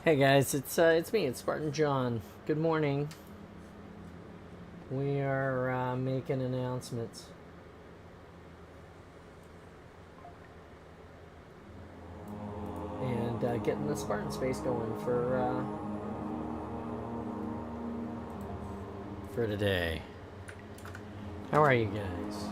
Hey guys, it's me, it's Spartan John. Good morning. We are making announcements. And getting the Spartan space going for today. How are you guys?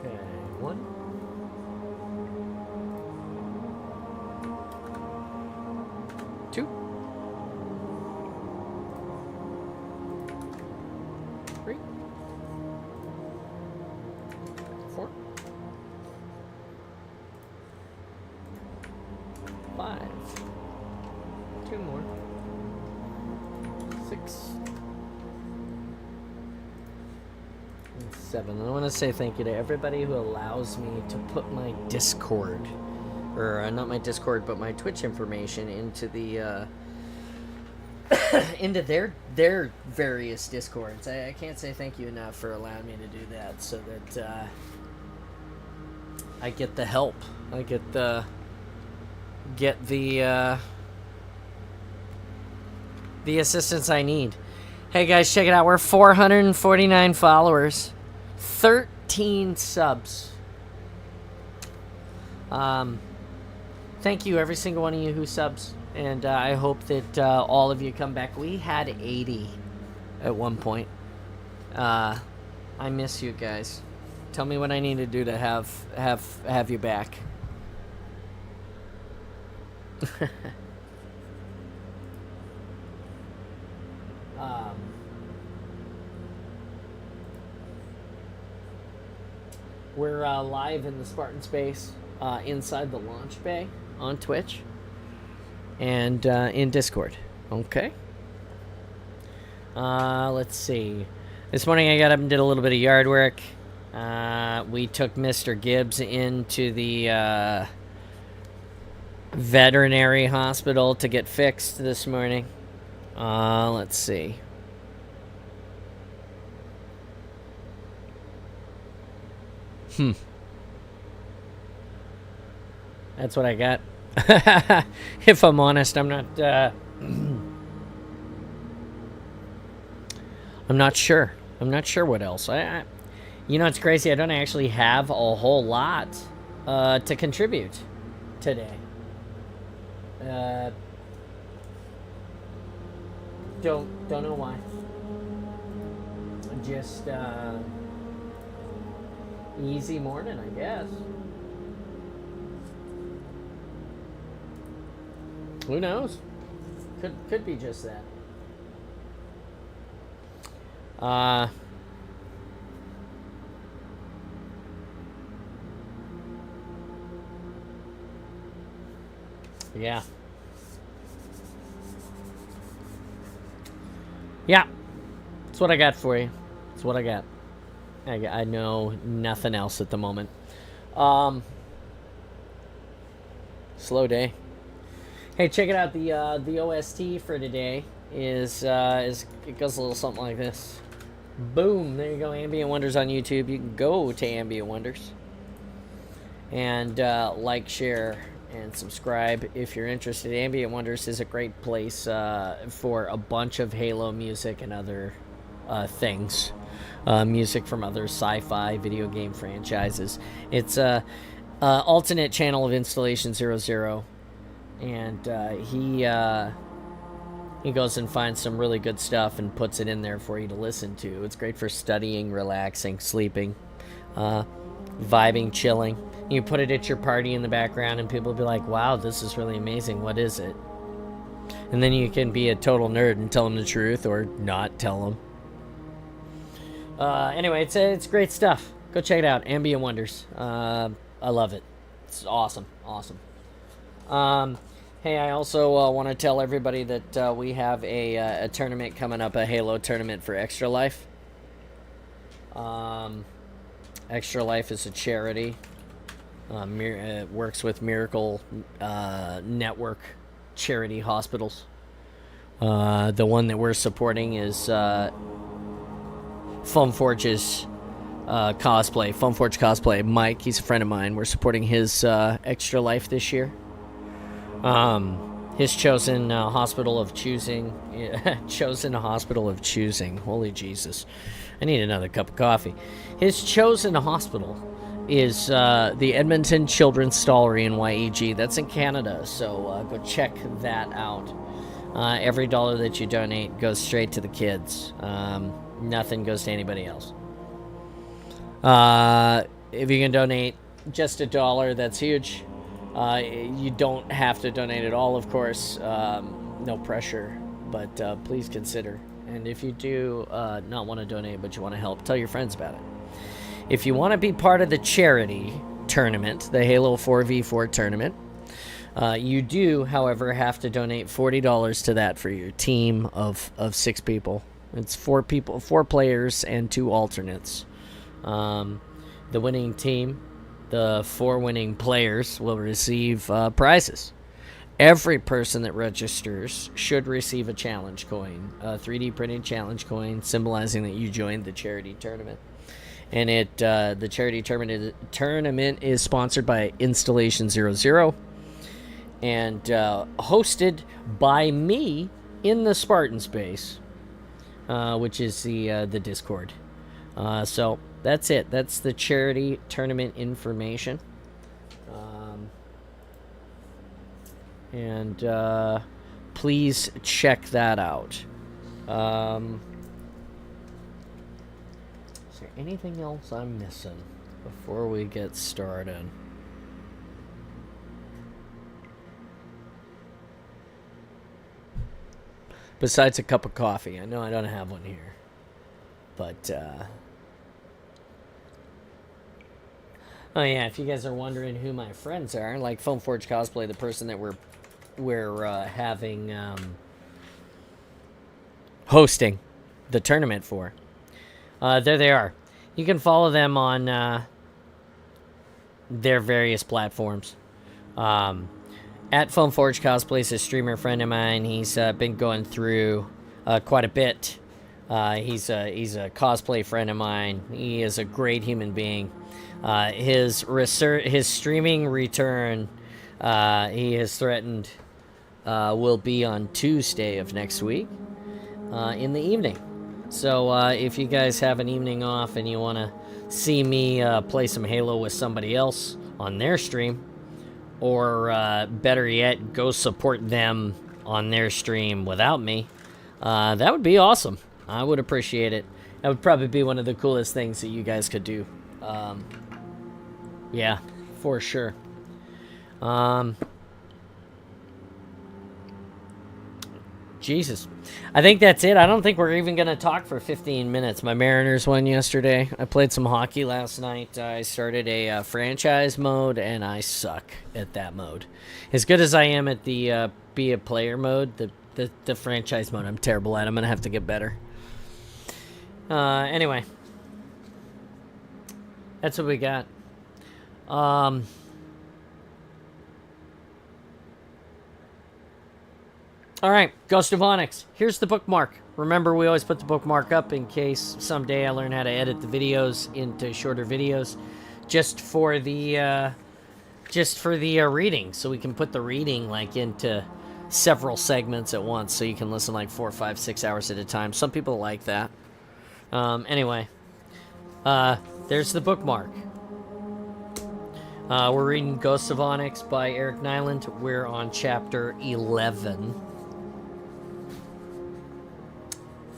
Okay, one. Two. Three. Four. Five. Two more. Six. And seven. I want to say thank you to everybody who allows me to put my Discord, or not my Discord, but my Twitch information into the into their various Discords. I can't say thank you enough for allowing me to do that, so that I get the help. I get the assistance I need. Hey guys, check it out. We're 449 followers, 13 subs. Thank you, every single one of you who subs, and I hope that all of you come back. We had 80 at one point. I miss you guys. Tell me what I need to do to have you back. We're live in the Spartan space inside the launch bay on Twitch and in Discord. Okay. Let's see. This morning I got up and did a little bit of yard work. We took Mr. Gibbs into the veterinary hospital to get fixed this morning. Let's see. That's what I got. If I'm honest, I'm not I'm not sure. I'm not sure what else. You know, it's crazy. I don't actually have a whole lot to contribute today. Don't know why. Just easy morning, I guess. Who knows? Could be just that. Yeah. Yeah. That's what I got for you. That's what I got. I know nothing else at the moment. Slow day. Hey, check it out. The OST for today is it goes a little something like this. Boom! There you go. Ambient Wonders on YouTube. You can go to Ambient Wonders and like, share, and subscribe if you're interested. Ambient Wonders is a great place for a bunch of Halo music and other things. Music from other sci-fi video game franchises. It's a alternate channel of Installation 00, and he goes and finds some really good stuff and puts it in there for you to listen to. It's great for studying, relaxing, sleeping, vibing, chilling. You put it at your party in the background and people will be like, wow, this is really amazing. What is it? And then you can be a total nerd and tell them the truth or not tell them. Anyway, it's great stuff. Go check it out. Ambient Wonders. I love it. It's awesome. Hey, I also want to tell everybody that we have a tournament coming up, a Halo tournament for Extra Life. Extra Life is a charity. It works with Miracle Network charity hospitals. The one that we're supporting is Foam Forge's cosplay, Foam Forge cosplay. Mike, he's a friend of mine. We're supporting his Extra Life this year. His chosen hospital of choosing. Chosen hospital of choosing. Holy Jesus. I need another cup of coffee. His chosen hospital is the Edmonton Children's Stollery in YEG. That's in Canada, so go check that out. Every dollar that you donate goes straight to the kids. Nothing goes to anybody else. If you can donate just $1, that's huge. You don't have to donate at all, of course. No pressure, but please consider. And if you do not want to donate, but you want to help, tell your friends about it. If you want to be part of the charity tournament, the Halo 4v4 tournament, you do, however, have to donate $40 to that for your team of 6 people. It's 4 people, 4 players, and 2 alternates. The winning team, the 4 winning players, will receive prizes. Every person that registers should receive a challenge coin, a 3D printed challenge coin, symbolizing that you joined the charity tournament. And the charity tournament is sponsored by Installation 00 and hosted by me in the Spartan space, which is the Discord. So that's it. That's the charity tournament information. And please check that out. Is there anything else I'm missing before we get started? Besides a cup of coffee. I know I don't have one here. But, oh yeah, if you guys are wondering who my friends are, like Foam Forge Cosplay, the person that we're having, hosting the tournament for. There they are. You can follow them on their various platforms. At Foam Forge Cosplay is a streamer friend of mine. He's been going through quite a bit. He's a cosplay friend of mine. He is a great human being. His streaming return, he has threatened, will be on Tuesday of next week in the evening. So if you guys have an evening off and you want to see me play some Halo with somebody else on their stream, or better yet, go support them on their stream without me, that would be awesome. I would appreciate it. That would probably be one of the coolest things that you guys could do. Yeah, for sure. Jesus. I think that's it. I don't think we're even going to talk for 15 minutes. My Mariners won yesterday. I played some hockey last night. I started a franchise mode, and I suck at that mode. As good as I am at the be a player mode, the franchise mode, I'm terrible at. I'm going to have to get better. Anyway. That's what we got. Alright, Ghost of Onyx. Here's the bookmark. Remember, we always put the bookmark up in case someday I learn how to edit the videos into shorter videos. Just for the reading. So we can put the reading, like, into several segments at once. So you can listen, like, 4, 5, 6 hours at a time. Some people like that. Anyway. There's the bookmark. We're reading Ghost of Onyx by Eric Nyland. We're on chapter 11.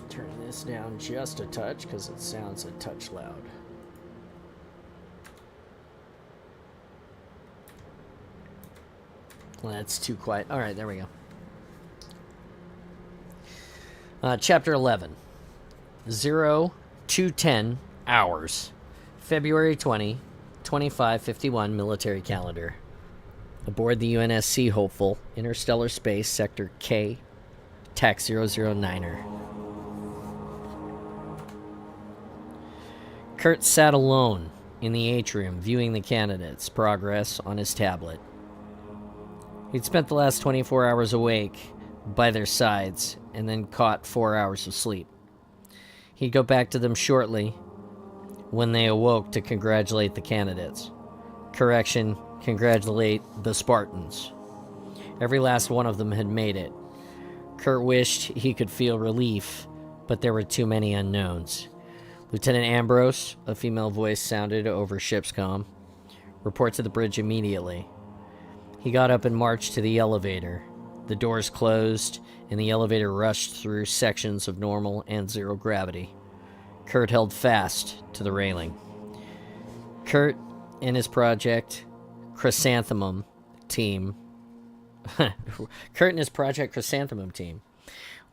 Turn this down just a touch because it sounds a touch loud. Well, that's too quiet. All right, there we go. Chapter 11. 0 to 10 hours. February 20, 2551 military calendar. Aboard the UNSC Hopeful, interstellar space, sector K, TAC 009er. Kurt sat alone in the atrium, viewing the candidates' progress on his tablet. He'd spent the last 24 hours awake by their sides, and then caught 4 hours of sleep. He'd go back to them shortly, when they awoke to congratulate the candidates. Correction, congratulate the Spartans. Every last one of them had made it. Kurt wished he could feel relief, but there were too many unknowns. Lieutenant Ambrose, a female voice sounded over ship's comm. Report to the bridge immediately. He got up and marched to the elevator. The doors closed, and the elevator rushed through sections of normal and zero gravity. Kurt held fast to the railing. Kurt and his Project Chrysanthemum team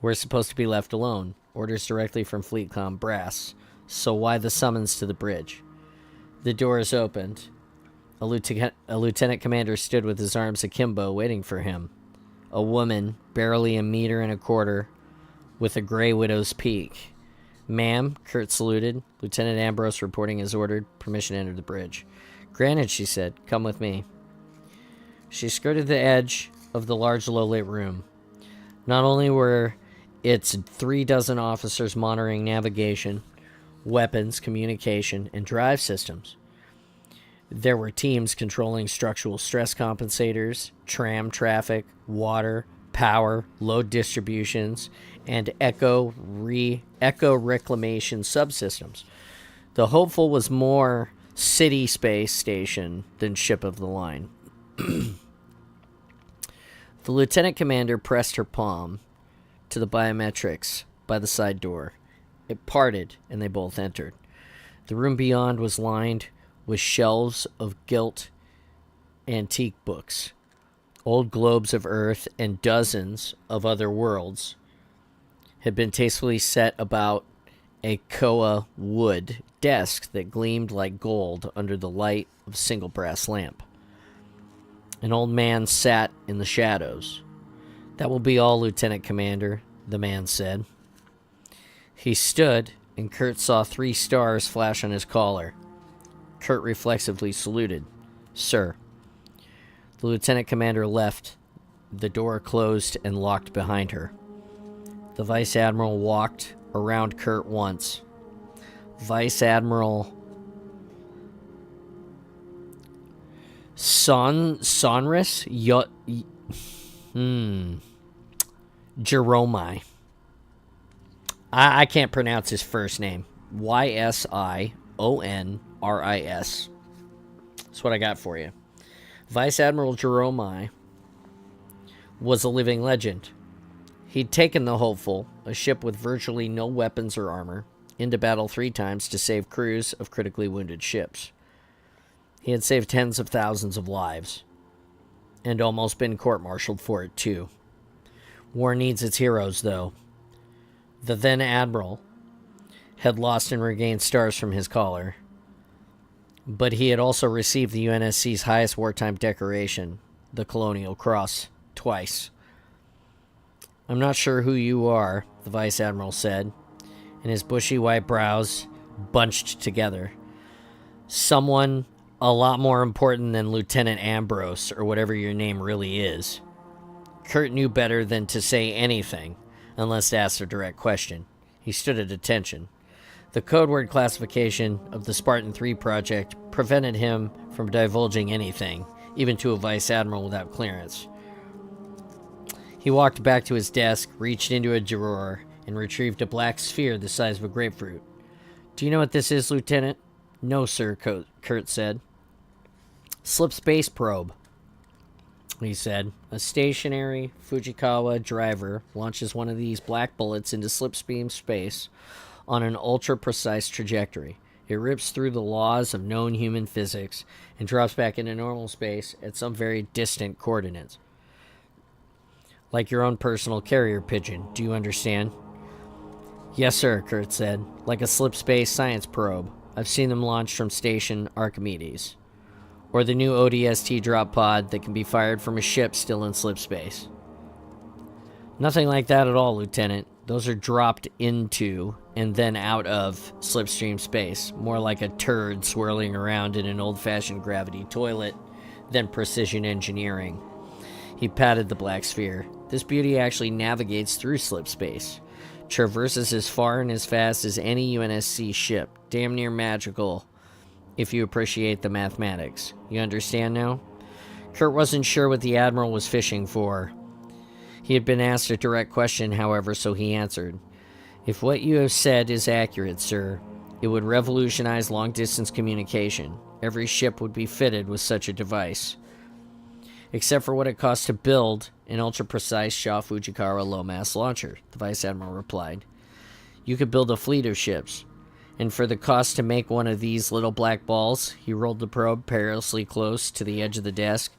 were supposed to be left alone. Orders directly from Fleetcom brass. So why the summons to the bridge? The doors opened. A lieutenant commander stood with his arms akimbo, waiting for him. A woman, barely a meter and a quarter, with a gray widow's peak. Ma'am, Kurt saluted. Lieutenant Ambrose reporting as ordered. Permission to enter the bridge. Granted, she said. Come with me. She skirted the edge of the large low-lit room. Not only were its 36 officers monitoring navigation, weapons, communication, and drive systems, there were teams controlling structural stress compensators, tram traffic, water, power, load distributions, and echo reclamation subsystems. The Hopeful was more city space station than ship of the line. The lieutenant commander pressed her palm to the biometrics by the side door. It parted, and they both entered. The room beyond was lined with shelves of gilt antique books, old globes of Earth, and dozens of other worlds had been tastefully set about a koa wood desk that gleamed like gold under the light of a single brass lamp. An old man sat in the shadows. That will be all, Lieutenant Commander, the man said. He stood, and Kurt saw 3 stars flash on his collar. Kurt reflexively saluted. Sir. The lieutenant commander left. The door closed and locked behind her. The vice admiral walked around Kurt once. Vice Admiral Sonris Jeromai. I can't pronounce his first name. Ysionris. That's what I got for you. Vice Admiral Jeromai was a living legend. He'd taken the Hopeful, a ship with virtually no weapons or armor, into battle 3 times to save crews of critically wounded ships. He had saved tens of thousands of lives, and almost been court-martialed for it too. War needs its heroes, though. The then Admiral had lost and regained stars from his collar, but he had also received the UNSC's highest wartime decoration, the Colonial Cross, twice. I'm not sure who you are, the Vice Admiral said, and his bushy white brows bunched together. Someone a lot more important than Lieutenant Ambrose, or whatever your name really is. Kurt knew better than to say anything, unless asked a direct question. He stood at attention. The code word classification of the Spartan 3 project prevented him from divulging anything, even to a Vice Admiral without clearance. He walked back to his desk, reached into a drawer, and retrieved a black sphere the size of a grapefruit. Do you know what this is, Lieutenant? No, sir, Kurt said. Slip space probe, he said. A stationary Fujikawa driver launches one of these black bullets into slipstream space on an ultra-precise trajectory. It rips through the laws of known human physics and drops back into normal space at some very distant coordinates. Like your own personal carrier pigeon, do you understand? Yes, sir, Kurt said. Like a slip space science probe. I've seen them launched from Station Archimedes. Or the new ODST drop pod that can be fired from a ship still in slip space. Nothing like that at all, Lieutenant. Those are dropped into and then out of slipstream space. More like a turd swirling around in an old-fashioned gravity toilet than precision engineering. He patted the black sphere. This beauty actually navigates through slip space. traverses as far and as fast as any UNSC ship. Damn near magical if you appreciate the mathematics. You understand now? Kurt wasn't sure what the Admiral was fishing for. He had been asked a direct question, however, so he answered. If what you have said is accurate, sir, it would revolutionize long-distance communication. Every ship would be fitted with such a device. Except for what it costs to build an ultra-precise Shaw Fujikawa low-mass launcher, the Vice Admiral replied. You could build a fleet of ships. And for the cost to make one of these little black balls, he rolled the probe perilously close to the edge of the desk,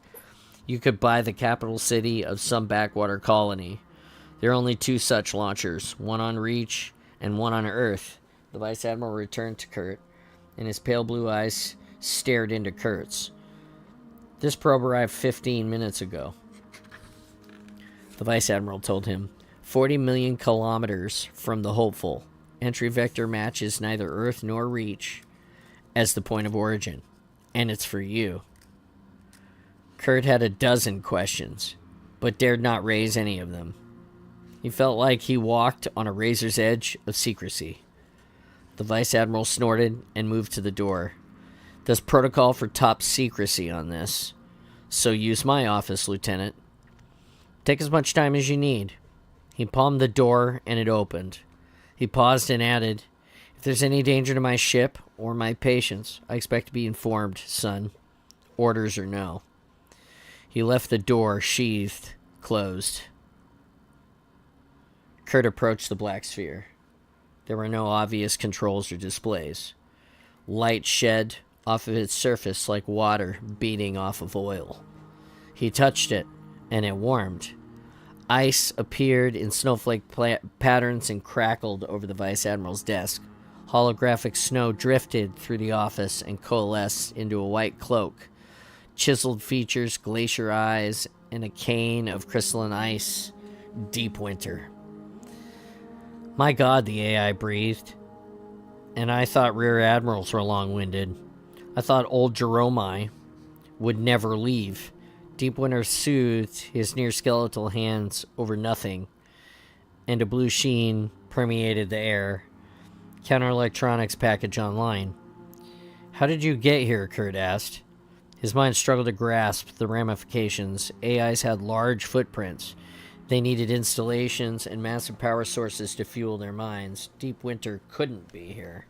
you could buy the capital city of some backwater colony. There are only 2 such launchers, one on Reach and one on Earth. The Vice Admiral returned to Kurt, and his pale blue eyes stared into Kurt's. This probe arrived 15 minutes ago. The Vice Admiral told him, 40 million kilometers from the Hopeful. Entry vector matches neither Earth nor Reach as the point of origin. And it's for you. Kurt had a dozen questions, but dared not raise any of them. He felt like he walked on a razor's edge of secrecy. The Vice Admiral snorted and moved to the door. There's protocol for top secrecy on this, so use my office, Lieutenant. Take as much time as you need. He palmed the door and it opened. He paused and added, if there's any danger to my ship or my patients, I expect to be informed, son. Orders or no. He left the door sheathed, closed. Kurt approached the black sphere. There were no obvious controls or displays. Light shed off of its surface like water beating off of oil. He touched it, and it warmed. Ice appeared in snowflake patterns and crackled over the Vice Admiral's desk. Holographic snow drifted through the office and coalesced into a white cloak. Chiseled features, glacier eyes, and a cane of crystalline ice. Deep winter. My God, the AI breathed. And I thought rear admirals were long-winded. I thought old Jeromai would never leave. Deep winter soothed his near-skeletal hands over nothing, and a blue sheen permeated the air. Counter-electronics package online. How did you get here? Kurt asked. His mind struggled to grasp the ramifications. AIs had large footprints. They needed installations and massive power sources to fuel their minds. Deep winter couldn't be here.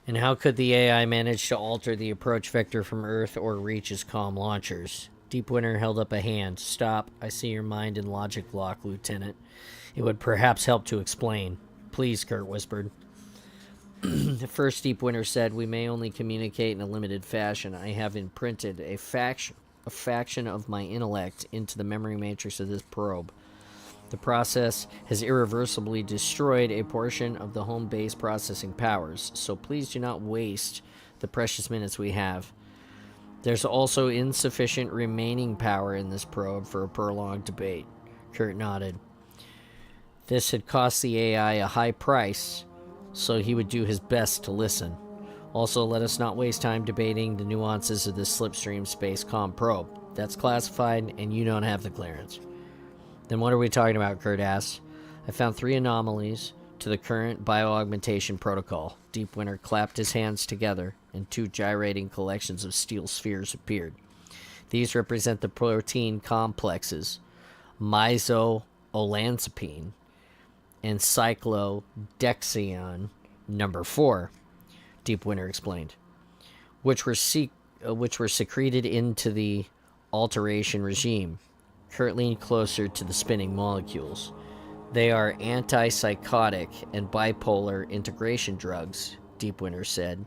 And how could the AI manage to alter the approach vector from Earth or reach its calm launchers? Deep winter held up a hand. Stop. I see your mind in logic lock, Lieutenant. It would perhaps help to explain. Please, Kurt whispered. The first Deep Winter said, we may only communicate in a limited fashion. I have imprinted a faction of my intellect into the memory matrix of this probe. The process has irreversibly destroyed a portion of the home base processing powers, so please do not waste the precious minutes we have. There's also insufficient remaining power in this probe for a prolonged debate. Kurt nodded. This had cost the AI a high price, so he would do his best to listen. Also, let us not waste time debating the nuances of this slipstream space comm probe. That's classified, and you don't have the clearance. Then what are we talking about? Kurt asked. I found 3 anomalies to the current bioaugmentation protocol. Deep Winter clapped his hands together, and 2 gyrating collections of steel spheres appeared. These represent the protein complexes meso-olanzapine and cyclodexion number 4, Deep Winter explained, which were secreted into the alteration regime, currently closer to the spinning molecules. They are antipsychotic and bipolar integration drugs, Deep Winter said.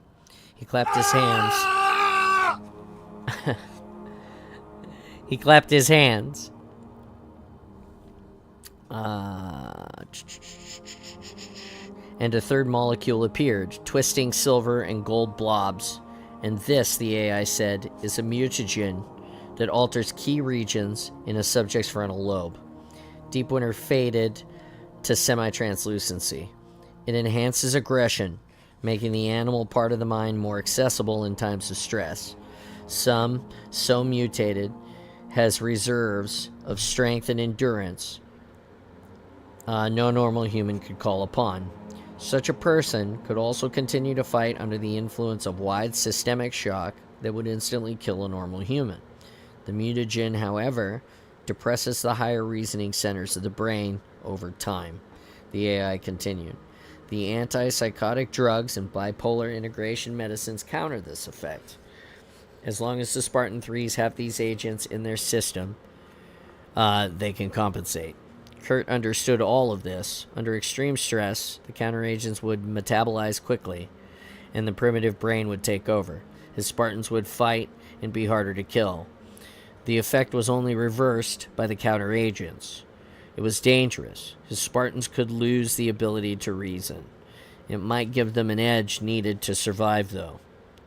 He clapped his hands. He clapped his hands. And a third molecule appeared, twisting silver and gold blobs. And this, the AI said, is a mutagen that alters key regions in a subject's frontal lobe. Deep Winter faded to semi-translucency. It enhances aggression, making the animal part of the mind more accessible in times of stress. Some, so mutated, has reserves of strength and endurance no normal human could call upon. Such a person could also continue to fight under the influence of wide systemic shock that would instantly kill a normal human. The mutagen, however, depresses the higher reasoning centers of the brain over time. The AI continued. The antipsychotic drugs and bipolar integration medicines counter this effect. As long as the Spartan 3s have these agents in their system, they can compensate. Kurt understood all of this. Under extreme stress, the counteragents would metabolize quickly, and the primitive brain would take over. His Spartans would fight and be harder to kill. The effect was only reversed by the counteragents. It was dangerous. His Spartans could lose the ability to reason. It might give them an edge needed to survive, though.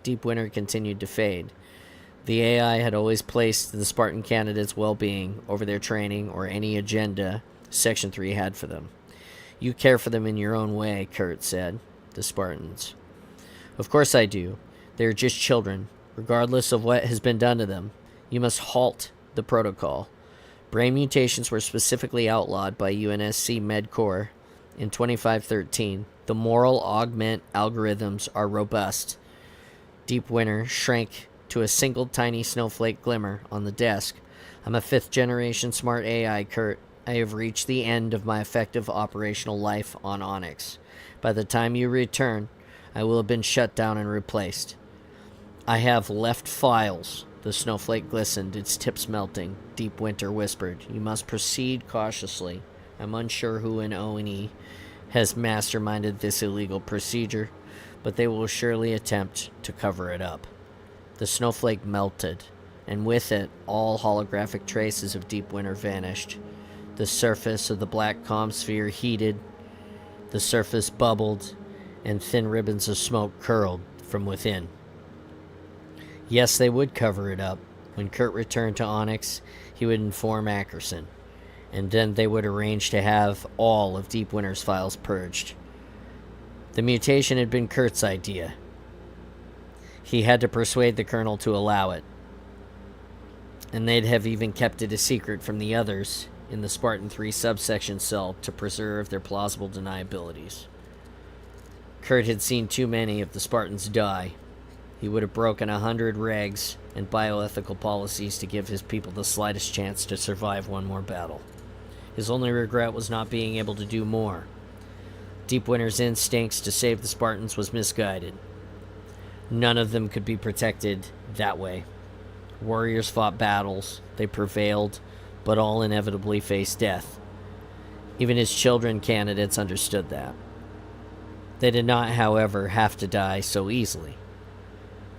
Deep Winter continued to fade. The AI had always placed the Spartan candidates' well-being over their training or any agenda Section 3 had for them. You care for them in your own way, Kurt said. The Spartans. Of course I do. They are just children. Regardless of what has been done to them, you must halt the protocol. Brain mutations were specifically outlawed by UNSC MedCorps in 2513. The moral augment algorithms are robust. Deep Winter shrank to a single tiny snowflake glimmer on the desk. I'm a 5th-generation smart AI, Kurt. I have reached the end of my effective operational life on Onyx. By the time you return, I will have been shut down and replaced. I have left files. The snowflake glistened, its tips melting. Deep Winter whispered, You must proceed cautiously. I'm unsure who in O&E has masterminded this illegal procedure, but they will surely attempt to cover it up. The snowflake melted, and with it, all holographic traces of Deep Winter vanished. The surface of the black calm sphere heated, the surface bubbled, and thin ribbons of smoke curled from within. Yes, they would cover it up. When Kurt returned to Onyx, he would inform Ackerson, and then they would arrange to have all of Deep Winter's files purged. The mutation had been Kurt's idea. He had to persuade the Colonel to allow it, and they'd have even kept it a secret from the others in the Spartan 3 subsection cell to preserve their plausible deniabilities. Kurt had seen too many of the Spartans die. He would have broken 100 regs and bioethical policies to give his people the slightest chance to survive one more battle. His only regret was not being able to do more. Deep Winter's instincts to save the Spartans was misguided. None of them could be protected that way. Warriors fought battles, they prevailed, but all inevitably faced death. Even his children candidates understood that. They did not, however, have to die so easily.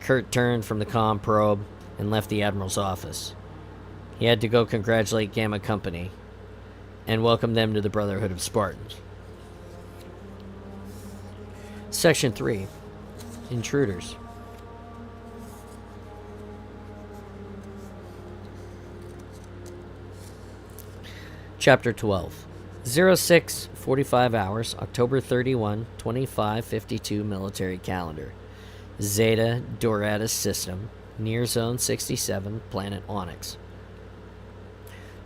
Kurt turned from the comm probe and left the Admiral's office. He had to go congratulate Gamma Company and welcome them to the Brotherhood of Spartans. Section 3. Intruders. Chapter 12. 06:45 hours, October 31, 2552 military calendar. Zeta Doradus System, near Zone 67, planet Onyx.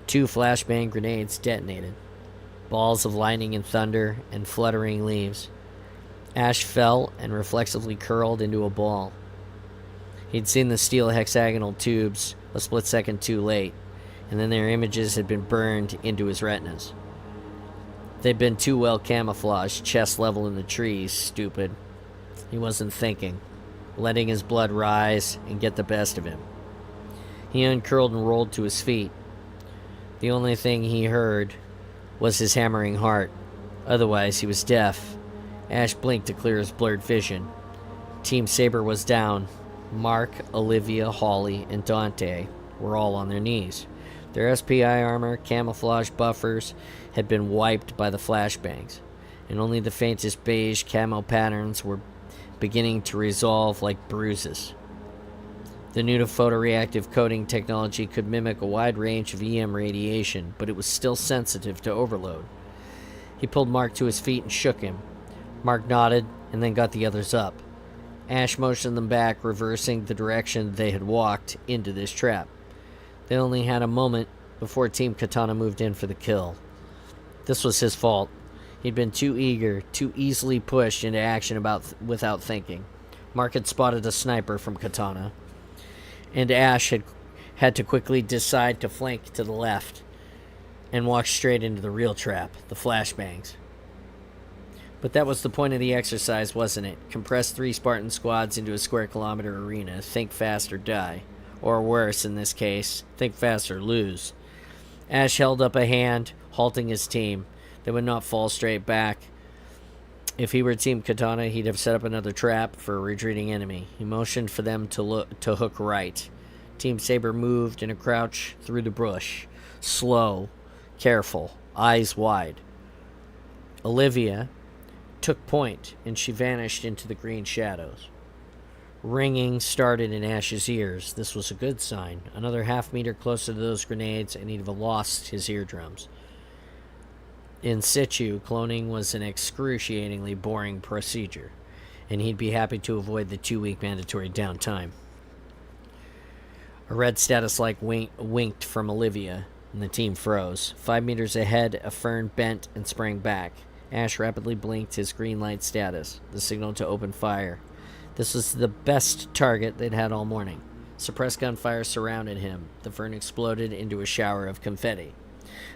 2 flashbang grenades detonated. Balls of lightning and thunder and fluttering leaves. Ash fell and reflexively curled into a ball. He'd seen the steel hexagonal tubes a split second too late, and then their images had been burned into his retinas. They'd been too well camouflaged, chest level in the trees, stupid. He wasn't thinking, letting his blood rise and get the best of him. He uncurled and rolled to his feet. The only thing he heard was his hammering heart. Otherwise, he was deaf. Ash blinked to clear his blurred vision. Team Saber was down. Mark, Olivia, Holly, and Dante were all on their knees. Their SPI armor, camouflage buffers, had been wiped by the flashbangs, and only the faintest beige camo patterns were beginning to resolve like bruises. The new photoreactive coating technology could mimic a wide range of EM radiation, but it was still sensitive to overload. He pulled Mark to his feet and shook him. Mark nodded and then got the others up. Ash motioned them back, reversing the direction they had walked into this trap. They only had a moment before Team Katana moved in for the kill. This was his fault. He'd been too eager, too easily pushed into action without thinking. Mark had spotted a sniper from Katana, and Ash had to quickly decide to flank to the left and walk straight into the real trap, the flashbangs. But that was the point of the exercise, wasn't it? Compress 3 Spartan squads into a square kilometer arena, think fast or die. Or worse, in this case, think fast or lose. Ash held up a hand, halting his team. They would not fall straight back. If he were Team Katana, he'd have set up another trap for a retreating enemy. He motioned for them to hook right. Team Saber moved in a crouch through the bush. Slow, careful, eyes wide. Olivia took point, and she vanished into the green shadows. Ringing started in Ash's ears. This was a good sign. Another half-meter closer to those grenades, and he'd have lost his eardrums. In situ, cloning was an excruciatingly boring procedure, and he'd be happy to avoid the 2-week mandatory downtime. A red status light winked from Olivia, and the team froze. 5 meters ahead, a fern bent and sprang back. Ash rapidly blinked his green light status, the signal to open fire. This was the best target they'd had all morning. Suppressed gunfire surrounded him. The fern exploded into a shower of confetti.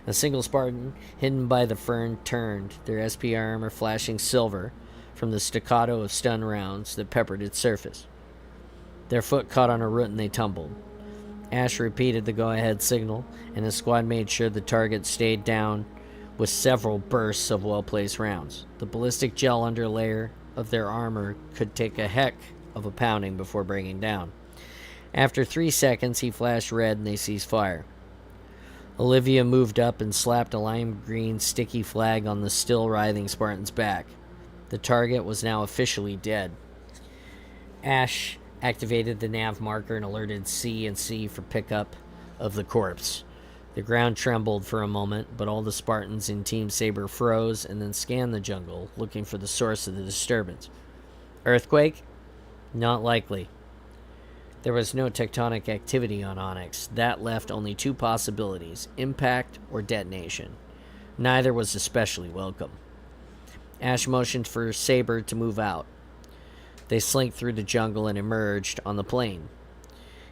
A single Spartan, hidden by the fern, turned, their SP armor flashing silver from the staccato of stun rounds that peppered its surface. Their foot caught on a root and they tumbled. Ash repeated the go-ahead signal, and his squad made sure the target stayed down with several bursts of well-placed rounds. The ballistic gel underlayer of their armor could take a heck of a pounding before breaking down. After 3 seconds, he flashed red and they ceased fire. Olivia moved up and slapped a lime green sticky flag on the still writhing Spartan's back. The target was now officially dead. Ash activated the nav marker and alerted C and C for pickup of the corpse. The ground trembled for a moment, but all the Spartans in Team Saber froze and then scanned the jungle, looking for the source of the disturbance. Earthquake? Not likely. There was no tectonic activity on Onyx. That left only 2 possibilities, impact or detonation. Neither was especially welcome. Ash motioned for Saber to move out. They slinked through the jungle and emerged on the plain.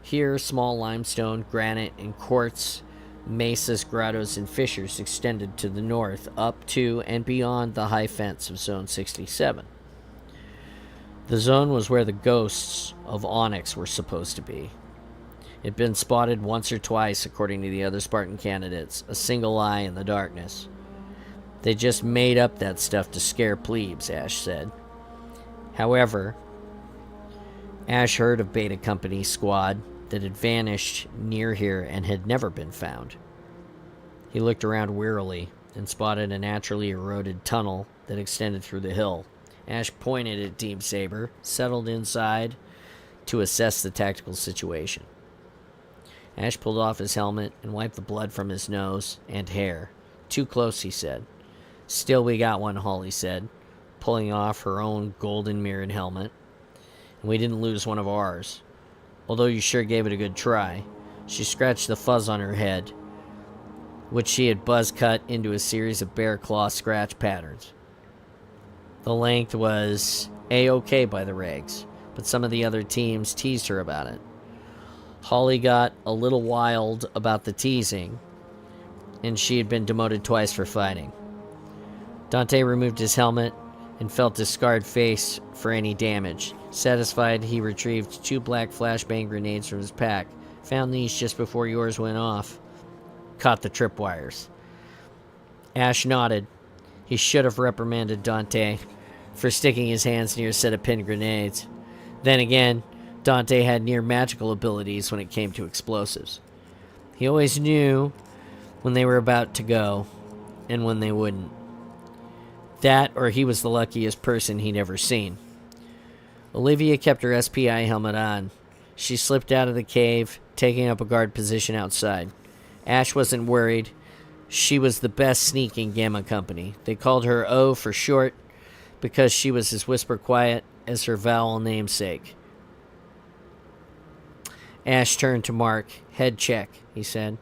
Here, small limestone, granite, and quartz mesas, grottos, and fissures extended to the north, up to and beyond the high fence of Zone 67. The zone was where the ghosts of Onyx were supposed to be. It'd been spotted once or twice, according to the other Spartan candidates, a single eye in the darkness. They just made up that stuff to scare plebes, Ash said. However, Ash heard of Beta Company's squad that had vanished near here and had never been found. He looked around wearily and spotted a naturally eroded tunnel that extended through the hill. Ash pointed at Team Saber, settled inside to assess the tactical situation. Ash pulled off his helmet and wiped the blood from his nose and hair. Too close, he said. Still, we got one, Holly said, pulling off her own golden mirrored helmet. And we didn't lose one of ours, although you sure gave it a good try. She scratched the fuzz on her head, which she had buzz cut into a series of bear claw scratch patterns. The length was A-okay by the regs, but some of the other teams teased her about it. Holly got a little wild about the teasing, and she had been demoted twice for fighting. Dante removed his helmet and felt his scarred face for any damage. Satisfied, he retrieved 2 black flashbang grenades from his pack. Found these just before yours went off. Caught the tripwires. Ash nodded. He should have reprimanded Dante for sticking his hands near a set of pinned grenades. Then again, Dante had near magical abilities when it came to explosives. He always knew when they were about to go and when they wouldn't. That, or he was the luckiest person he'd ever seen. Olivia kept her SPI helmet on. She slipped out of the cave, taking up a guard position outside. Ash wasn't worried. She was the best sneak in Gamma Company. They called her O for short because she was as whisper quiet as her vowel namesake. Ash turned to Mark. Head check, he said,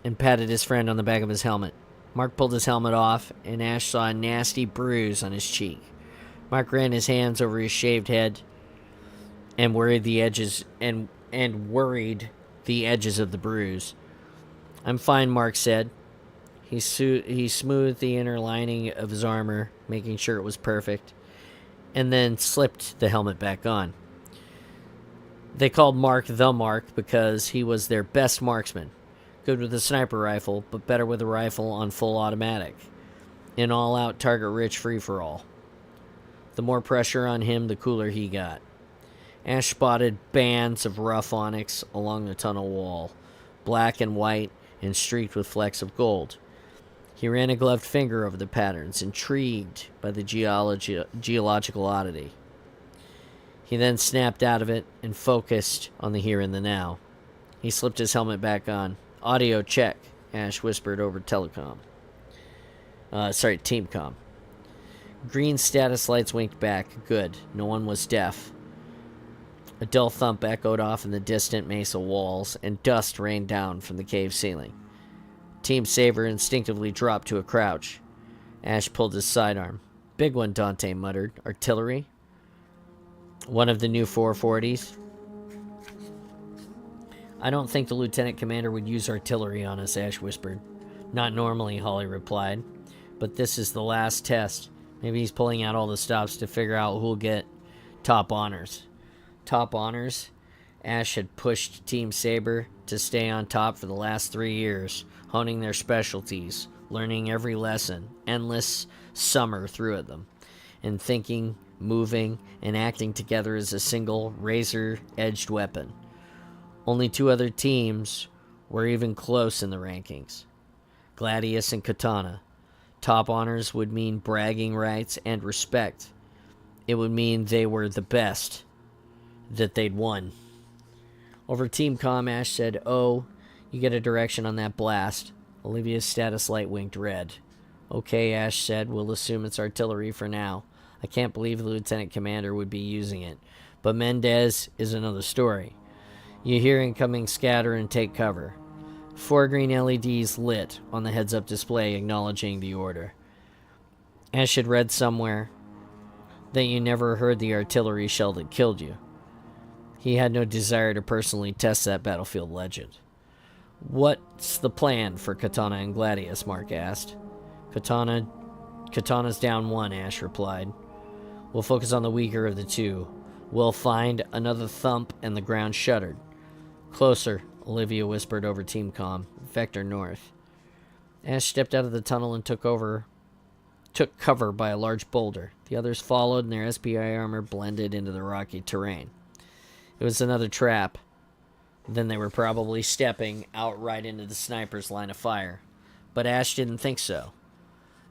and patted his friend on the back of his helmet. Mark pulled his helmet off, and Ash saw a nasty bruise on his cheek. Mark ran his hands over his shaved head and worried the edges of the bruise. "I'm fine," Mark said. He smoothed the inner lining of his armor, making sure it was perfect, and then slipped the helmet back on. They called Mark the Mark because he was their best marksman. Good with a sniper rifle, but better with a rifle on full automatic. An all-out target-rich free-for-all. The more pressure on him, the cooler he got. Ash spotted bands of rough onyx along the tunnel wall, black and white and streaked with flecks of gold. He ran a gloved finger over the patterns, intrigued by the geological oddity. He then snapped out of it and focused on the here and the now. He slipped his helmet back on. "Audio check," Ash whispered over telecom. Teamcom. Green status lights winked back. Good. No one was deaf. A dull thump echoed off in the distant mesa walls, and dust rained down from the cave ceiling. Team Saber instinctively dropped to a crouch. Ash pulled his sidearm. "Big one," Dante muttered. "Artillery? One of the new 440s? "I don't think the lieutenant commander would use artillery on us," Ash whispered. "Not normally," Holly replied. "But this is the last test. Maybe he's pulling out all the stops to figure out who'll get top honors." Top honors? Ash had pushed Team Saber to stay on top for the last 3 years, honing their specialties, learning every lesson, endless summer threw at them, and thinking, moving, and acting together as a single razor-edged weapon. Only 2 other teams were even close in the rankings. Gladius and Katana. Top honors would mean bragging rights and respect. It would mean they were the best, that they'd won. Over Team Comm, Ash said, "Oh, you get a direction on that blast." Olivia's status light winked red. "Okay," Ash said, "we'll assume it's artillery for now. I can't believe the lieutenant commander would be using it. But Mendez is another story. You hear incoming scatter and take cover." 4 green LEDs lit on the heads-up display, acknowledging the order. Ash had read somewhere that you never heard the artillery shell that killed you. He had no desire to personally test that battlefield legend. "What's the plan for Katana and Gladius?" Mark asked. Katana's down 1, Ash replied. "We'll focus on the weaker of the 2. We'll find another thump and the ground shuddered." "Closer," Olivia whispered over Team Comm. "Vector north." Ash stepped out of the tunnel and took cover by a large boulder. The others followed, and their SPI armor blended into the rocky terrain. It was another trap. Then they were probably stepping out right into the sniper's line of fire. But Ash didn't think so.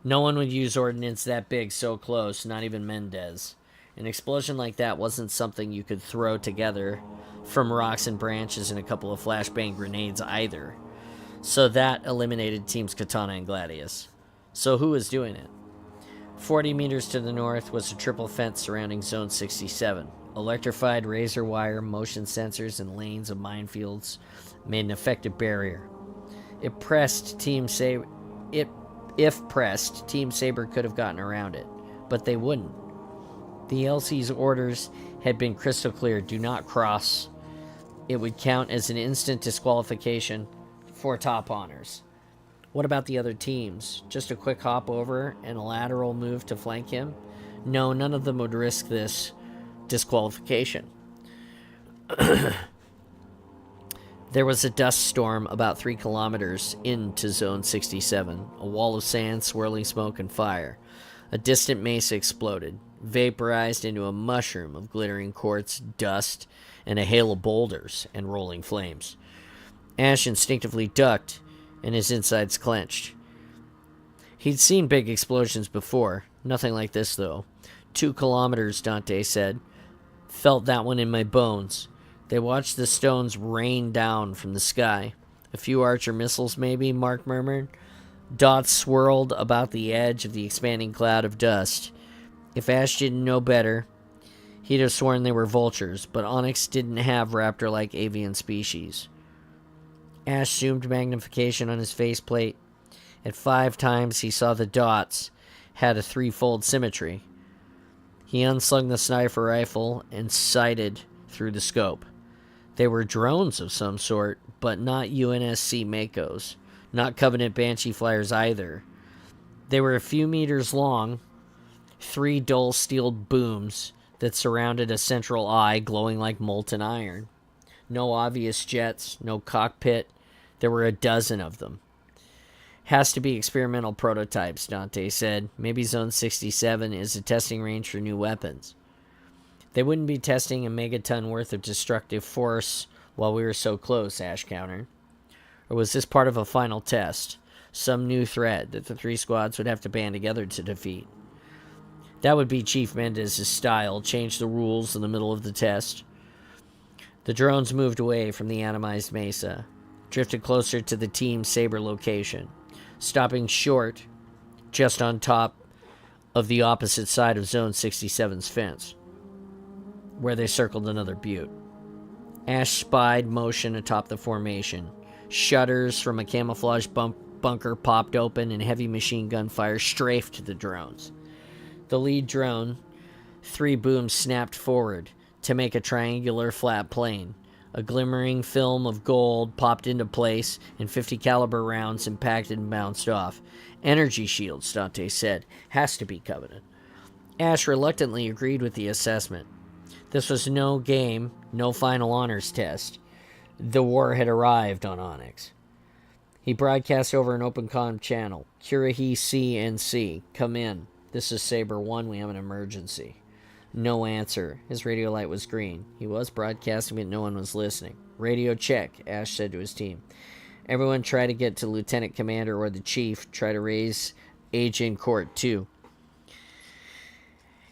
No one would use ordnance that big so close, not even Mendez. An explosion like that wasn't something you could throw together from rocks and branches and a couple of flashbang grenades either. So that eliminated Teams Katana and Gladius. So who was doing it? 40 meters to the north was a triple fence surrounding Zone 67. Electrified razor wire, motion sensors, and lanes of minefields made an effective barrier. If pressed, Team Saber could have gotten around it, but they wouldn't. The LC's orders had been crystal clear: do not cross. It would count as an instant disqualification for top honors. What about the other teams? Just a quick hop over and a lateral move to flank him? No, none of them would risk this disqualification. There was a dust storm about 3 kilometers into Zone 67, a wall of sand, swirling smoke, and fire. A distant mesa exploded, vaporized into a mushroom of glittering quartz, dust, and a hail of boulders and rolling flames. Ash instinctively ducked, and his insides clenched. He'd seen big explosions before, nothing like this, though. 2 kilometers, Dante said. Felt that one in my bones. They watched the stones rain down from the sky. A few Archer missiles, maybe, Mark murmured. Dots swirled about the edge of the expanding cloud of dust. If Ash didn't know better, he'd have sworn they were vultures, but Onyx didn't have raptor-like avian species. Ash zoomed magnification on his faceplate At 5 times, he saw the dots had a threefold symmetry. He unslung the sniper rifle and sighted through the scope. They were drones of some sort, but not UNSC Makos, not Covenant Banshee flyers either. They were a few meters long, 3 dull steel booms that surrounded a central eye glowing like molten iron. No obvious jets, no cockpit. There were a dozen of them. Has to be experimental prototypes, Dante said. Maybe Zone 67 is a testing range for new weapons. They wouldn't be testing a megaton worth of destructive force while we were so close, Ash countered. Or was this part of a final test? Some new threat that the 3 squads would have to band together to defeat? That would be Chief Mendez's style, change the rules in the middle of the test. The drones moved away from the atomized mesa, drifted closer to the Team Saber location, stopping short just on top of the opposite side of Zone 67's fence, where they circled another butte. Ash spied motion atop the formation. Shutters from a camouflage bunker popped open and heavy machine gun fire strafed the drones. The lead drone, 3 booms snapped forward to make a triangular flat plane. A glimmering film of gold popped into place, and 50 caliber rounds impacted and bounced off. Energy shields, Dante said. Has to be Covenant. Ash reluctantly agreed with the assessment. This was no game, no final honors test. The war had arrived on Onyx. He broadcast over an open comm channel. Curahee CNC, come in. This is Saber 1, we have an emergency. No answer. His radio light was green. He was broadcasting, but no one was listening. Radio check, Ash said to his team. Everyone try to get to Lieutenant Commander or the Chief. Try to raise Agent Court, too.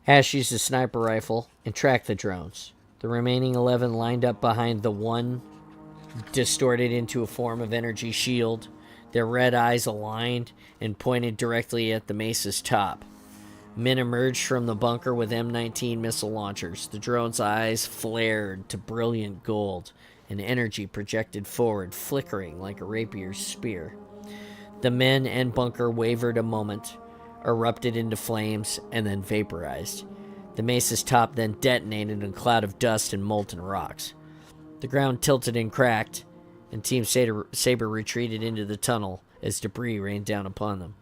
Ash used a sniper rifle and tracked the drones. The remaining 11 lined up behind the one distorted into a form of energy shield, their red eyes aligned and pointed directly at the mesa's top. Men emerged from the bunker with M19 missile launchers. The drone's eyes flared to brilliant gold, and energy projected forward, flickering like a rapier's spear. The men and bunker wavered a moment, erupted into flames, and then vaporized. The mesa's top then detonated in a cloud of dust and molten rocks. The ground tilted and cracked, and Team Saber retreated into the tunnel as debris rained down upon them.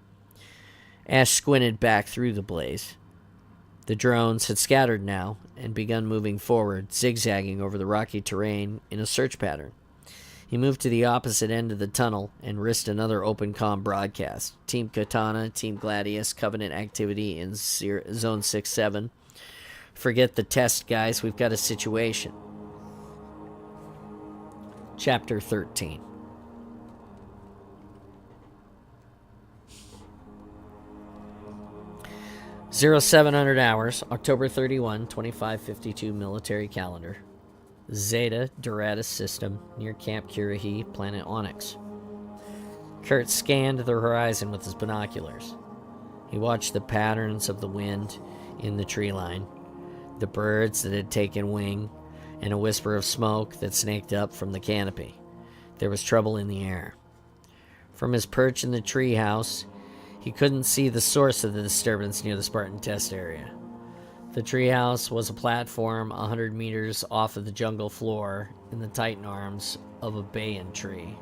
Ash squinted back through the blaze. The drones had scattered now and begun moving forward, zigzagging over the rocky terrain in a search pattern. He moved to the opposite end of the tunnel and risked another open comm broadcast. Team Katana, Team Gladius, Covenant activity in Zone 6-7. Forget the test, guys. We've got a situation. Chapter 13. Zero 0700 hours, October 31, 2552 military calendar. Zeta Doradus system near Camp Curahee, planet Onyx. Kurt scanned the horizon with his binoculars. He watched the patterns of the wind in the tree line, the birds that had taken wing, and a whisper of smoke that snaked up from the canopy. There was trouble in the air. From his perch in the treehouse, he couldn't see the source of the disturbance near the Spartan test area. The treehouse was a platform 100 meters off of the jungle floor in the titan arms of a banyan tree.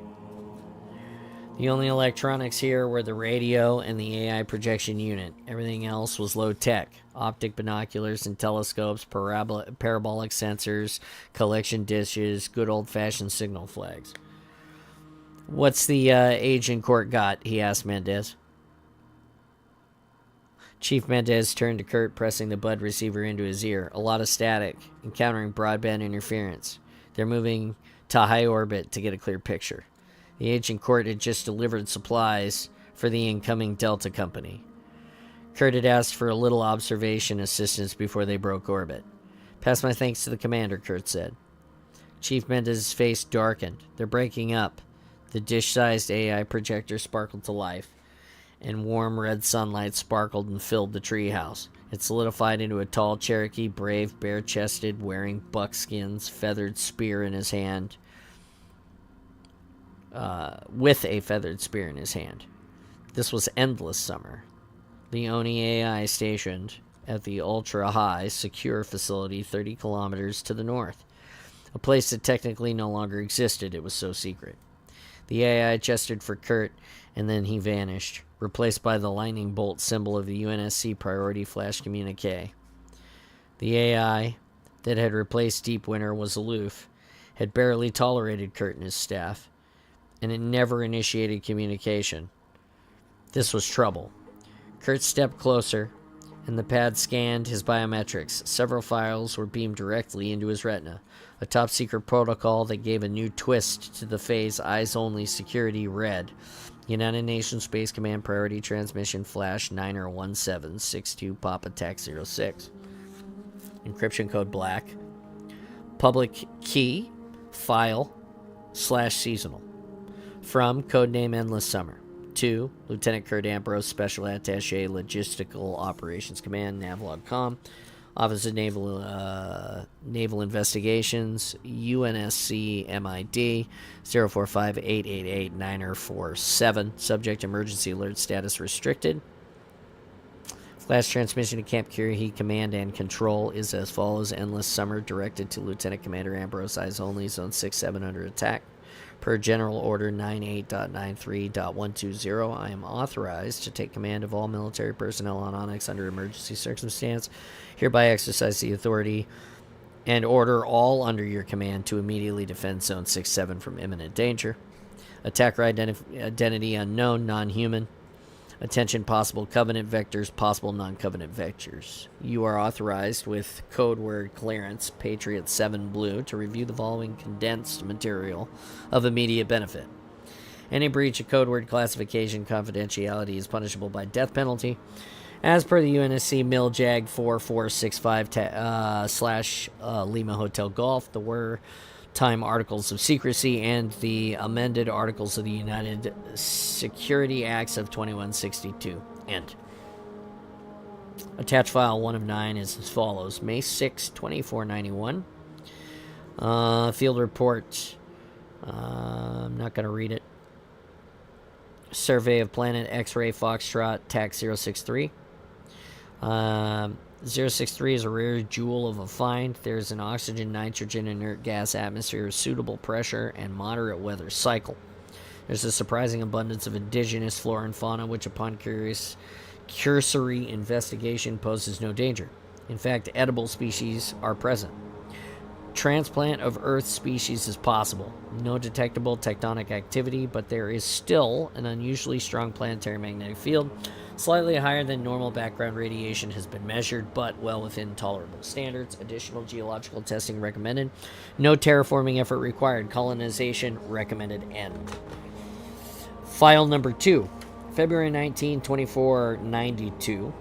The only electronics here were the radio and the AI projection unit. Everything else was low tech. Optic binoculars and telescopes, parabolic sensors, collection dishes, good old-fashioned signal flags. What's the agent court got? He asked Mendez. Chief Mendez turned to Kurt, pressing the bud receiver into his ear. A lot of static, encountering broadband interference. They're moving to high orbit to get a clear picture. The agent court had just delivered supplies for the incoming Delta Company. Kurt had asked for a little observation assistance before they broke orbit. Pass my thanks to the commander, Kurt said. Chief Mendez's face darkened. They're breaking up. The dish-sized AI projector sparkled to life, and warm red sunlight sparkled and filled the treehouse. It solidified into a tall Cherokee, brave, bare-chested, wearing buckskins, feathered spear in his hand, with a feathered spear in his hand. This was endless summer. The Oni AI stationed at the ultra-high, secure facility 30 kilometers to the north. A place that technically no longer existed, it was so secret. The AI gestured for Kurt, and then he vanished, replaced by the lightning bolt symbol of the UNSC priority flash communique. The AI that had replaced Deep Winter was aloof, had barely tolerated Kurt and his staff, and it never initiated communication. This was trouble. Kurt stepped closer, and the pad scanned his biometrics. Several files were beamed directly into his retina. A top-secret protocol that gave a new twist to the phase eyes-only security read, United Nations Space Command Priority Transmission Flash 9er1762 Papa Tac 06. Encryption code black. Public key, file, /seasonal. From codename Endless Summer. To Lieutenant Kurt Ambrose, Special Attaché, Logistical Operations Command, Navlog.com. Office of Naval Investigations, UNSC MID 045-888-947. Subject emergency alert status restricted. Flash transmission to Camp Curie Command and Control is as follows. Endless Summer directed to Lieutenant Commander Ambrose, eyes only, Zone 6-7 under attack. Per General Order 98.93.120, I am authorized to take command of all military personnel on Onyx under emergency circumstance. Hereby exercise the authority and order all under your command to immediately defend Zone 6-7 from imminent danger. Attacker identity unknown, non-human. Attention, possible Covenant vectors, possible non-Covenant vectors. You are authorized with code word clearance, Patriot 7 Blue, to review the following condensed material of immediate benefit. Any breach of code word classification confidentiality is punishable by death penalty. As per the UNSC MIL-JAG 4465 / Lima Hotel Golf, the wartime Articles of Secrecy and the amended Articles of the United Security Acts of 2162. End. Attached file 1 of 9 is as follows. May 6, 2491. Field report. I'm not going to read it. Survey of planet X-ray Foxtrot TAC 063. 063 is a rare jewel of a find. There's an oxygen, nitrogen, inert gas atmosphere, suitable pressure, and moderate weather cycle. There's a surprising abundance of indigenous flora and fauna, which upon cursory investigation poses no danger. In fact, edible species are present. Transplant of Earth species is possible. No detectable tectonic activity, but there is still an unusually strong planetary magnetic field. Slightly higher than normal background radiation has been measured, but well within tolerable standards. Additional geological testing recommended. No terraforming effort required. Colonization recommended. End. File number 2. February 19, 2492.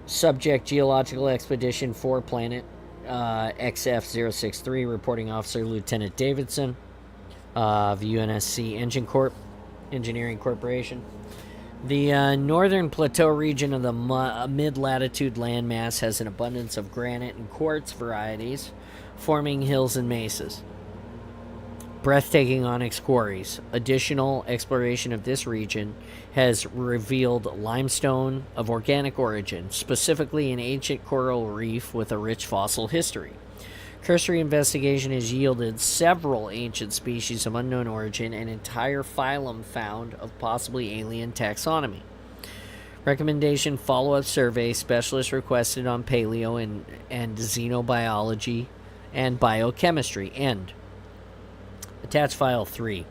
Subject Geological Expedition 4 Planet XF063. Reporting Officer Lieutenant Davidson of UNSC Engineering Corporation. The northern plateau region of the mid-latitude landmass has an abundance of granite and quartz varieties, forming hills and mesas. Breathtaking onyx quarries. Additional exploration of this region has revealed limestone of organic origin, specifically an ancient coral reef with a rich fossil history. Cursory investigation has yielded several ancient species of unknown origin and entire phylum found of possibly alien taxonomy. Recommendation follow-up survey specialists requested on paleo and xenobiology and biochemistry. End. Attached file 3.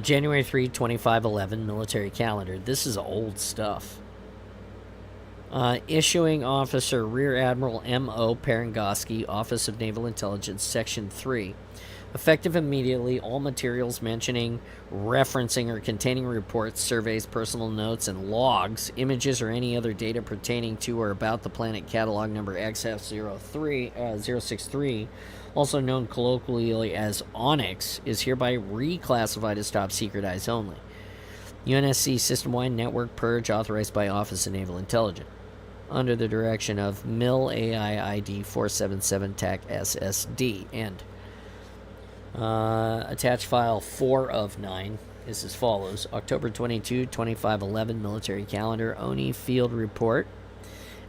January 3, 2511, military calendar. This is old stuff. Issuing Officer Rear Admiral M.O. Parangoski, Office of Naval Intelligence, Section 3. Effective immediately, all materials mentioning, referencing, or containing reports, surveys, personal notes, and logs, images, or any other data pertaining to or about the planet catalog number XF063, also known colloquially as Onyx, is hereby reclassified as top secret eyes only. UNSC system-wide network purge authorized by Office of Naval Intelligence. Under the direction of MIL AI ID 477 TAC SSD. End. Attached file 4 of 9 is as follows. October 22, 2511, military calendar, ONI field report.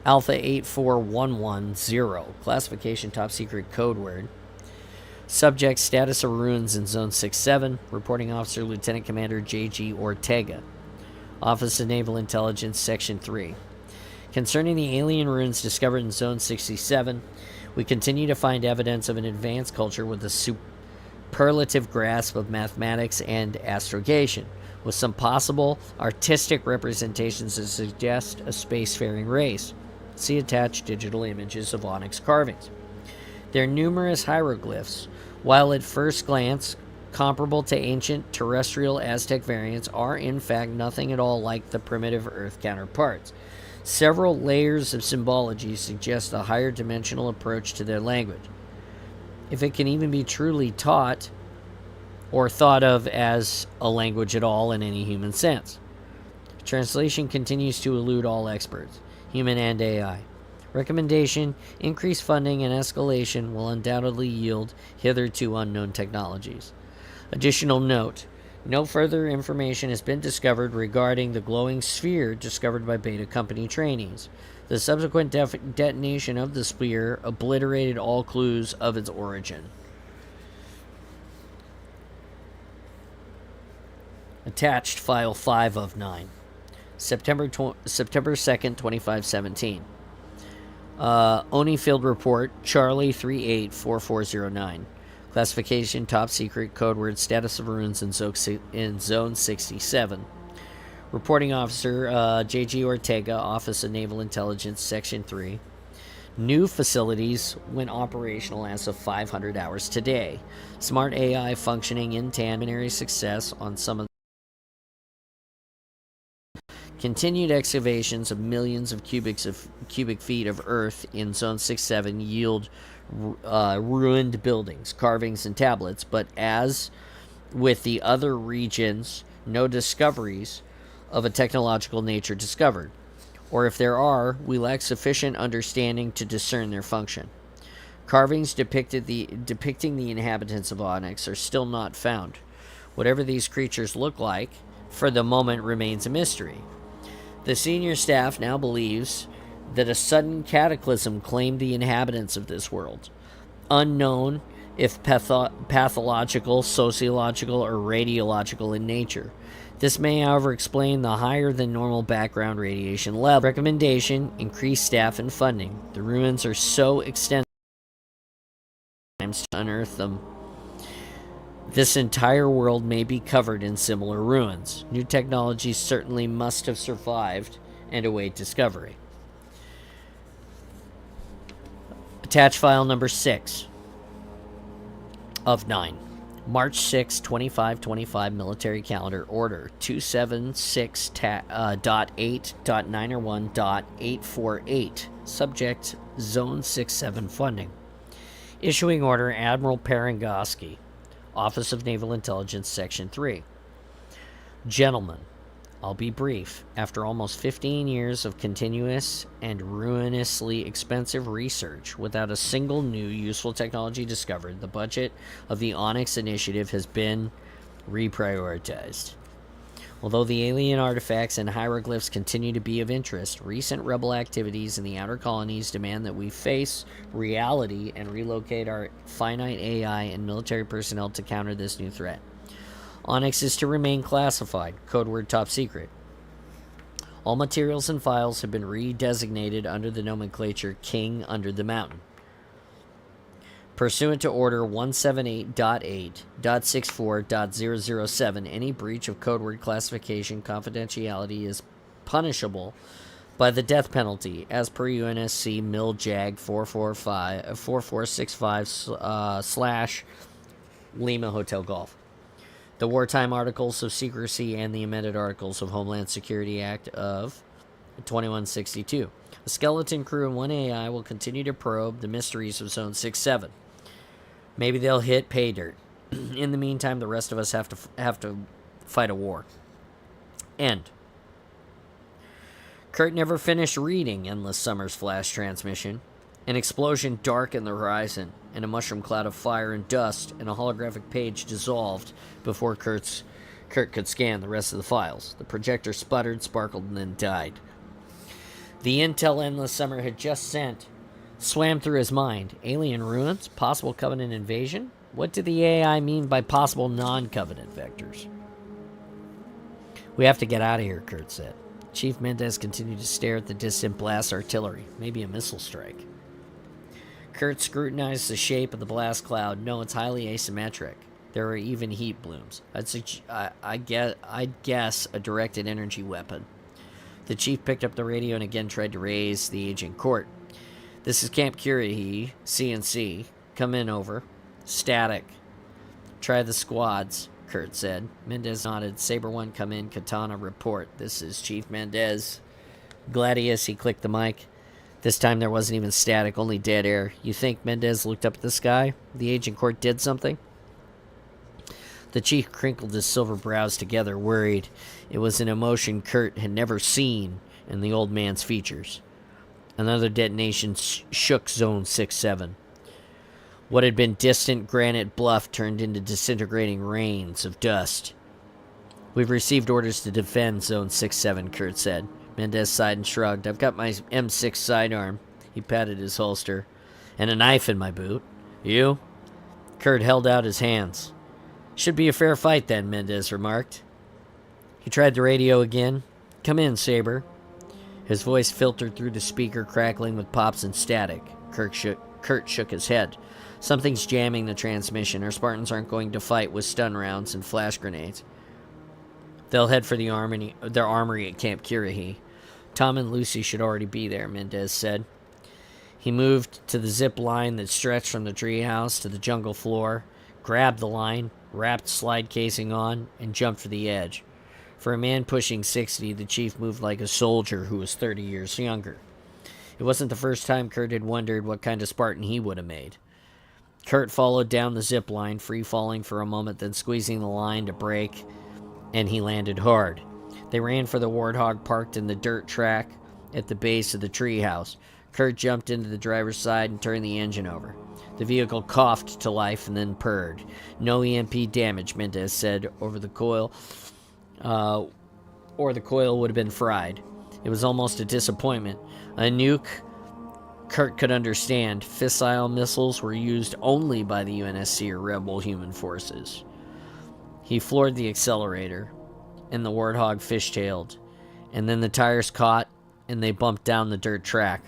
Alpha 84110, classification top secret code word. Subject status of ruins in Zone 67. Reporting officer Lieutenant Commander J.G. Ortega. Office of Naval Intelligence, Section 3. Concerning the alien ruins discovered in Zone 67, we continue to find evidence of an advanced culture with a superlative grasp of mathematics and astrogation, with some possible artistic representations that suggest a spacefaring race. See attached digital images of onyx carvings. Their numerous hieroglyphs, while at first glance comparable to ancient terrestrial Aztec variants, are in fact nothing at all like the primitive Earth counterparts. Several layers of symbology suggest a higher dimensional approach to their language, if it can even be truly taught or thought of as a language at all in any human sense. Translation continues to elude all experts, human and AI. Recommendation: increased funding and escalation will undoubtedly yield hitherto unknown technologies. Additional note: no further information has been discovered regarding the glowing sphere discovered by Beta Company trainees. The subsequent detonation of the sphere obliterated all clues of its origin. Attached file 5 of 9. September 2nd, 2517. ONI field report, Charlie 384409. Classification top secret, code word status of ruins in Zone 67. Reporting officer J.G. Ortega, Office of Naval Intelligence, Section 3. New facilities went operational as of 500 hours today. Smart AI functioning in tandem, success on some of continued excavations of millions of cubic feet of earth in Zone 67 yield ruined buildings, carvings, and tablets, but as with the other regions, no discoveries of a technological nature discovered, or if there are, we lack sufficient understanding to discern their function. Carvings depicting the inhabitants of Onyx are still not found. Whatever these creatures look like, for the moment remains a mystery. The senior staff now believes that a sudden cataclysm claimed the inhabitants of this world. Unknown if pathological, sociological, or radiological in nature. This may, however, explain the higher than normal background radiation level. Recommendation: increase staff and funding. The ruins are so extensive to unearth them. This entire world may be covered in similar ruins. New technologies certainly must have survived and await discovery. Attached file number 6 of 9. March 6, 2525, military calendar, order 276.8.901.848. Subject: Zone 67 funding. Issuing order: Admiral Parangoski, Office of Naval Intelligence, Section 3. Gentlemen, I'll be brief. After almost 15 years of continuous and ruinously expensive research without a single new useful technology discovered, the budget of the Onyx initiative has been reprioritized. Although the alien artifacts and hieroglyphs continue to be of interest, recent rebel activities in the outer colonies demand that we face reality and relocate our finite AI and military personnel to counter this new threat. Onyx is to remain classified, code word top secret. All materials and files have been redesignated under the nomenclature King Under the Mountain. Pursuant to Order 178.8.64.007, any breach of code word classification confidentiality is punishable by the death penalty, as per UNSC MIL-JAG 4465/Lima Hotel Golf. The Wartime Articles of Secrecy and the Amended Articles of Homeland Security Act of 2162. A skeleton crew and one AI will continue to probe the mysteries of Zone 67. Maybe they'll hit pay dirt. In the meantime, the rest of us have to fight a war. End. Kurt never finished reading Endless Summer's flash transmission. An explosion darkened the horizon, and a mushroom cloud of fire and dust and a holographic page dissolved before Kurt could scan the rest of the files. The projector sputtered, sparkled, and then died. The intel Endless Summer had just sent swam through his mind. Alien ruins? Possible Covenant invasion? What did the AI mean by possible non-Covenant vectors? We have to get out of here, Kurt said. Chief Mendez continued to stare at the distant blast artillery. Maybe a missile strike. Kurt scrutinized the shape of the blast cloud. No, it's highly asymmetric. There are even heat blooms. I'd guess a directed energy weapon. The chief picked up the radio and again tried to raise the agent Court. This is Camp Curie, CNC. Come in, over. Static. Try the squads, Kurt said. Mendez nodded. Saber 1, come in. Katana, report. This is Chief Mendez. Gladius, he clicked the mic. This time there wasn't even static, only dead air. You think Mendez looked up at the sky? The agent Court did something? The chief crinkled his silver brows together, worried. It was an emotion Kurt had never seen in the old man's features. Another detonation shook Zone 6-7. What had been distant granite bluff turned into disintegrating rains of dust. We've received orders to defend Zone 6-7, Kurt said. Mendez sighed and shrugged. I've got my M6 sidearm. He patted his holster. And a knife in my boot. You? Kurt held out his hands. Should be a fair fight then, Mendez remarked. He tried the radio again. Come in, Saber. His voice filtered through the speaker, crackling with pops and static. Kurt shook his head. Something's jamming the transmission. Our Spartans aren't going to fight with stun rounds and flash grenades. They'll head for their armory at Camp Curie. Tom and Lucy should already be there, Mendez said. He moved to the zip line that stretched from the treehouse to the jungle floor, grabbed the line, wrapped slide casing on, and jumped for the edge. For a man pushing 60, the chief moved like a soldier who was 30 years younger. It wasn't the first time Kurt had wondered what kind of Spartan he would have made. Kurt followed down the zip line, free-falling for a moment, then squeezing the line to brake, and he landed hard. They ran for the Warthog parked in the dirt track at the base of the treehouse. Kurt jumped into the driver's side and turned the engine over. The vehicle coughed to life and then purred. No EMP damage, Mendez said, over the coil, or the coil would have been fried. It was almost a disappointment. A nuke, Kurt could understand. Fissile missiles were used only by the UNSC or rebel human forces. He floored the accelerator, and the Warthog fishtailed, and then the tires caught, and they bumped down the dirt track.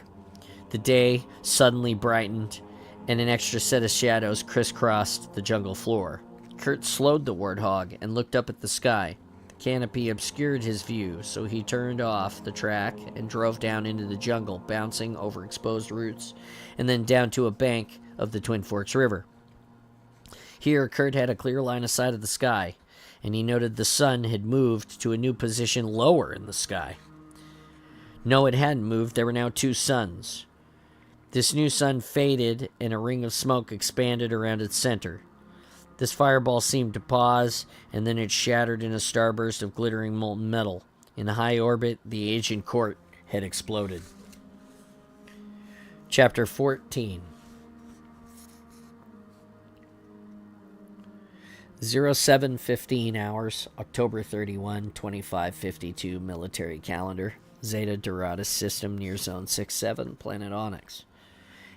The day suddenly brightened, and an extra set of shadows crisscrossed the jungle floor. Kurt slowed the Warthog and looked up at the sky. The canopy obscured his view, so he turned off the track and drove down into the jungle, bouncing over exposed roots, and then down to a bank of the Twin Forks River. Here, Kurt had a clear line of sight of the sky, and he noted the sun had moved to a new position lower in the sky. No, it hadn't moved. There were now two suns. This new sun faded, and a ring of smoke expanded around its center. This fireball seemed to pause, and then it shattered in a starburst of glittering molten metal. In high orbit, the Agent Court had exploded. Chapter 14. 07:15 hours, October 31, 2552, military calendar. Zeta Doradus system near Zone 6-7, planet Onyx.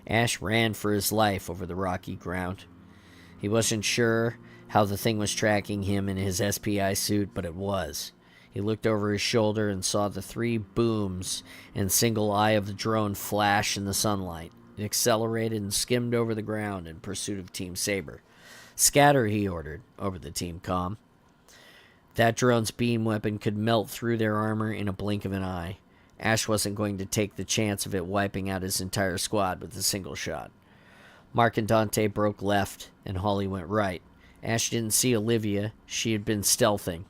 Ash ran for his life over the rocky ground. He wasn't sure how the thing was tracking him in his SPI suit, but it was. He looked over his shoulder and saw the three booms and single eye of the drone flash in the sunlight. It accelerated and skimmed over the ground in pursuit of Team Saber. Scatter, he ordered, over the team comm. That drone's beam weapon could melt through their armor in a blink of an eye. Ash wasn't going to take the chance of it wiping out his entire squad with a single shot. Mark and Dante broke left, and Holly went right. Ash didn't see Olivia. She had been stealthing.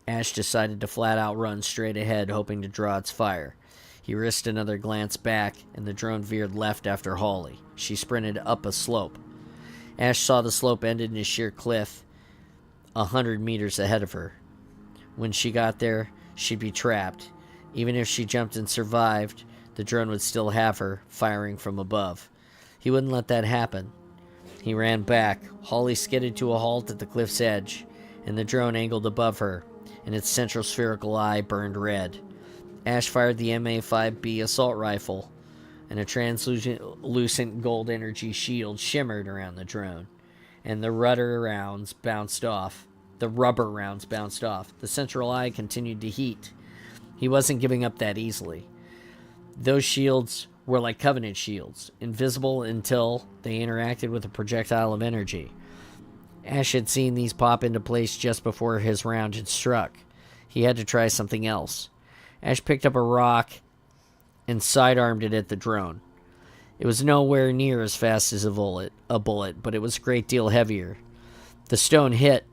Ash decided to flat out run straight ahead, hoping to draw its fire. He risked another glance back, and the drone veered left after Holly. She sprinted up a slope. Ash saw the slope ended in a sheer cliff 100 meters ahead of her. When she got there, she'd be trapped. Even if she jumped and survived, the drone would still have her, firing from above. He wouldn't let that happen. He ran back. Holly skidded to a halt at the cliff's edge, and the drone angled above her, and its central spherical eye burned red. Ash fired the MA-5B assault rifle, and a translucent gold energy shield shimmered around the drone, and the rubber rounds bounced off. The central eye continued to heat. He wasn't giving up that easily. Those shields were like Covenant shields, invisible until they interacted with a projectile of energy. Ash had seen these pop into place just before his round had struck. He had to try something else. Ash picked up a rock and sidearmed it at the drone. It was nowhere near as fast as a bullet, but it was a great deal heavier. The stone hit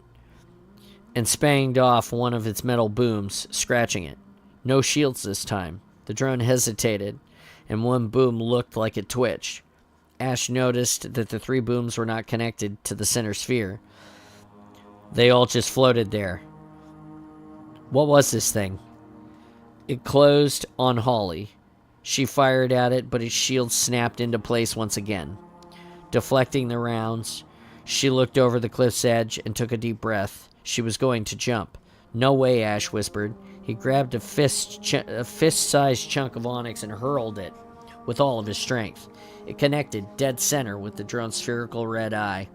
and spanged off one of its metal booms, scratching it. No shields this time. The drone hesitated, and one boom looked like it twitched. Ash noticed that the 3 booms were not connected to the center sphere. They all just floated there. What was this thing? It closed on Holly. She fired at it, but its shield snapped into place once again. Deflecting the rounds, she looked over the cliff's edge and took a deep breath. She was going to jump. No way, Ash whispered. He grabbed a fist-sized chunk of onyx and hurled it with all of his strength. It connected dead center with the drone's spherical red eye.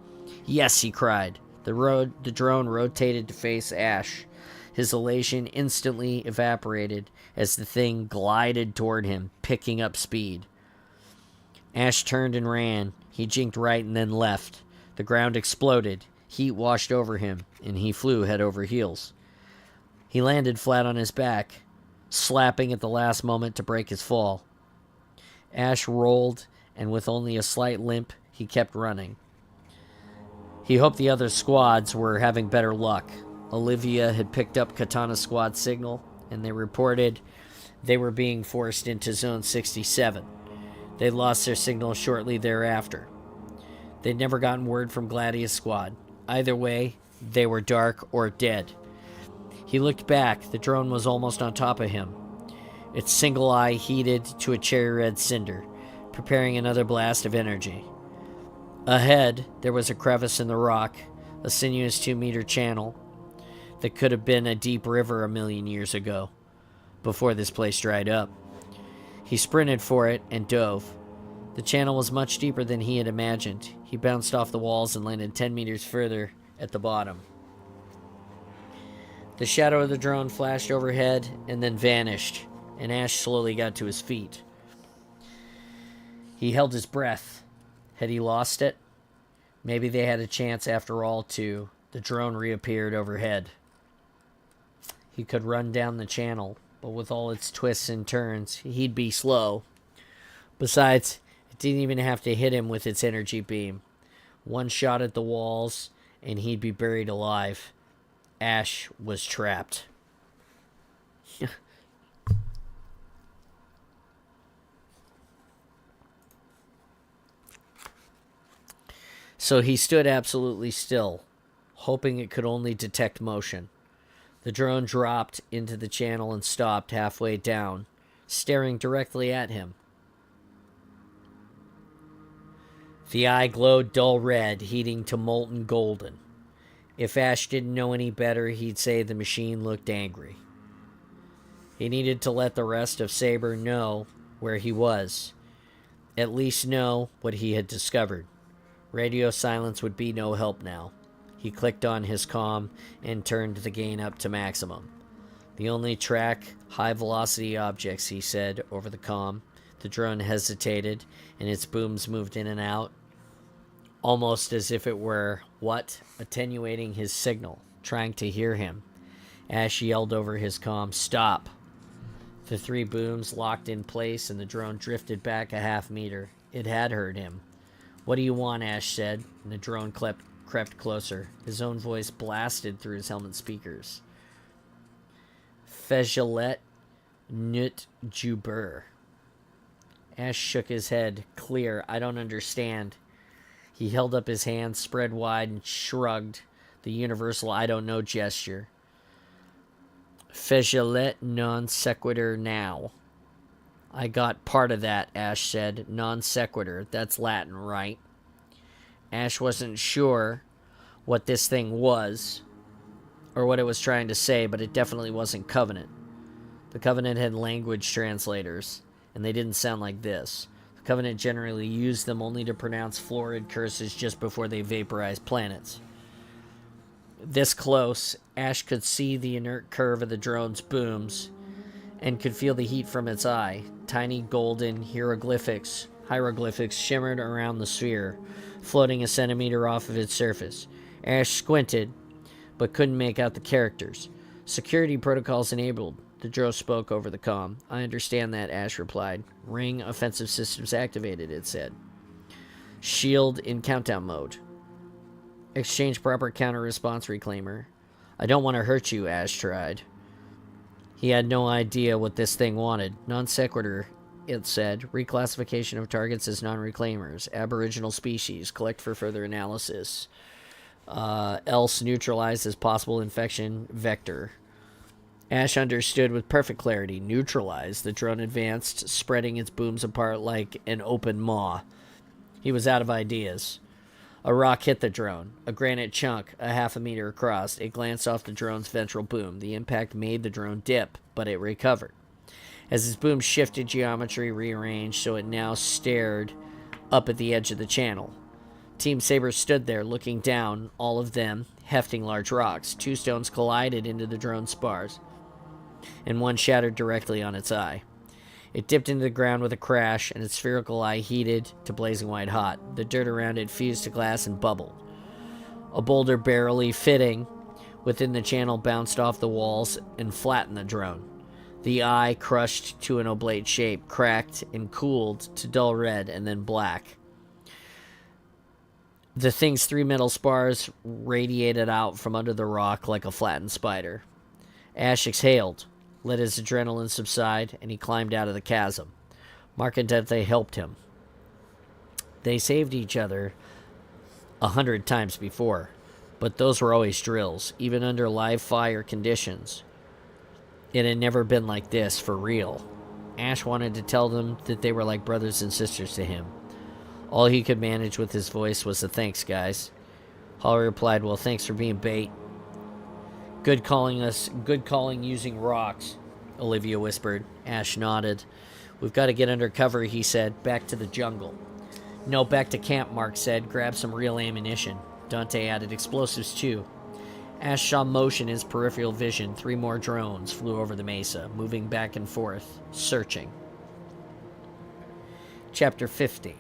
Yes, he cried. The drone rotated to face Ash. His elation instantly evaporated as the thing glided toward him, picking up speed. Ash turned and ran. He jinked right and then left. The ground exploded. Heat washed over him, and he flew head over heels. He landed flat on his back, slapping at the last moment to break his fall. Ash rolled, and with only a slight limp, he kept running. He hoped the other squads were having better luck. Olivia had picked up Katana Squad signal, and they reported they were being forced into Zone 67. They lost their signal shortly thereafter. They'd never gotten word from Gladius Squad. Either way, they were dark or dead. He looked back. The drone was almost on top of him. Its single eye heated to a cherry-red cinder, preparing another blast of energy. Ahead, there was a crevice in the rock, a sinuous 2-meter channel that could have been a deep river a million years ago, before this place dried up. He sprinted for it and dove. The channel was much deeper than he had imagined. He bounced off the walls and landed 10 meters further at the bottom. The shadow of the drone flashed overhead and then vanished, and Ash slowly got to his feet. He held his breath. Had he lost it? Maybe they had a chance after all, too. The drone reappeared overhead. He could run down the channel, but with all its twists and turns, he'd be slow. Besides, it didn't even have to hit him with its energy beam. One shot at the walls, and he'd be buried alive. Ash was trapped. So he stood absolutely still, hoping it could only detect motion. The drone dropped into the channel and stopped halfway down, staring directly at him. The eye glowed dull red, heating to molten golden. If Ash didn't know any better, he'd say the machine looked angry. He needed to let the rest of Saber know where he was. At least know what he had discovered. Radio silence would be no help now. He clicked on his comm and turned the gain up to maximum. The only track high-velocity objects, he said over the comm. The drone hesitated, and its booms moved in and out, almost as if it were, attenuating his signal, trying to hear him. Ash yelled over his comm, "Stop!" The 3 booms locked in place, and the drone drifted back a half meter. It had heard him. "What do you want?" Ash said, and the drone crept closer. His own voice blasted through his helmet speakers. "Fejalet Nut Juber." Ash shook his head. "Clear. I don't understand." He held up his hands spread wide and shrugged, the universal "I don't know" gesture. "Fejalet non sequitur now." I got part of that, Ash said. Non sequitur. That's Latin, right? Ash wasn't sure what this thing was or what it was trying to say, but it definitely wasn't Covenant. The Covenant had language translators, and they didn't sound like this. The Covenant generally used them only to pronounce florid curses just before they vaporized planets. This close, Ash could see the inert curve of the drone's booms and could feel the heat from its eye. Tiny golden hieroglyphics shimmered around the sphere, floating a centimeter off of its surface. Ash squinted, but couldn't make out the characters. Security protocols enabled. The drone spoke over the comm. I understand that, Ash replied. Ring offensive systems activated, it said. Shield in countdown mode. Exchange proper counter-response reclaimer. I don't want to hurt you, Ash tried. He had no idea what this thing wanted. Non sequitur, it said. Reclassification of targets as non-reclaimers. Aboriginal species. Collect for further analysis. Else neutralized as possible infection vector. Ash understood with perfect clarity. Neutralized. The drone advanced, spreading its booms apart like an open maw. He was out of ideas. A rock hit the drone. A granite chunk, a half a meter across. It glanced off the drone's ventral boom. The impact made the drone dip, but it recovered. As its boom shifted, geometry rearranged, so it now stared up at the edge of the channel. Team Saber stood there, looking down, all of them hefting large rocks. Two stones collided into the drone's spars, and one shattered directly on its eye. It dipped into the ground with a crash, and its spherical eye heated to blazing white hot. The dirt around it fused to glass and bubbled. A boulder barely fitting within the channel bounced off the walls and flattened the drone. The eye crushed to an oblate shape, cracked and cooled to dull red and then black. The thing's three metal spars radiated out from under the rock like a flattened spider. Ash exhaled, let his adrenaline subside, and he climbed out of the chasm. Mark and Dante helped him. They saved each other 100 times before, but those were always drills, even under live fire conditions. It had never been like this, for real. Ash wanted to tell them that they were like brothers and sisters to him. All he could manage with his voice was a thanks, guys. Holly replied, well, thanks for being bait. Good calling using rocks, Olivia whispered. Ash nodded. We've got to get under cover, he said. Back to the jungle. No, back to camp, Mark said. Grab some real ammunition. Dante added explosives, too. Ash saw motion in his peripheral vision. 3 more drones flew over the mesa, moving back and forth, searching. Chapter 50.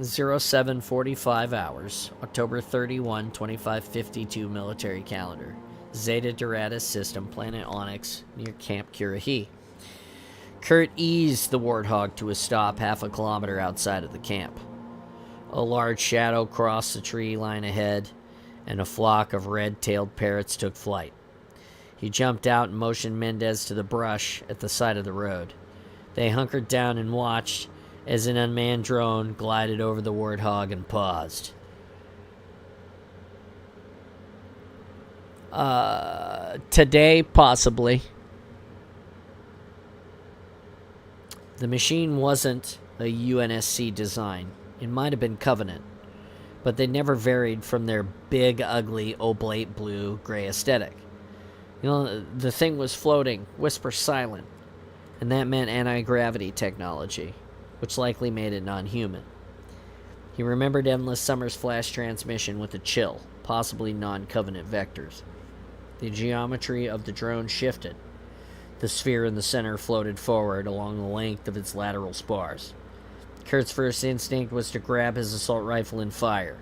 0745 hours, October 31, 2552 military calendar. Zeta Doradus system, planet Onyx, near Camp Kurahi. Kurt eased the warthog to a stop half a kilometer outside of the camp. A large shadow crossed the tree line ahead, and a flock of red-tailed parrots took flight. He jumped out and motioned Mendez to the brush at the side of the road. They hunkered down and watched as an unmanned drone glided over the warthog and paused. Today, possibly. The machine wasn't a UNSC design. It might have been Covenant, but they never varied from their big, ugly, oblate blue-gray aesthetic. You know, the thing was floating, whisper silent, and that meant anti-gravity technology, which likely made it non-human. He remembered Endless Summer's flash transmission with a chill, possibly non-Covenant vectors. The geometry of the drone shifted. The sphere in the center floated forward along the length of its lateral spars. Kurt's first instinct was to grab his assault rifle and fire.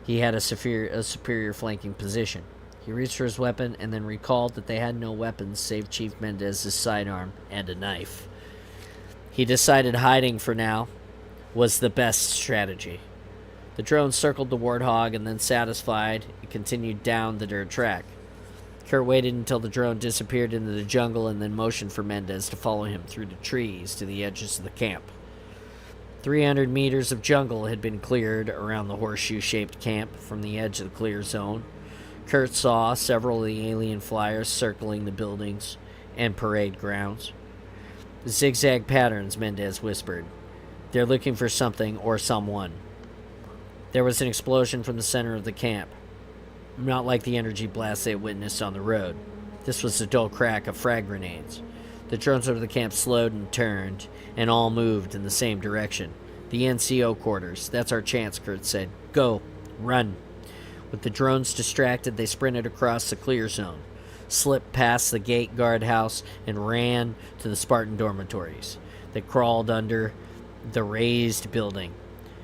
He had a superior flanking position. He reached for his weapon and then recalled that they had no weapons save Chief Mendez's sidearm and a knife. He decided hiding for now was the best strategy. The drone circled the warthog and then, satisfied, it continued down the dirt track. Kurt waited until the drone disappeared into the jungle and then motioned for Mendez to follow him through the trees to the edges of the camp. 300 meters of jungle had been cleared around the horseshoe-shaped camp from the edge of the clear zone. Kurt saw several of the alien flyers circling the buildings and parade grounds. Zigzag patterns, Mendez whispered. They're looking for something or someone. There was an explosion from the center of the camp. Not like the energy blast they witnessed on the road. This was the dull crack of frag grenades. The drones over the camp slowed and turned, and all moved in the same direction. The NCO quarters. That's our chance, Kurt said. Go. Run. With the drones distracted, they sprinted across the clear zone, slipped past the gate guard house, and ran to the Spartan dormitories. They crawled under the raised building.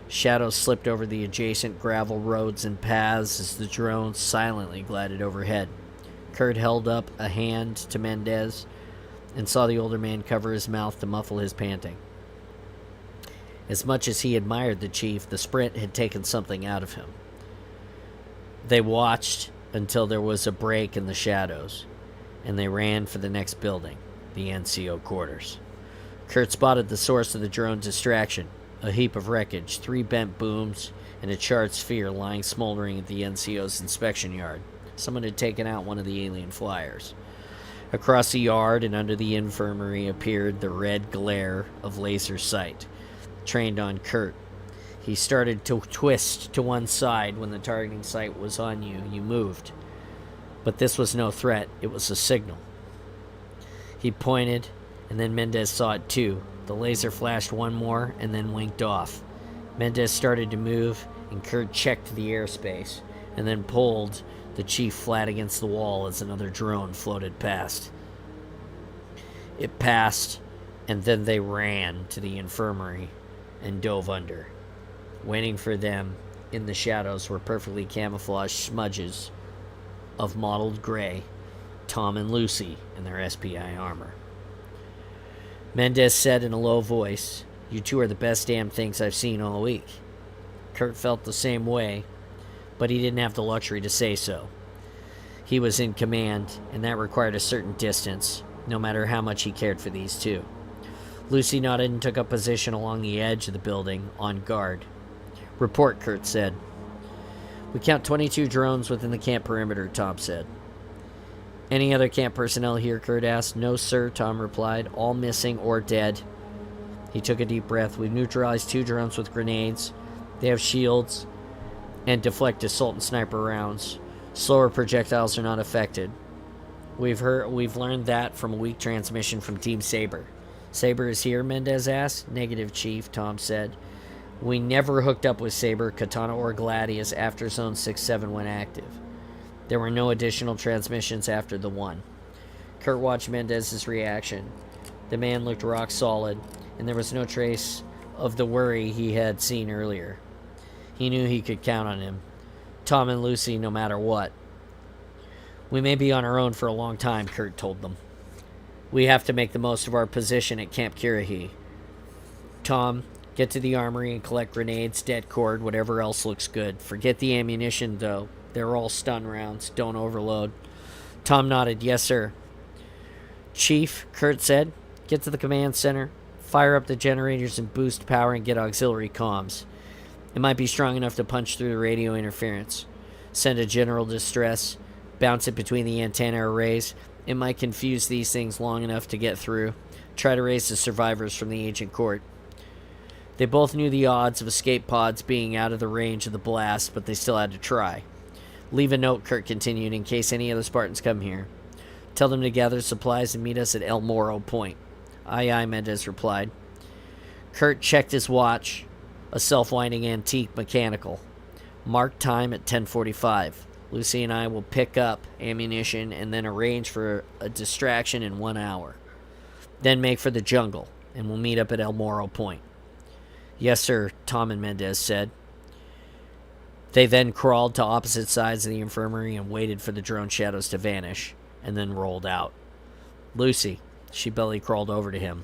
Shadows slipped over the adjacent gravel roads and paths as the drones silently glided overhead. Kurt held up a hand to Mendez and saw the older man cover his mouth to muffle his panting. As much as he admired the chief, the sprint had taken something out of him. They watched until there was a break in the shadows, and they ran for the next building, the NCO quarters. Kurt spotted the source of the drone distraction, a heap of wreckage, 3 bent booms, and a charred sphere lying smoldering at the NCO's inspection yard. Someone had taken out one of the alien flyers. Across the yard and under the infirmary appeared the red glare of laser sight, trained on Kurt. He started to twist to one side. When the targeting sight was on you, you moved. But this was no threat, it was a signal. He pointed, and then Mendez saw it too. The laser flashed one more and then winked off. Mendez started to move, and Kurt checked the airspace, and then pulled the chief flat against the wall as another drone floated past. It passed, and then they ran to the infirmary and dove under. Waiting for them in the shadows were perfectly camouflaged smudges of mottled gray, Tom and Lucy in their SPI armor. Mendez said in a low voice, "You two are the best damn things I've seen all week." Kurt felt the same way, but he didn't have the luxury to say so. He was in command, and that required a certain distance, no matter how much he cared for these two. Lucy nodded and took up position along the edge of the building, on guard. "Report," Kurt said. "We count 22 drones within the camp perimeter," Tom said. "Any other camp personnel here?" Kurt asked. "No, sir," Tom replied. "All missing or dead." He took a deep breath. "We've neutralized 2 drones with grenades. They have shields and deflect assault and sniper rounds. Slower projectiles are not affected. We've learned that from a weak transmission from Team Saber." "Saber is here?" Mendez asked. "Negative, Chief," Tom said. "We never hooked up with Saber, Katana, or Gladius after Zone 6-7 went active. There were no additional transmissions after the one." Kurt watched Mendez's reaction. The man looked rock solid, and there was no trace of the worry he had seen earlier. He knew he could count on him. Tom and Lucy, no matter what. "We may be on our own for a long time," Kurt told them. "We have to make the most of our position at Camp Kirahi. Tom, get to the armory and collect grenades, det cord, whatever else looks good. Forget the ammunition, though. They're all stun rounds. Don't overload." Tom nodded. "Yes, sir." "Chief," Kurt said, "get to the command center. Fire up the generators and boost power and get auxiliary comms. It might be strong enough to punch through the radio interference. Send a general distress. Bounce it between the antenna arrays. It might confuse these things long enough to get through. Try to raise the survivors from the ancient court." They both knew the odds of escape pods being out of the range of the blast, but they still had to try. "Leave a note," Kurt continued, "in case any other Spartans come here. Tell them to gather supplies and meet us at El Moro Point." "Aye, aye," Mendez replied. Kurt checked his watch, a self-winding antique mechanical. "Mark time at 10:45. Lucy and I will pick up ammunition and then arrange for a distraction in 1 hour. Then make for the jungle, and we'll meet up at El Moro Point." "Yes, sir," Tom and Mendez said. They then crawled to opposite sides of the infirmary and waited for the drone shadows to vanish, and then rolled out. "Lucy," she belly crawled over to him.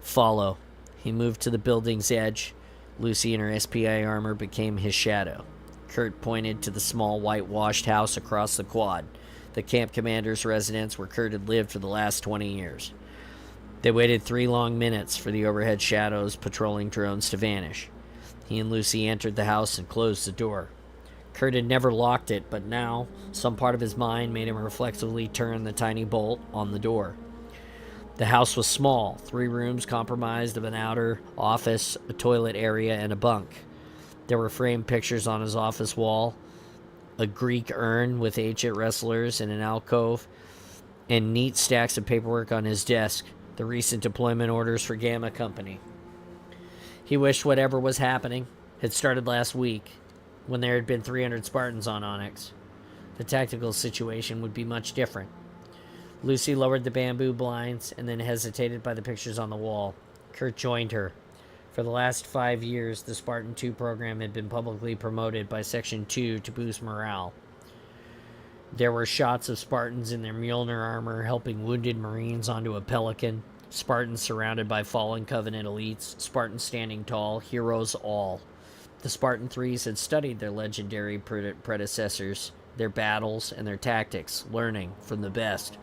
"Follow." He moved to the building's edge. Lucy in her SPI armor became his shadow. Kurt pointed to the small whitewashed house across the quad, the camp commander's residence where Kurt had lived for the last 20 years. They waited 3 long minutes for the overhead shadows patrolling drones to vanish. He and Lucy entered the house and closed the door. Kurt had never locked it, but now some part of his mind made him reflexively turn the tiny bolt on the door. The house was small, 3 rooms comprised of an outer office, a toilet area, and a bunk. There were framed pictures on his office wall, a Greek urn with ancient wrestlers in an alcove, and neat stacks of paperwork on his desk, the recent deployment orders for Gamma Company. He wished whatever was happening had started last week, when there had been 300 Spartans on Onyx. The tactical situation would be much different. Lucy lowered the bamboo blinds and then hesitated by the pictures on the wall. Kurt joined her. For the last 5 years, the Spartan 2 program had been publicly promoted by Section 2 to boost morale. There were shots of Spartans in their Mjolnir armor helping wounded Marines onto a Pelican, Spartans surrounded by fallen Covenant elites, Spartans standing tall, heroes all. The Spartan 3s had studied their legendary predecessors, their battles, and their tactics, learning from the best.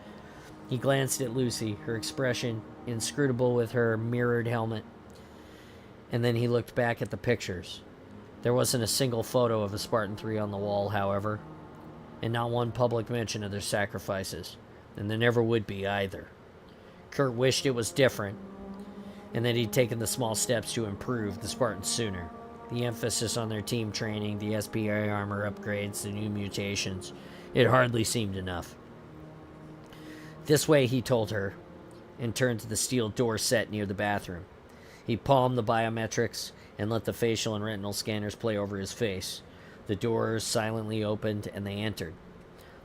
He glanced at Lucy, her expression inscrutable with her mirrored helmet, and then he looked back at the pictures. There wasn't a single photo of a Spartan 3 on the wall, however, and not one public mention of their sacrifices, and there never would be either. Kurt wished it was different, and that he'd taken the small steps to improve the Spartans sooner. The emphasis on their team training, the SPI armor upgrades, the new mutations, it hardly seemed enough. This way, he told her, and turned to the steel door set near the bathroom. He palmed the biometrics and let the facial and retinal scanners play over his face. The doors silently opened, and they entered.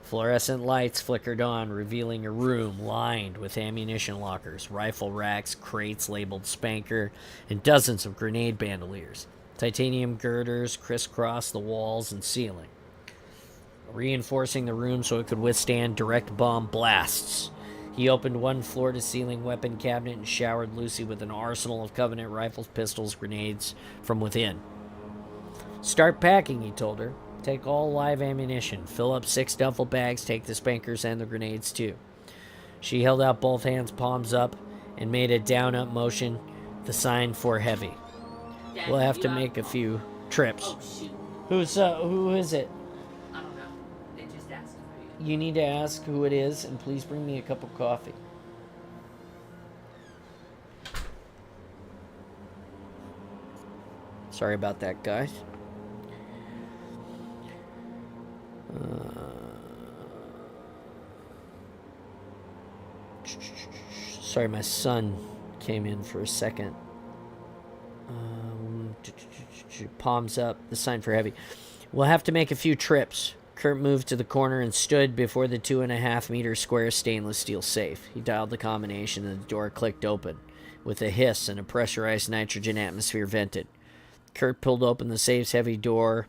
Fluorescent lights flickered on, revealing a room lined with ammunition lockers, rifle racks, crates labeled Spanker, and dozens of grenade bandoliers. Titanium girders crisscrossed the walls and ceiling, reinforcing the room so it could withstand direct bomb blasts. He opened one floor-to-ceiling weapon cabinet and showered Lucy with an arsenal of Covenant rifles, pistols, grenades from within. "Start packing," he told her. "Take all live ammunition. Fill up 6 duffel bags. Take the Spankers and the grenades, too." She held out both hands, palms up, and made a down-up motion, the sign for heavy. Dad, "We'll have to make a few trips." Oh, shoot. Who is it? I don't know. They just asked for you. You need to ask who it is, and please bring me a cup of coffee. Sorry about that, guys. Sorry, my son came in for a second. Palms up, the sign for heavy. "We'll have to make a few trips." Kurt moved to the corner and stood before the 2.5-meter square stainless steel safe. He dialed the combination and the door clicked open. With a hiss and a pressurized nitrogen atmosphere vented. Kurt pulled open the safe's heavy door.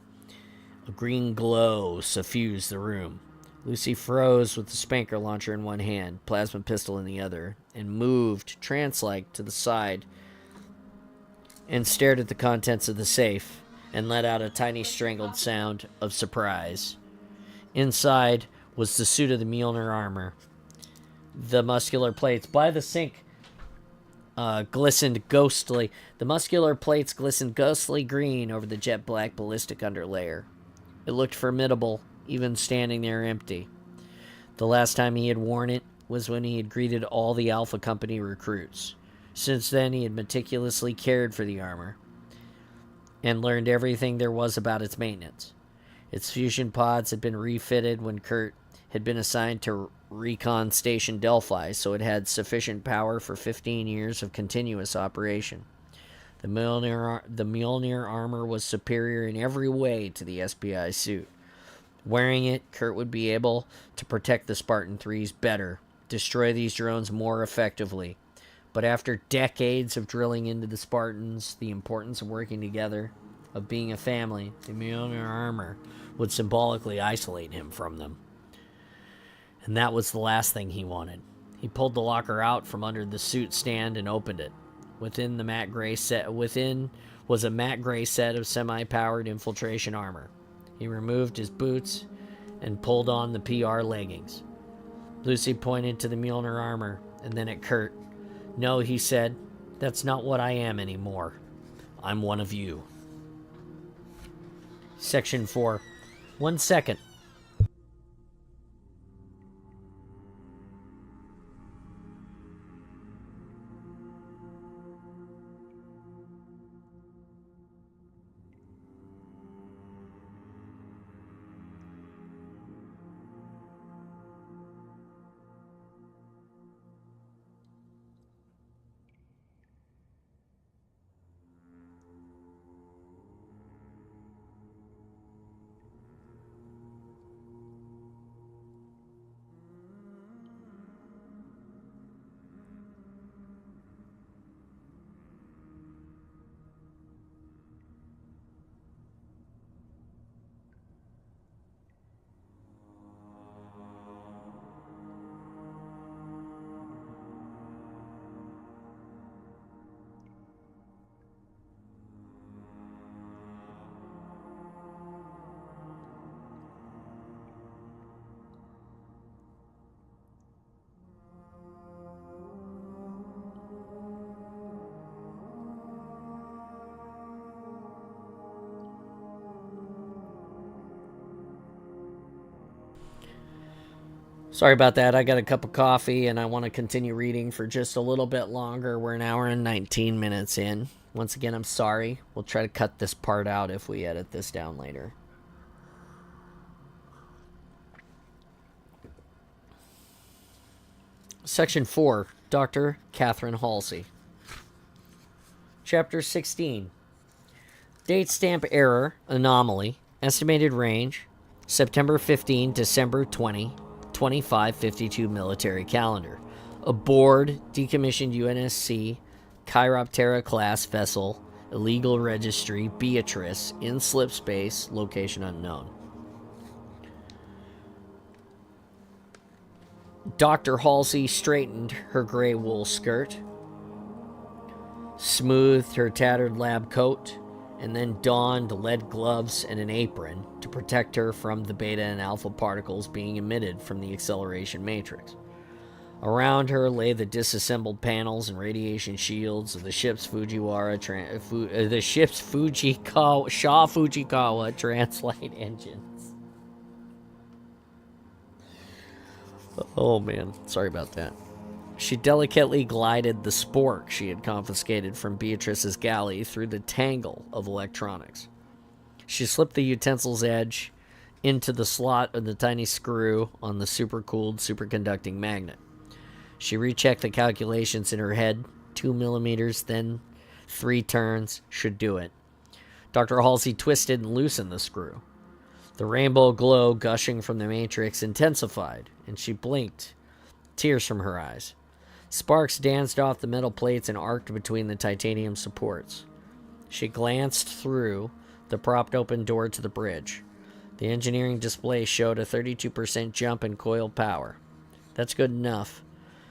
A green glow suffused the room. Lucy froze with the Spanker launcher in one hand, plasma pistol in the other, and moved, trance-like, to the side and stared at the contents of the safe and let out a tiny strangled sound of surprise. Inside was the suit of the Mjolnir armor. The muscular plates by the sink glistened ghostly. The muscular plates glistened ghostly green over the jet black ballistic underlayer. It looked formidable, even standing there empty. The last time he had worn it was when he had greeted all the Alpha Company recruits. Since then, he had meticulously cared for the armor and learned everything there was about its maintenance. Its fusion pods had been refitted when Kurt had been assigned to Recon Station Delphi, so it had sufficient power for 15 years of continuous operation. The Mjolnir armor was superior in every way to the SPI suit. Wearing it, Kurt would be able to protect the Spartan 3s better, destroy these drones more effectively. But after decades of drilling into the Spartans, the importance of working together, of being a family, the Mjolnir armor would symbolically isolate him from them. And that was the last thing he wanted. He pulled the locker out from under the suit stand and opened it. Within was a matte gray set of semi-powered infiltration armor. He removed his boots and pulled on the PR leggings. Lucy pointed to the Mjolnir armor and then at Kurt. "No," he said, "that's not what I am anymore. I'm one of you." Section 4. 1 second. Sorry about that. I got a cup of coffee and I want to continue reading for just a little bit longer. We're an hour and 19 minutes in. Once again, I'm sorry. We'll try to cut this part out if we edit this down later. Section 4, Dr. Catherine Halsey. Chapter 16. Date stamp error, anomaly, estimated range, September 15, December 20, 2552 military calendar. Aboard decommissioned UNSC Chiroptera class vessel, illegal registry, Beatrice, in slip space, location unknown. Dr. Halsey straightened her gray wool skirt, smoothed her tattered lab coat, and then donned lead gloves and an apron to protect her from the beta and alpha particles being emitted from the acceleration matrix. Around her lay the disassembled panels and radiation shields of the ship's Shaw Fujikawa translite engines. Oh man, sorry about that. She delicately glided the spork she had confiscated from Beatrice's galley through the tangle of electronics. She slipped the utensil's edge into the slot of the tiny screw on the supercooled superconducting magnet. She rechecked the calculations in her head. 2 millimeters, then 3 turns should do it. Dr. Halsey twisted and loosened the screw. The rainbow glow gushing from the matrix intensified, and she blinked, tears from her eyes. Sparks danced off the metal plates and arced between the titanium supports. She glanced through the propped open door to the bridge. The engineering display showed a 32% jump in coil power. That's good enough.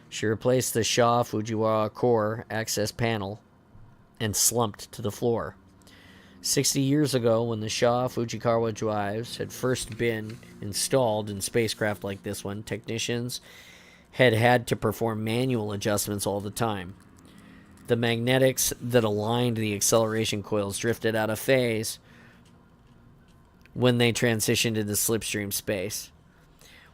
She replaced the Shaw Fujiwara core access panel and slumped to the floor. 60 years ago, when the Shaw Fujikawa drives had first been installed in spacecraft like this one, technicians had to perform manual adjustments all the time. The magnetics that aligned the acceleration coils drifted out of phase when they transitioned into slipstream space,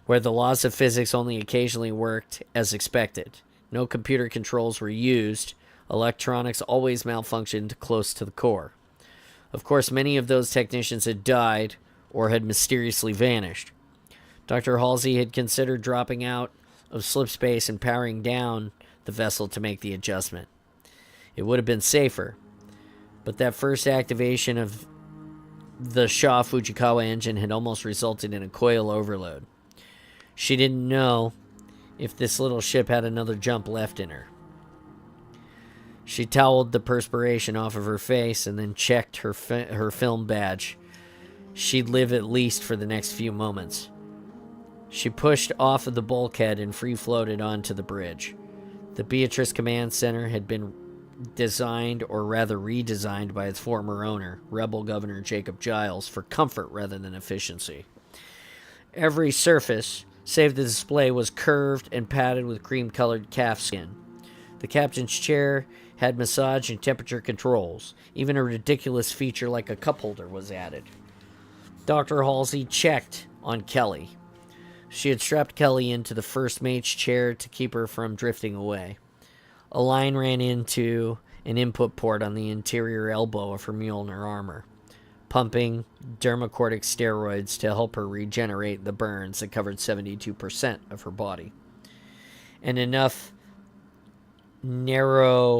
where the laws of physics only occasionally worked as expected. No computer controls were used. Electronics always malfunctioned close to the core. Of course, many of those technicians had died or had mysteriously vanished. Dr. Halsey had considered dropping out of slipspace and powering down the vessel to make the adjustment. It would have been safer, but that first activation of the Shaw Fujikawa engine had almost resulted in a coil overload. She didn't know if this little ship had another jump left in her. She toweled the perspiration off of her face and then checked her film badge. She'd live at least for the next few moments. She pushed off of the bulkhead and free-floated onto the bridge. The Beatrice Command Center had been designed, or rather redesigned, by its former owner, Rebel Governor Jacob Giles, for comfort rather than efficiency. Every surface, save the display, was curved and padded with cream-colored calf skin. The captain's chair had massage and temperature controls. Even a ridiculous feature like a cup holder was added. Dr. Halsey checked on Kelly. She had strapped Kelly into the first mate's chair to keep her from drifting away. A line ran into an input port on the interior elbow of her Mjolnir armor, pumping dermocortic steroids to help her regenerate the burns that covered 72% of her body, and enough narcolative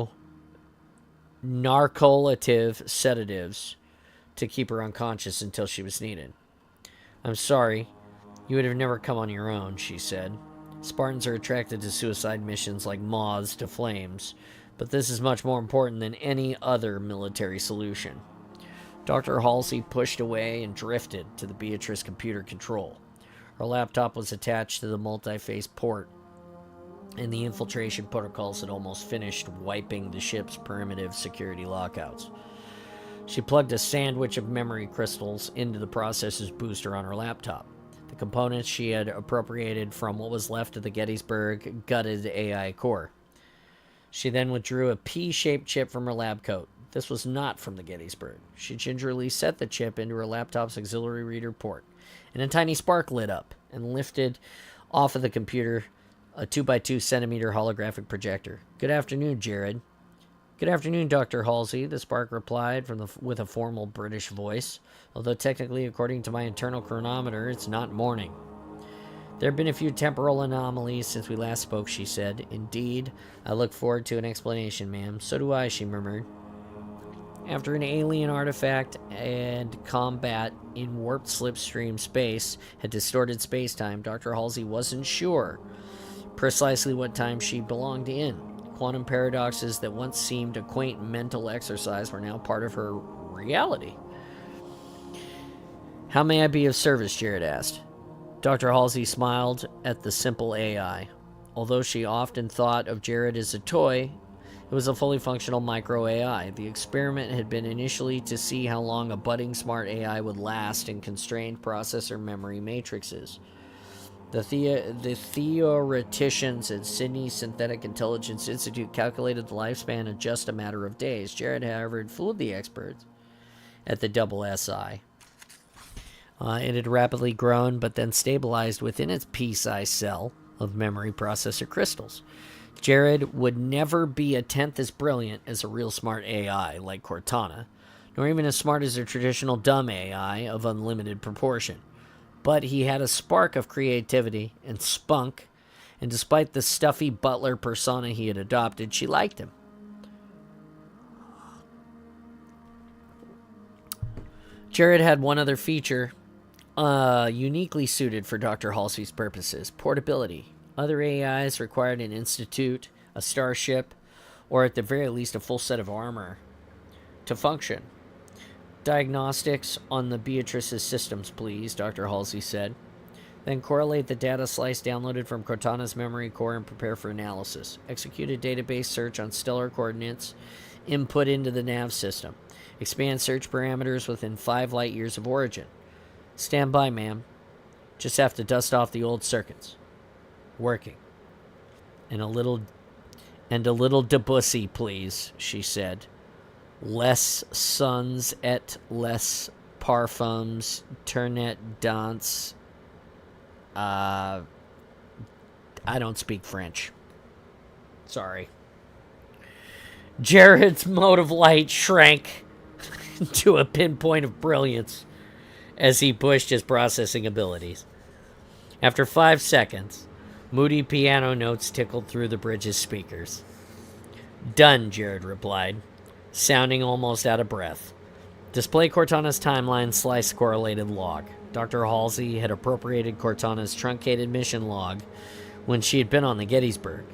sedatives to keep her unconscious until she was needed. "I'm sorry. You would have never come on your own," she said. "Spartans are attracted to suicide missions like moths to flames, but this is much more important than any other military solution." Dr. Halsey pushed away and drifted to the Beatrice computer control. Her laptop was attached to the multi-phase port, and the infiltration protocols had almost finished wiping the ship's primitive security lockouts. She plugged a sandwich of memory crystals into the processor's booster on her laptop. The components she had appropriated from what was left of the Gettysburg gutted AI core. She then withdrew a P-shaped chip from her lab coat. This was not from the Gettysburg. She gingerly set the chip into her laptop's auxiliary reader port, and a tiny spark lit up and lifted Off of the computer, a 2x2 centimeter holographic projector. Good afternoon, Jared. Good afternoon, Dr. Halsey, the spark replied with a formal British voice. Although technically, according to my internal chronometer, it's not morning. There have been a few temporal anomalies since we last spoke, she said. Indeed, I look forward to an explanation, ma'am. So do I, she murmured. After an alien artifact and combat in warped slipstream space had distorted space-time, Dr. Halsey wasn't sure precisely what time she belonged in. Quantum paradoxes that once seemed a quaint mental exercise were now part of her reality. How may I be of service, Jared asked. Dr. Halsey smiled at the simple AI. Although she often thought of Jared as a toy, it was a fully functional micro-AI. The experiment had been initially to see how long a budding smart AI would last in constrained processor memory matrices. The theoreticians at Sydney Synthetic Intelligence Institute calculated the lifespan in just a matter of days. Jared, however, had fooled the experts at the double SI. It had rapidly grown, but then stabilized within its pea-sized cell of memory processor crystals. Jared would never be a tenth as brilliant as a real smart AI like Cortana, nor even as smart as a traditional dumb AI of unlimited proportion. But he had a spark of creativity and spunk, and despite the stuffy butler persona he had adopted, she liked him. Jared had one other feature uniquely suited for Dr. Halsey's purposes: portability. Other AIs required an institute, a starship, or at the very least a full set of armor to function. Diagnostics on the Beatrice's systems, please, Dr. Halsey said. Then correlate the data slice downloaded from Cortana's memory core and prepare for analysis. Execute a database search on stellar coordinates input into the nav system. Expand search parameters within 5 light years of origin. Stand by, ma'am. Just have to dust off the old circuits. Working. And a little Debussy, please, she said. Les sons et les parfums tournet dans. I don't speak French. Sorry. Jared's mode of light shrank to a pinpoint of brilliance as he pushed his processing abilities. After 5 seconds, moody piano notes tickled through the bridge's speakers. Done, Jared replied, sounding almost out of breath. Display Cortana's timeline slice correlated log. Dr. Halsey had appropriated Cortana's truncated mission log when she had been on the Gettysburg.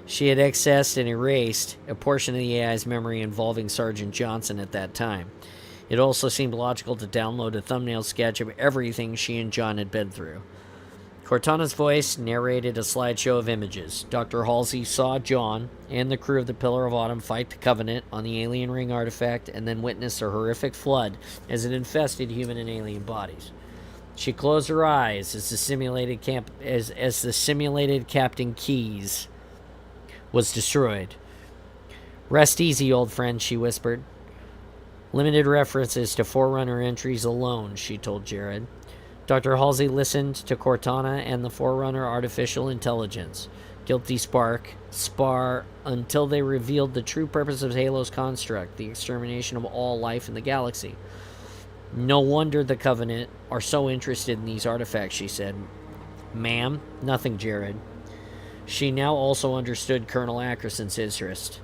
She had accessed and erased a portion of the AI's memory involving Sergeant Johnson at that time. It also seemed logical to download a thumbnail sketch of everything she and John had been through. Cortana's voice narrated a slideshow of images. Dr. Halsey saw John and the crew of the Pillar of Autumn fight the Covenant on the alien ring artifact and then witnessed a horrific flood as it infested human and alien bodies. She closed her eyes as the simulated Captain Keyes was destroyed. Rest easy, old friend, she whispered. Limited references to Forerunner entries alone, she told Jared. Dr. Halsey listened to Cortana and the Forerunner artificial intelligence, Guilty Spar, until they revealed the true purpose of Halo's construct, the extermination of all life in the galaxy. No wonder the Covenant are so interested in these artifacts, she said. Ma'am, nothing, Jared. She now also understood Colonel Ackerson's interest.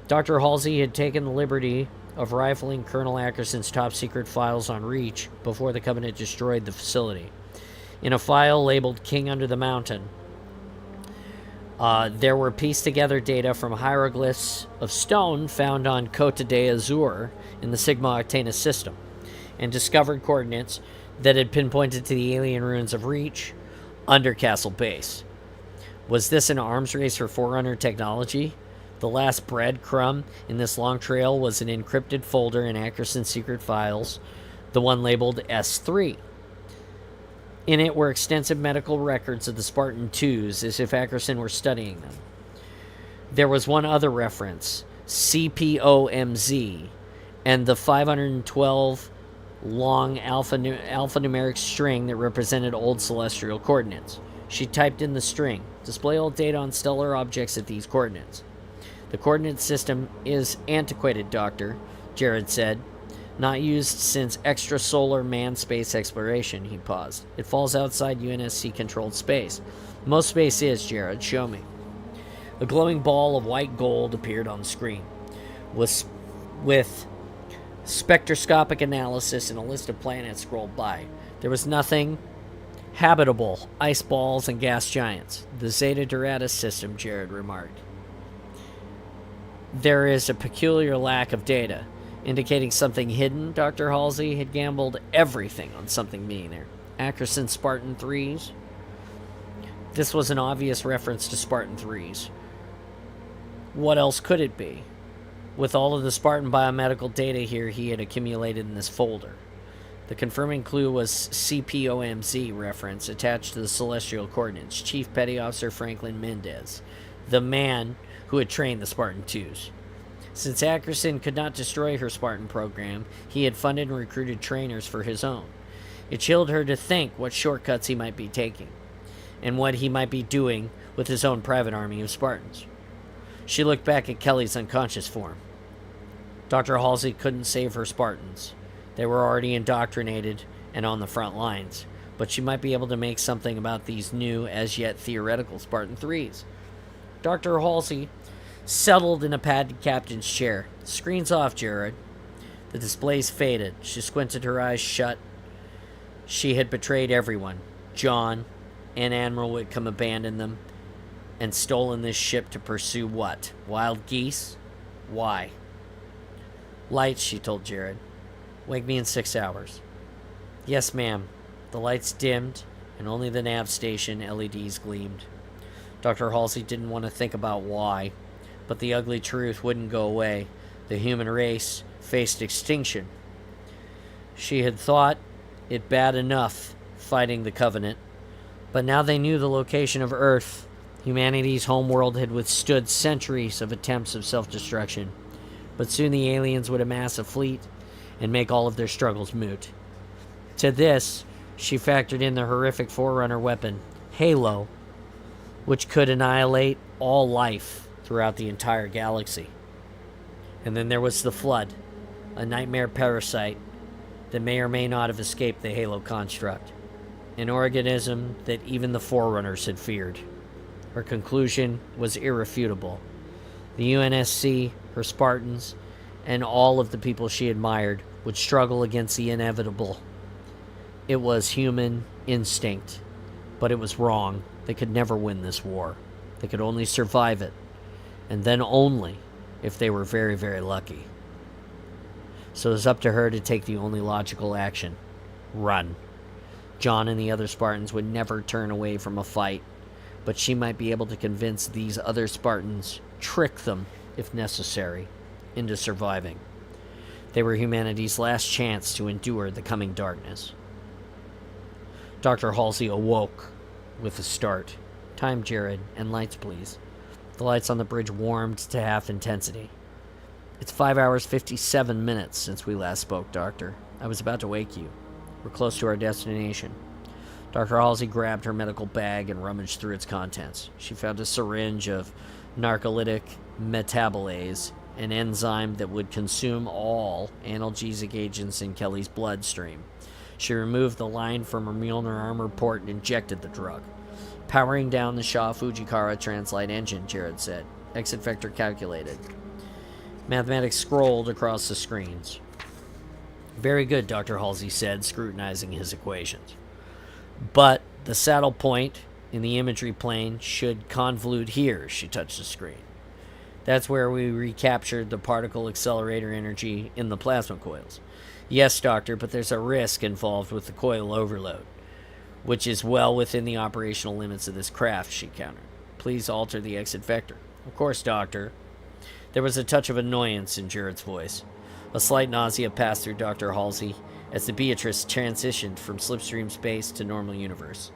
Dr. Halsey had taken the liberty of rifling Colonel Ackerson's top-secret files on Reach before the Covenant destroyed the facility. In a file labeled King Under the Mountain, there were pieced-together data from hieroglyphs of stone found on Côte d'Azur in the Sigma Octanus system, and discovered coordinates that had pinpointed to the alien ruins of Reach under Castle Base. Was this an arms race for Forerunner technology? The last breadcrumb in this long trail was an encrypted folder in Ackerson's secret files, the one labeled S3. In it were extensive medical records of the Spartan 2s, as if Ackerson were studying them. There was one other reference, CPOMZ, and the 512 long alphanumeric string that represented old celestial coordinates. She typed in the string. Display all data on stellar objects at these coordinates. The coordinate system is antiquated, Doctor, Jared said. Not used since extrasolar manned space exploration, he paused. It falls outside UNSC-controlled space. Most space is, Jared. Show me. A glowing ball of white gold appeared on the screen. With spectroscopic analysis and a list of planets scrolled by. There was nothing habitable, ice balls and gas giants. The Zeta Doradus system, Jared remarked. There is a peculiar lack of data, indicating something hidden. Dr. Halsey had gambled everything on something being there. Ackerson Spartan 3s. This was an obvious reference to Spartan 3s. What else could it be? With all of the Spartan biomedical data here he had accumulated in this folder. The confirming clue was CPOMZ reference attached to the celestial coordinates. Chief Petty Officer Franklin Mendez, the man who had trained the Spartan 2s. Since Ackerson could not destroy her Spartan program, he had funded and recruited trainers for his own. It chilled her to think what shortcuts he might be taking, and what he might be doing with his own private army of Spartans. She looked back at Kelly's unconscious form. Dr. Halsey couldn't save her Spartans. They were already indoctrinated and on the front lines, but she might be able to make something about these new, as yet theoretical Spartan 3s. Dr. Halsey settled in a padded captain's chair. Screen's off, Jared. The displays faded. She squinted her eyes shut. She had betrayed everyone. John and Admiral Whitcomb abandoned them and stolen this ship to pursue what? Wild geese? Why? Lights, she told Jared. Wake me in 6 hours. Yes, ma'am. The lights dimmed, and only the nav station LEDs gleamed. Dr. Halsey didn't want to think about why, but the ugly truth wouldn't go away. The human race faced extinction. She had thought it bad enough fighting the Covenant, but now they knew the location of Earth. Humanity's homeworld had withstood centuries of attempts of self-destruction, but soon the aliens would amass a fleet and make all of their struggles moot. To this, she factored in the horrific Forerunner weapon, Halo, which could annihilate all life throughout the entire galaxy. And then there was the Flood, a nightmare parasite that may or may not have escaped the Halo construct, an organism that even the Forerunners had feared. Her conclusion was irrefutable. The UNSC, her Spartans, and all of the people she admired would struggle against the inevitable. It was human instinct, but it was wrong. They could never win this war. They could only survive it, and then only if they were very, very lucky. So it was up to her to take the only logical action. Run. John and the other Spartans would never turn away from a fight, but she might be able to convince these other Spartans, trick them, if necessary, into surviving. They were humanity's last chance to endure the coming darkness. Dr. Halsey awoke with a start. Time, Jared, and lights, please. The lights on the bridge warmed to half intensity. It's 5 hours, 57 minutes since we last spoke, Doctor. I was about to wake you. We're close to our destination. Dr. Halsey grabbed her medical bag and rummaged through its contents. She found a syringe of narcolytic metabolase, an enzyme that would consume all analgesic agents in Kelly's bloodstream. She removed the line from her Mjolnir armor port and injected the drug. Powering down the Shaw Fujikara Translight engine, Jared said. Exit vector calculated. Mathematics scrolled across the screens. Very good, Dr. Halsey said, scrutinizing his equations. But the saddle point in the imagery plane should convolute here, she touched the screen. That's where we recaptured the particle accelerator energy in the plasma coils. Yes, Doctor, but there's a risk involved with the coil overload, which is well within the operational limits of this craft, she countered. Please alter the exit vector. Of course, Doctor. There was a touch of annoyance in Jared's voice. A slight nausea passed through Dr. Halsey as the Beatrice transitioned from slipstream space to normal universe.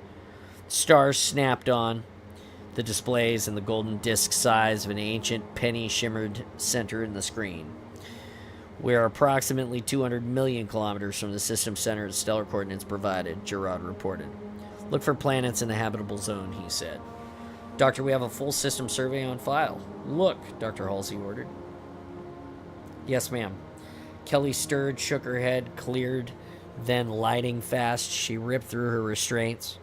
Stars snapped on the displays, and the golden disc size of an ancient penny shimmered center in the screen. We are approximately 200 million kilometers from the system center the stellar coordinates provided, Gerard reported. Look for planets in the habitable zone, he said. Doctor, we have a full system survey on file. Look, Dr. Halsey ordered. Yes, ma'am. Kelly stirred, shook her head, cleared, then lighting fast, she ripped through her restraints,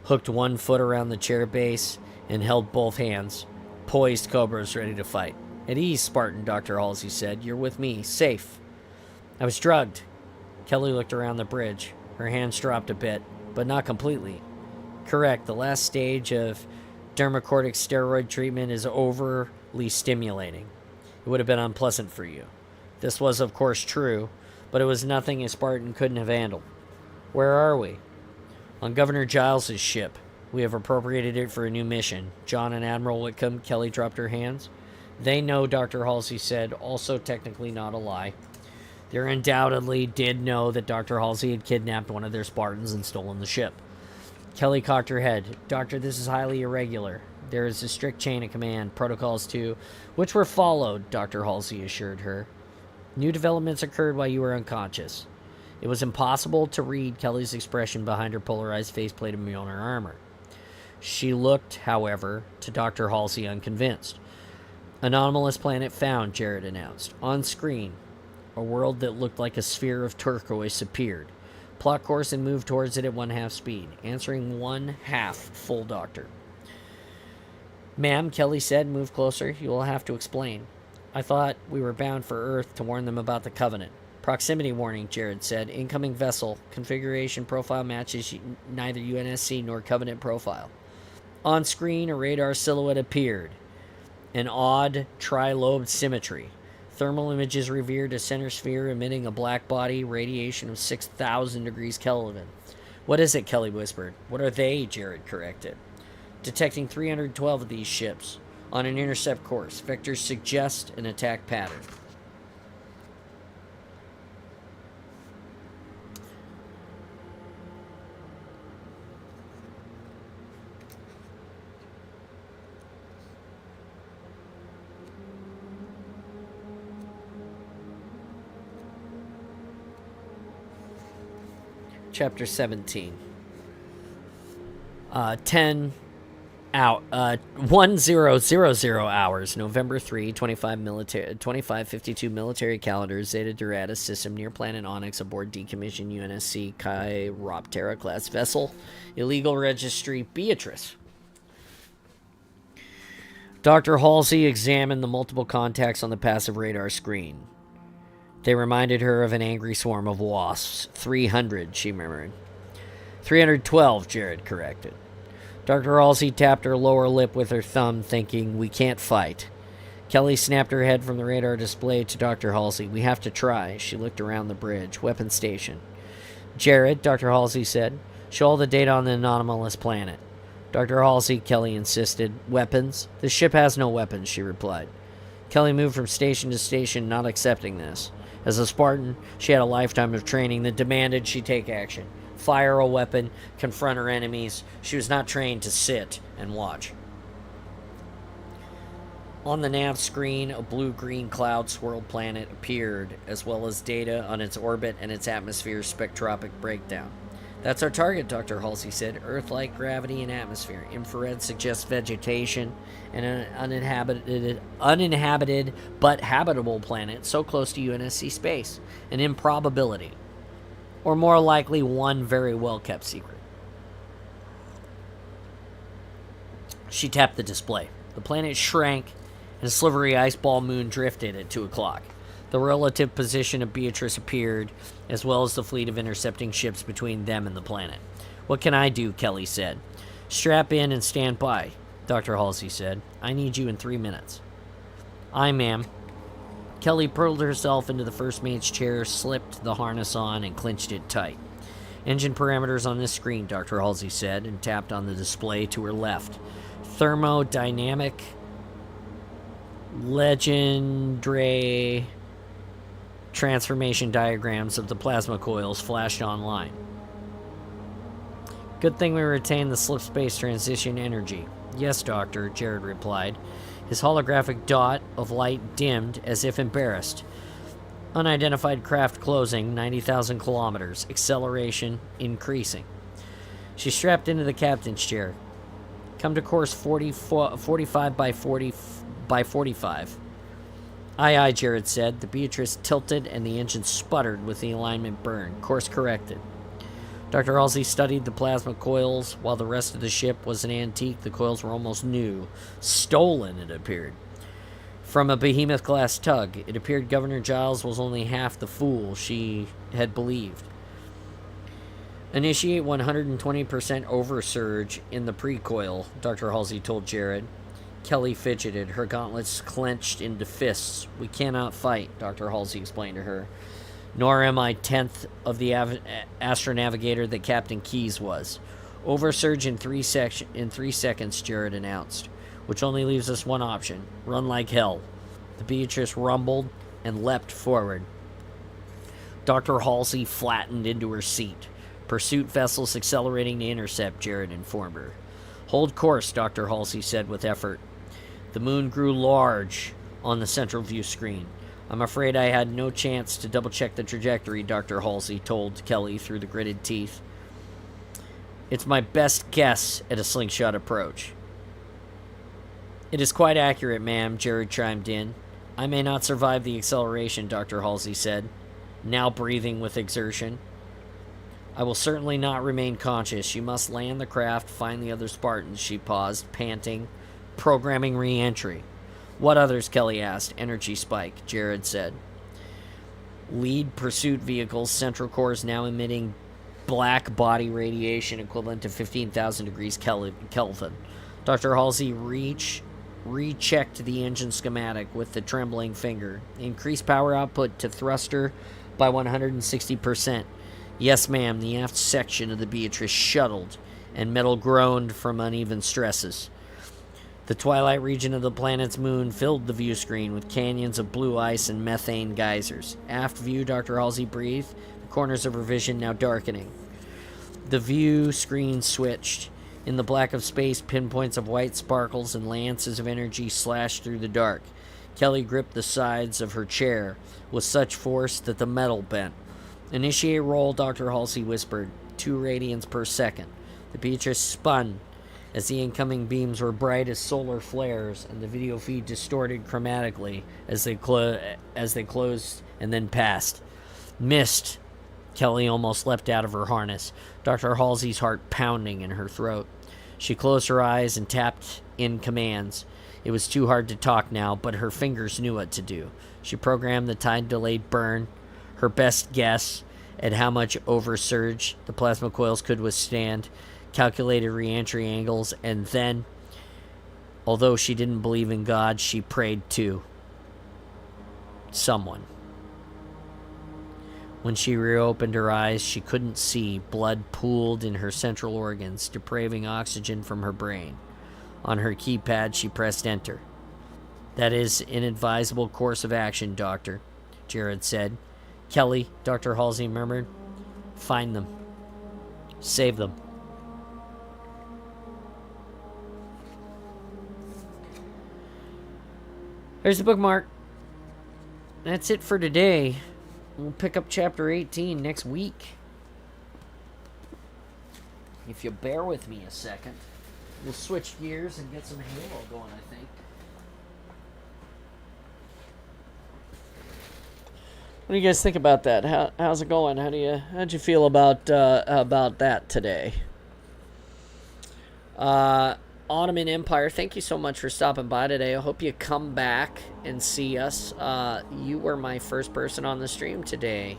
hooked one foot around the chair base, and held both hands, poised cobras ready to fight. At ease, Spartan, Dr. Halsey said. You're with me, safe. I was drugged. Kelly looked around the bridge. Her hands dropped a bit, but not completely. Correct, the last stage of dermocortic steroid treatment is overly stimulating. It would have been unpleasant for you. This was, of course, true, but it was nothing a Spartan couldn't have handled. Where are we? On Governor Giles's ship. We have appropriated it for a new mission. John and Admiral Whitcomb. Kelly dropped her hands. They know, Dr. Halsey said, also technically not a lie. They undoubtedly did know that Dr. Halsey had kidnapped one of their Spartans and stolen the ship. Kelly cocked her head. Doctor, this is highly irregular. There is a strict chain of command, protocols too, which were followed, Dr. Halsey assured her. New developments occurred while you were unconscious. It was impossible to read Kelly's expression behind her polarized faceplate of Mjolnir armor. She looked, however, to Dr. Halsey unconvinced. Anomalous planet found, Jared announced. On screen, a world that looked like a sphere of turquoise appeared. Plot course and moved towards it at 1/2 speed, answering 1/2 full doctor. Ma'am, Kelly said, move closer. You will have to explain. I thought we were bound for Earth to warn them about the Covenant. Proximity warning, Jared said. Incoming vessel. Configuration profile matches neither UNSC nor Covenant profile. On screen, a radar silhouette appeared. An odd, tri-lobed symmetry. Thermal images revealed a center sphere emitting a black body, radiation of 6,000 degrees Kelvin. What is it? Kelly whispered. What are they? Jared corrected. Detecting 312 of these ships on an intercept course. Vectors suggest an attack pattern. Chapter 17. 1000 hours, November 3, 2552 military calendar, Zeta Doradus system near planet Onyx aboard decommissioned UNSC Chiroptera class vessel, illegal registry Beatrice. Dr. Halsey examined the multiple contacts on the passive radar screen. They reminded her of an angry swarm of wasps. 300, she murmured. 312, Jared corrected. Dr. Halsey tapped her lower lip with her thumb, thinking, we can't fight. Kelly snapped her head from the radar display to Dr. Halsey. We have to try. She looked around the bridge. Weapon station. Jared, Dr. Halsey said, show all the data on the anomalous planet. Dr. Halsey, Kelly insisted. Weapons? The ship has no weapons, she replied. Kelly moved from station to station, not accepting this. As a Spartan, she had a lifetime of training that demanded she take action. Fire a weapon, confront her enemies. She was not trained to sit and watch. On the nav screen, a blue-green cloud-swirled planet appeared, as well as data on its orbit and its atmosphere's spectropic breakdown. That's our target, Dr. Halsey said. Earth-like gravity and atmosphere. Infrared suggests vegetation and an uninhabited but habitable planet so close to UNSC space. An improbability. Or more likely, one very well-kept secret. She tapped the display. The planet shrank, and a slivery ice ball moon drifted at 2 o'clock. The relative position of Beatrice appeared, as well as the fleet of intercepting ships between them and the planet. What can I do? Kelly said. Strap in and stand by, Dr. Halsey said. I need you in 3 minutes. Aye, ma'am. Kelly pulled herself into the first mate's chair, slipped the harness on, and clinched it tight. Engine parameters on this screen, Dr. Halsey said, and tapped on the display to her left. Thermodynamic legendary transformation diagrams of the plasma coils flashed online. Good thing we retained the slip space transition energy. Yes, Doctor, Jared replied. His holographic dot of light dimmed as if embarrassed. Unidentified craft closing, 90,000 kilometers. Acceleration increasing. She strapped into the captain's chair. Come to course 45 by 45. Aye, aye, Jared said. The Beatrice tilted and the engine sputtered with the alignment burn. Course corrected. Dr. Halsey studied the plasma coils. While the rest of the ship was an antique, the coils were almost new. Stolen, it appeared. From a behemoth-class tug, it appeared Governor Giles was only half the fool she had believed. Initiate 120% oversurge in the precoil, Dr. Halsey told Jared. Kelly fidgeted, her gauntlets clenched into fists. We cannot fight, Dr. Halsey explained to her. Nor am I 10th of the astronavigator that Captain Keyes was. Oversurge in 3 seconds, Jared announced, which only leaves us one option. Run like hell. The Beatrice rumbled and leapt forward. Dr. Halsey flattened into her seat. Pursuit vessels accelerating to intercept, Jared informed her. Hold course, Dr. Halsey said with effort. The moon grew large on the central view screen. I'm afraid I had no chance to double-check the trajectory, Dr. Halsey told Kelly through the gritted teeth. It's my best guess at a slingshot approach. It is quite accurate, ma'am, Jared chimed in. I may not survive the acceleration, Dr. Halsey said, now breathing with exertion. I will certainly not remain conscious. You must land the craft, find the other Spartans, she paused, panting. Programming re-entry. What others, Kelly asked. Energy spike, Jared said. Lead pursuit vehicles, central cores now emitting black body radiation equivalent to 15,000 degrees Kelvin. Dr. Halsey rechecked the engine schematic with the trembling finger. Increased power output to thruster by 160%. Yes, ma'am, the aft section of the Beatrice shuttled, and metal groaned from uneven stresses. The twilight region of the planet's moon filled the view screen with canyons of blue ice and methane geysers. Aft view, Dr. Halsey breathed, the corners of her vision now darkening. The view screen switched. In the black of space, pinpoints of white sparkles and lances of energy slashed through the dark. Kelly gripped the sides of her chair with such force that the metal bent. Initiate roll, Dr. Halsey whispered. 2 radians per second. The Beatrice spun as the incoming beams were bright as solar flares, and the video feed distorted chromatically as they closed and then passed. Missed. Kelly almost leapt out of her harness, Dr. Halsey's heart pounding in her throat. She closed her eyes and tapped in commands. It was too hard to talk now, but her fingers knew what to do. She programmed the time-delayed burn, her best guess at how much oversurge the plasma coils could withstand, calculated re-entry angles, and then, although she didn't believe in God, she prayed to someone. When she reopened her eyes, she couldn't see. Blood pooled in her central organs, depraving oxygen from her brain. On her keypad, she pressed enter. That is an advisable course of action, Doctor, Jared said. Kelly, Dr. Halsey murmured. Find them. Save them. There's the bookmark. That's it for today. We'll pick up chapter 18 next week. If you bear with me a second, we'll switch gears and get some Halo going, I think. What do you guys think about that? How's it going? How'd you feel about that today? Ottoman Empire, thank you so much for stopping by today. I hope you come back and see us. You were my first person on the stream today,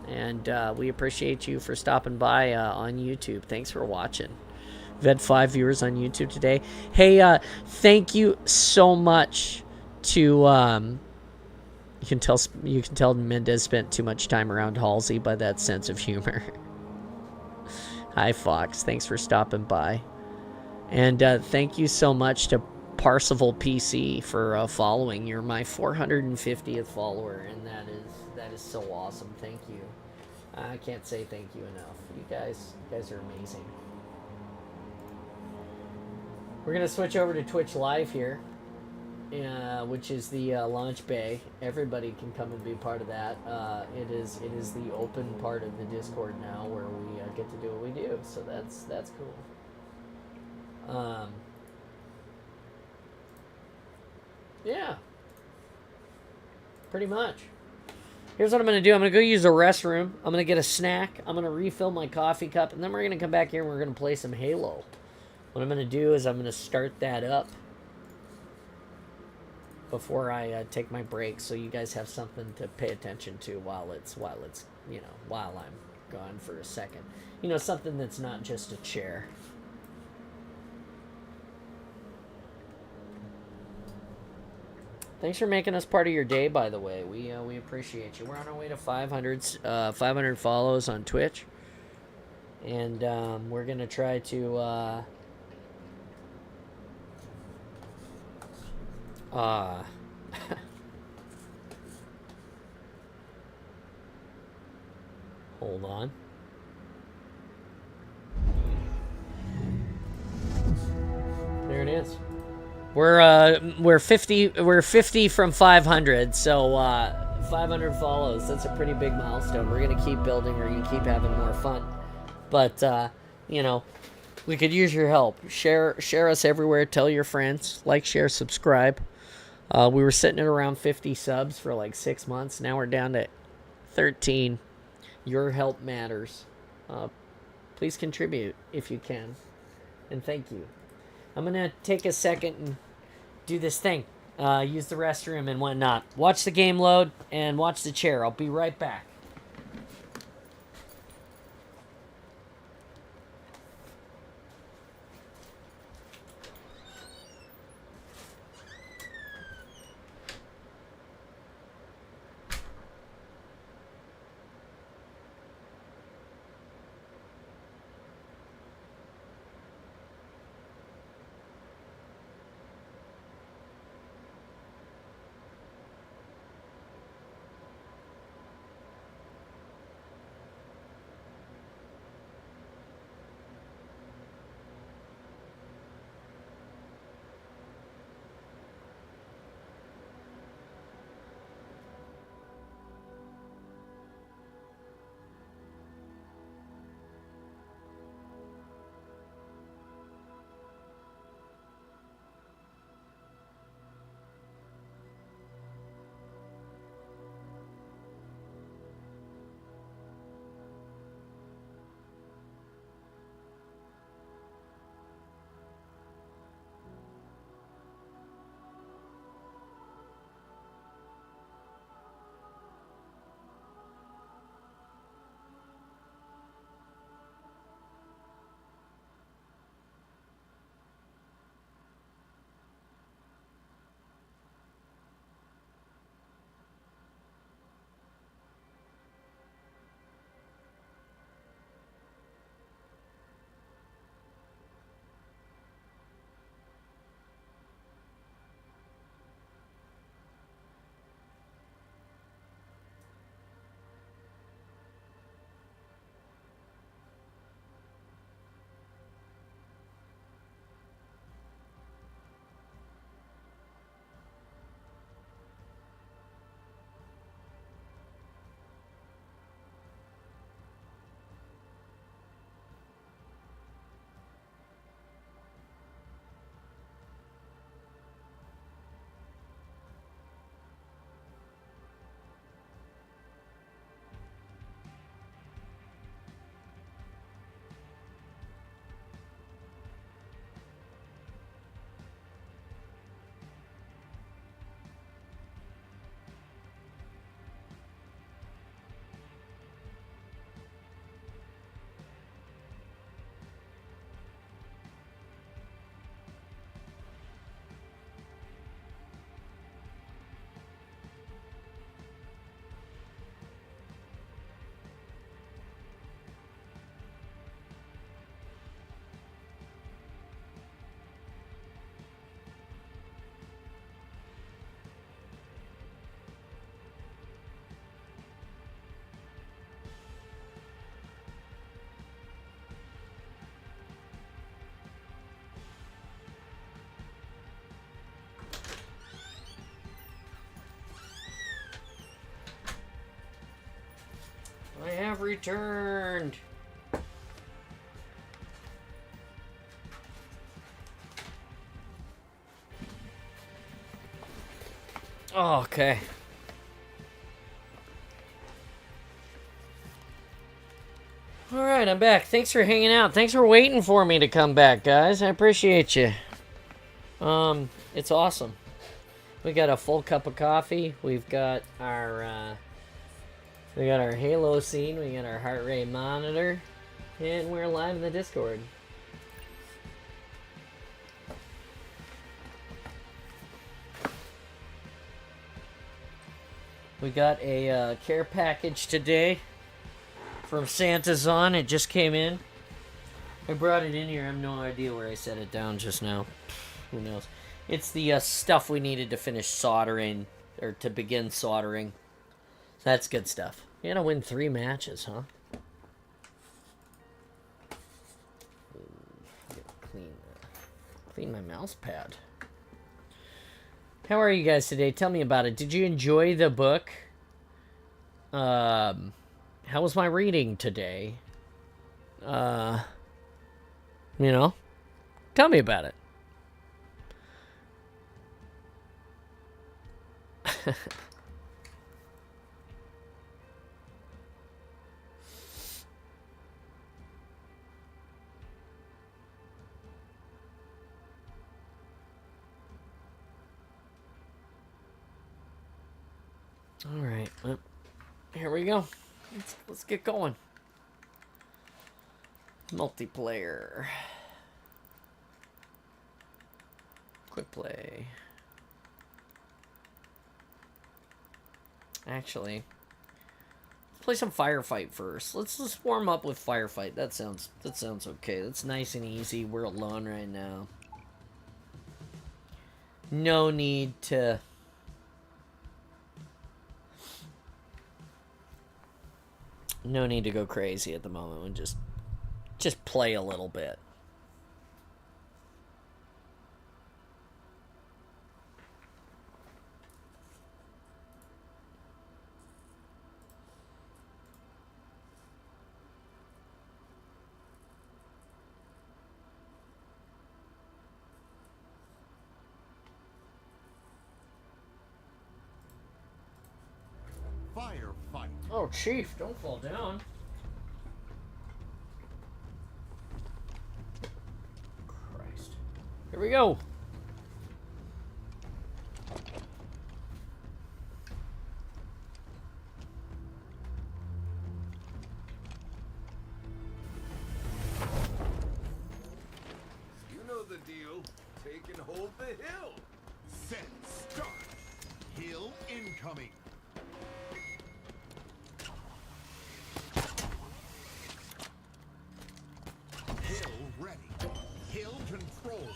and we appreciate you for stopping by on YouTube. Thanks for watching. We've had 5 viewers on YouTube today. Hey, thank you so much to you can tell Mendez spent too much time around Halsey by that sense of humor. Hi Fox, thanks for stopping by. And thank you so much to Parsival PC for following. You're my 450th follower, and that is so awesome. Thank you. I can't say thank you enough. You guys are amazing. We're gonna switch over to Twitch Live here. which is the launch bay. Everybody can come and be part of that. It is the open part of the Discord now, where we get to do what we do. So that's cool. Yeah, pretty much. Here's what I'm going to do. I'm going to go use the restroom. I'm going to get a snack. I'm going to refill my coffee cup. And then we're going to come back here and we're going to play some Halo. What I'm going to do is I'm going to start that up before I take my break, so you guys have something to pay attention to while it's while I'm gone for a second. Something that's not just a chair. Thanks for making us part of your day, by the way. We appreciate you. We're on our way to 500 follows on Twitch. And we're going to try to... hold on. There it is. We're 50 from 500, so 500 follows. That's a pretty big milestone. We're gonna keep building. We're gonna keep having more fun. But we could use your help. Share us everywhere. Tell your friends. Like, share, subscribe. We were sitting at around 50 subs for like 6 months. Now we're down to 13. Your help matters. Please contribute if you can, and thank you. I'm going to take a second and do this thing. Use the restroom and whatnot. Watch the game load and watch the chair. I'll be right back. returned. Oh, okay. All right, I'm back. Thanks for hanging out. Thanks for waiting for me to come back, guys. I appreciate you. It's awesome. We got a full cup of coffee. We've got our Halo scene. We got our heart rate monitor, and we're live in the Discord. We got a care package today from Santa's On. It just came in. I brought it in here. I have no idea where I set it down just now. Who knows? It's the stuff we needed to finish soldering, or to begin soldering. That's good stuff. You gotta win 3 matches, huh? Clean my mouse pad. How are you guys today? Tell me about it. Did you enjoy the book? How was my reading today? You know? Tell me about it. All right, well, here we go. Let's get going. Multiplayer. Quick play. Actually, let's play some Firefight first. Let's warm up with Firefight. That sounds okay. That's nice and easy. We're alone right now. No need to go crazy at the moment. And just play a little bit. Firefight. Oh, Chief, don't fall down. Christ. Here we go. You know the deal. Take and hold the hill. Set. Start. Hill incoming. Hill ready. Hill control.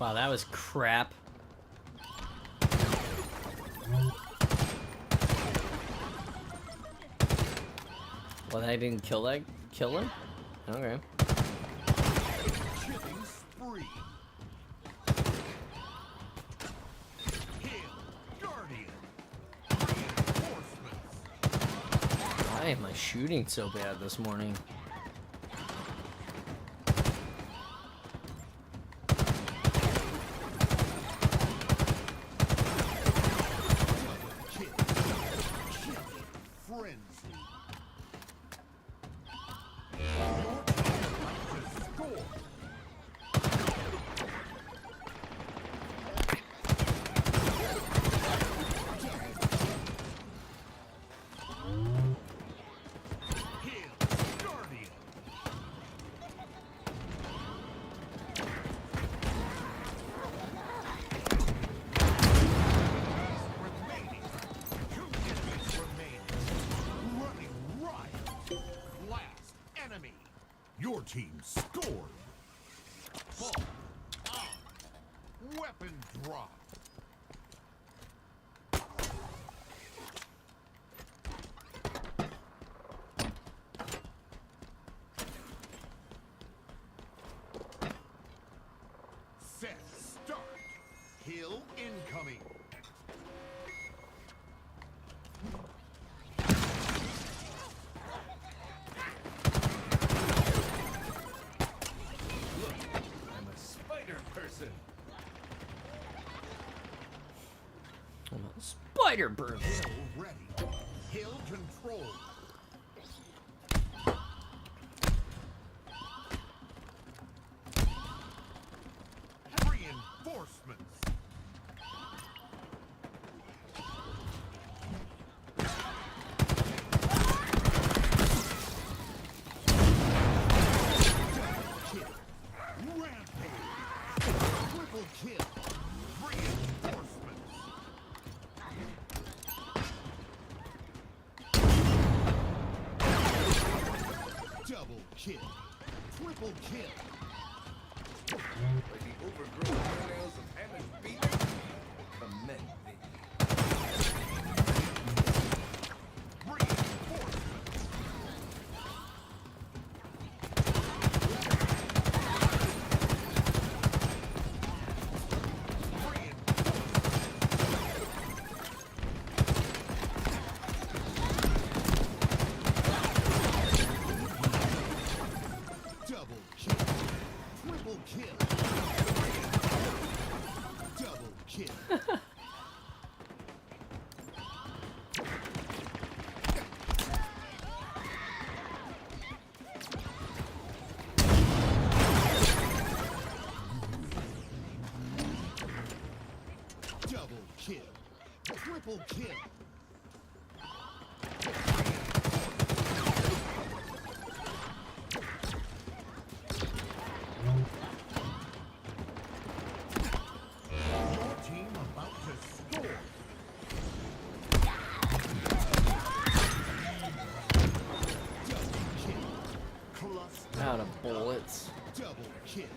Wow, that was crap. Well, I didn't kill him? Okay. Killing spree. Hill. Guardian. Reinforcements. Why am I shooting so bad this morning? Guardian. team scored. Ball on. Weapon drop. Set, start. Hill incoming. Look, I'm a spider person. I'm a spider bird. Hill ready. Hill control. Reinforcements. Kill. Rampage. Triple kill. Reinforcements. Double kill. Triple kill. Like the overgrown fingernails of Hammond's beak. Commend me. Reinforcements. Double kill. Triple kill. Double kill. Double kill. Triple kill. Your team about to score. Double kill. Cluster. Out of bullets. Double kill.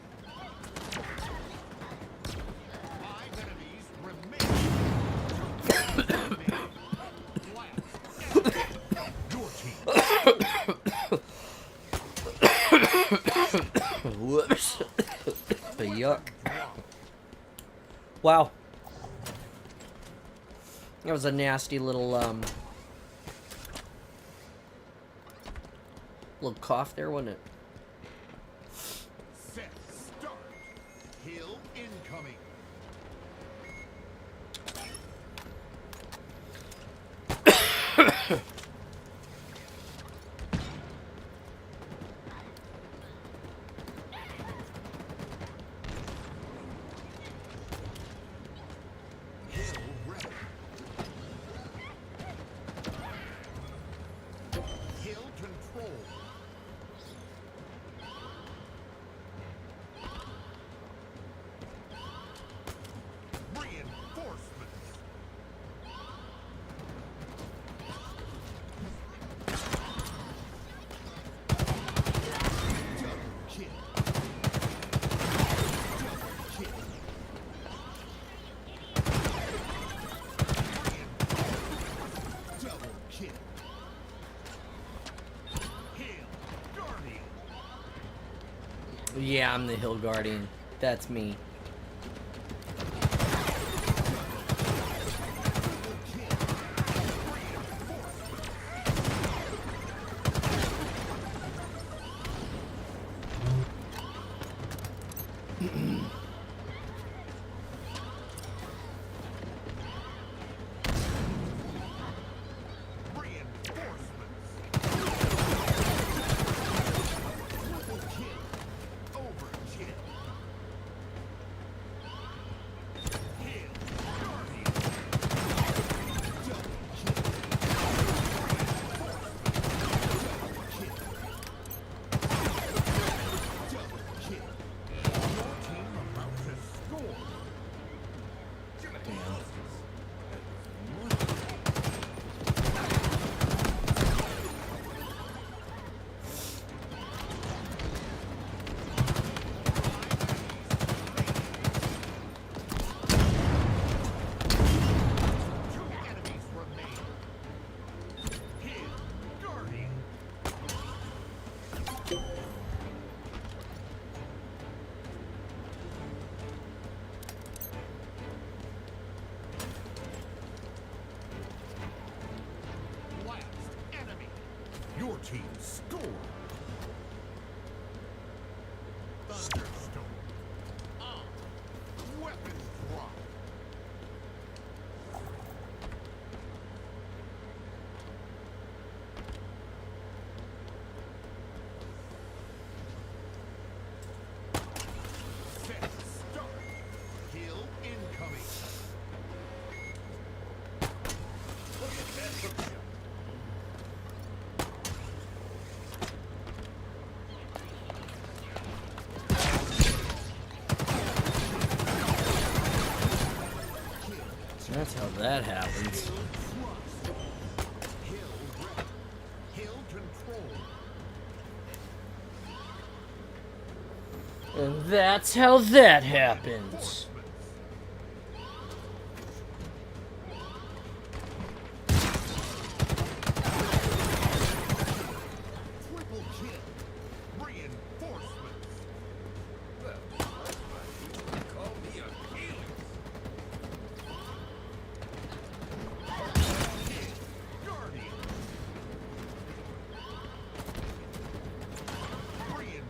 5 enemies remain. Your team. Whoops. Yuck. Wow. That was a nasty little little cough there, wasn't it? Set, start. Hill incoming. Hill ready. Hill control. Reinforcements. Double kill. Double kill. Double kill. Hill Guardian. Yeah, I'm the Hill Guardian. That's me. Your team score. Thunderstorm. Weapon drop. Set start. Hill incoming. Look at that hook shot. So that's how that happens. Hill control. And that's how that happens. Triple kill. Reinforcements. Well, that's right. You can call me Achilles. Guardian. Reinforcements. Reinforcements. Guardian.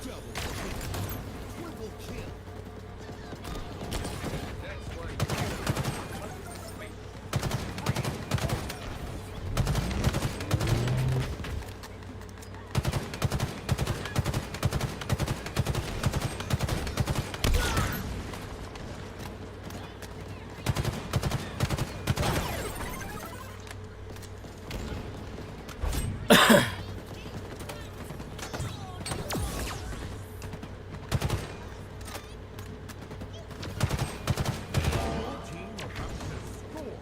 Double kill. Triple kill. That's why your team about to score.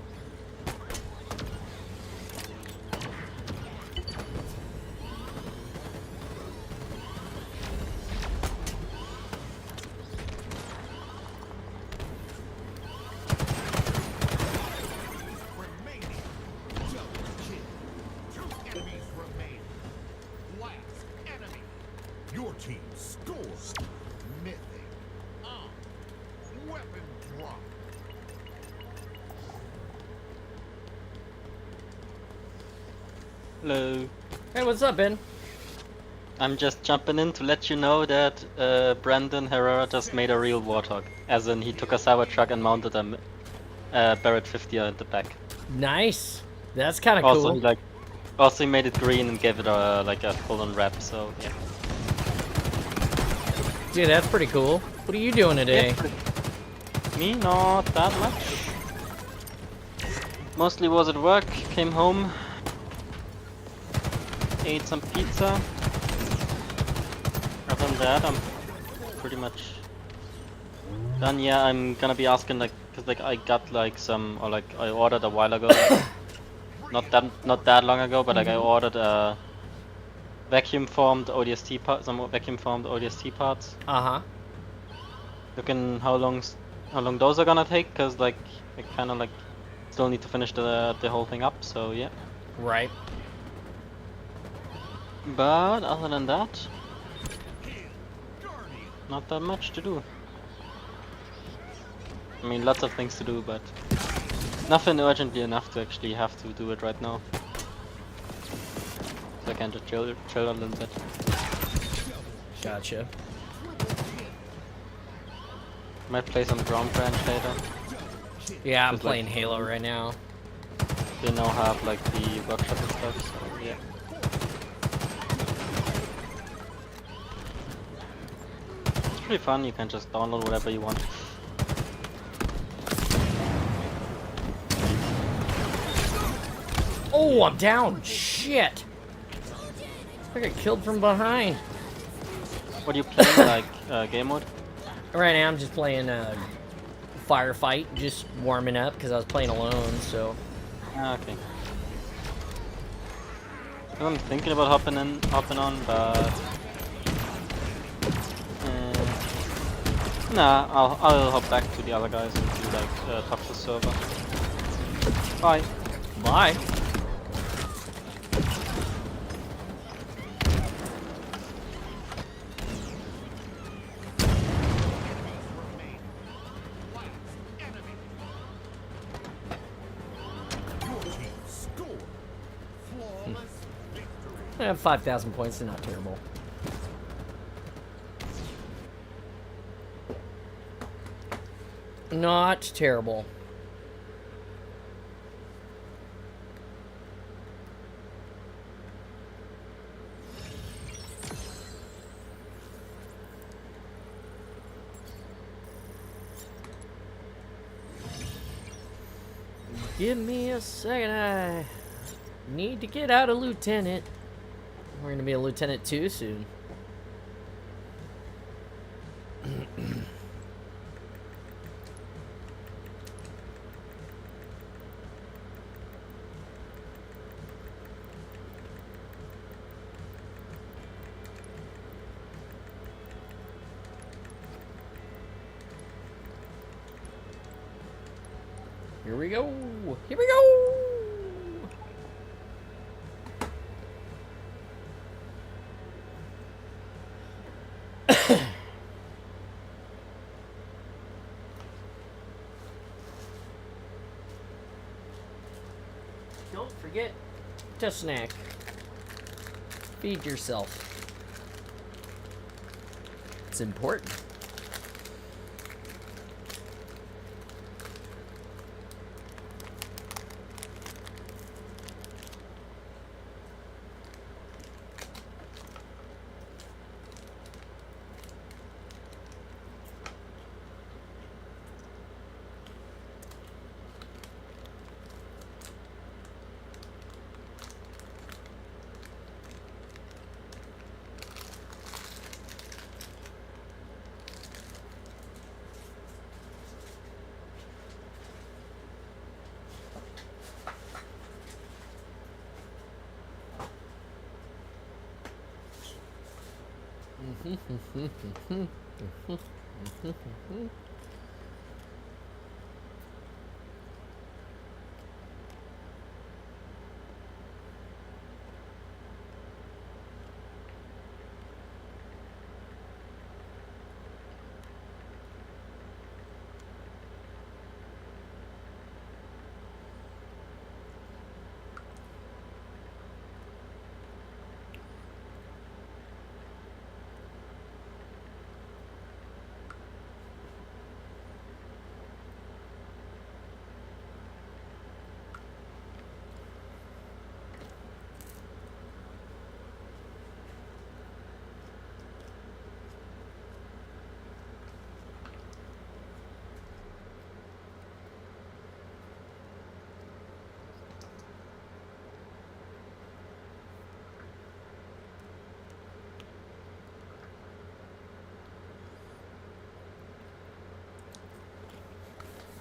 Remaining. Double kill. 2 enemies remain. Last enemy. Your team scores. Mythic. Weapon drop. Hello. Hey, what's up, Ben? I'm just jumping in to let you know that Brandon Herrera just made a real Warthog. As in, he took a Cybertruck and mounted a Barrett 50 at the back. Nice. That's kind of Also, cool. he made it green and gave it a full-on wrap. So yeah. Dude, that's pretty cool. What are you doing today? Me, not that much. Mostly was at work. Came home, ate some pizza. Other than that, I'm pretty much done. Yeah, I'm gonna be asking cause I got I ordered a while ago, not that long ago, but I ordered vacuum formed ODST parts, some vacuum formed ODST parts. Uh-huh. Looking how long those are gonna take, cause I kind of still need to finish the whole thing up. So yeah. Right. But other than that, not that much to do. I mean, lots of things to do, but nothing urgently enough to actually have to do it right now. So I can just chill a little bit. Gotcha. Might play some Ground Branch later. Yeah, I'm Just playing Halo right now. They now have the workshop and stuff, so yeah. It's pretty fun, you can just download whatever you want. Oh, I'm down. Shit. I got killed from behind. What are you playing, game mode? Right now, I'm just playing Firefight, just warming up because I was playing alone. So. Ah, okay. I'm thinking about hopping on, but nah, I'll hop back to the other guys and do like talk to the server. Bye. Bye. I have 5,000 points, they're not terrible. Not terrible. Give me a second, I need to get out a lieutenant. We're gonna be a lieutenant too soon. Here we go. Here we go. Don't forget to snack. Feed yourself. It's important.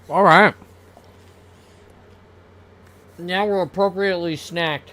All right. Now we're appropriately snacked.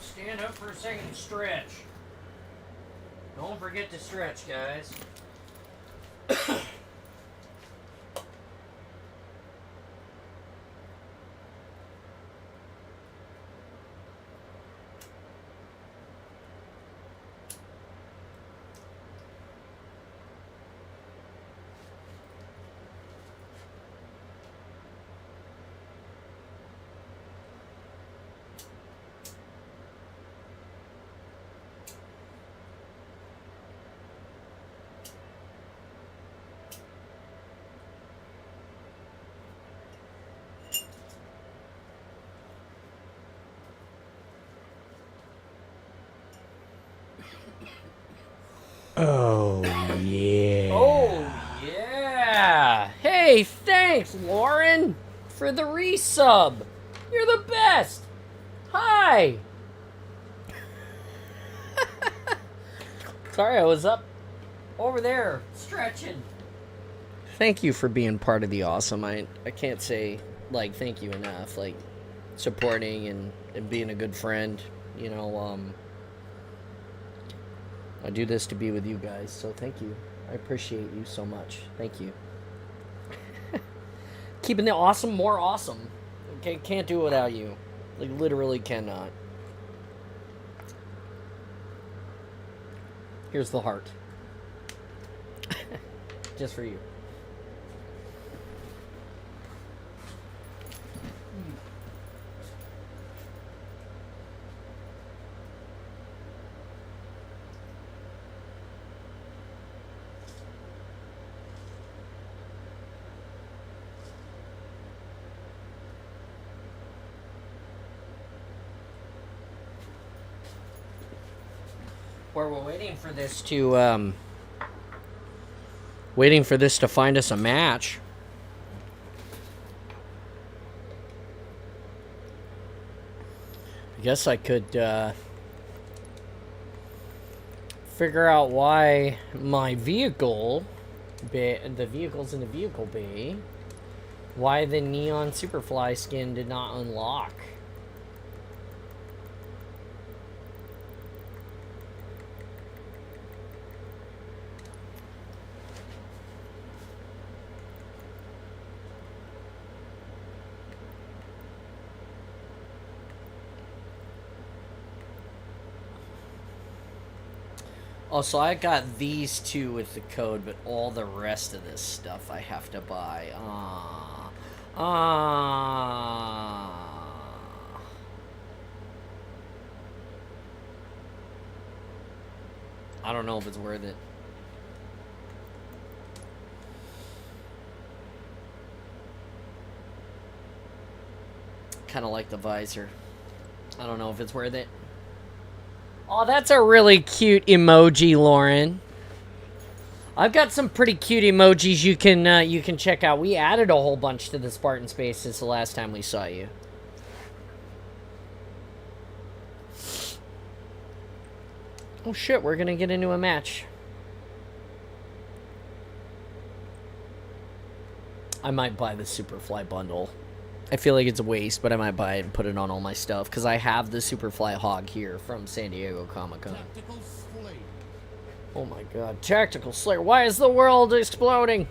Stand up for a second and stretch. Don't forget to stretch, guys. Oh, yeah. Oh, yeah. Hey, thanks, Lauren, for the resub. You're the best. Hi. Sorry, I was up over there stretching. Thank you for being part of the awesome. I can't say, like, thank you enough. Like, supporting and being a good friend. You know, I do this to be with you guys, so thank you. I appreciate you so much. Thank you. Keeping the awesome more awesome. Okay, can't do it without you. Like, literally cannot. Here's the heart. Just for you. Where we're waiting for this to find us a match. I guess I could figure out why my vehicle, the vehicles in the vehicle bay, why the neon Superfly skin did not unlock. Oh, so I got these two with the code, but all the rest of this stuff I have to buy. I don't know if it's worth it. Kind of like the visor. I don't know if it's worth it. Oh, that's a really cute emoji, Lauren. I've got some pretty cute emojis you can check out. We added a whole bunch to the Spartan space since the last time we saw you. Oh shit, we're gonna get into a match. I might buy the Superfly bundle. I feel like it's a waste, but I might buy it and put it on all my stuff, because I have the Superfly Hog here from San Diego Comic-Con. Oh my god. Tactical Slayer. Why is the world exploding?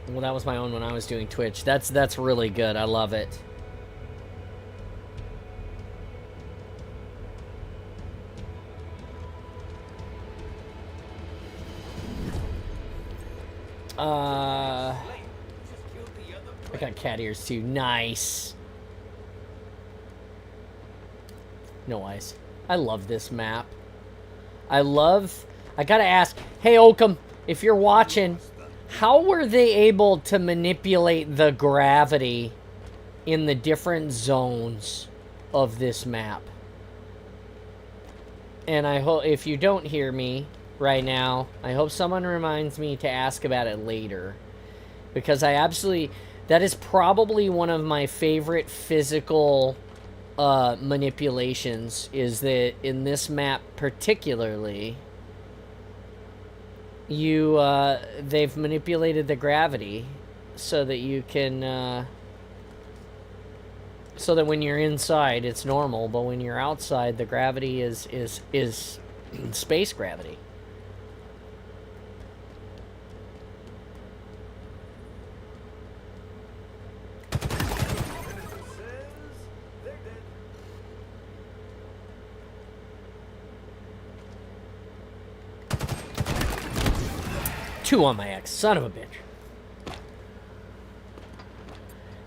Well, that was my own when I was doing Twitch. That's really good. I love it. I got cat ears too. Nice. No eyes. I love this map. I gotta ask, hey Oakham, if you're watching, how were they able to manipulate the gravity in the different zones of this map? And I hope, if you don't hear me right now, I hope someone reminds me to ask about it later. Because that is probably one of my favorite physical manipulations, is that in this map particularly, they've manipulated the gravity so that you can, so that when you're inside it's normal, but when you're outside the gravity is space gravity. Two on my X, son of a bitch.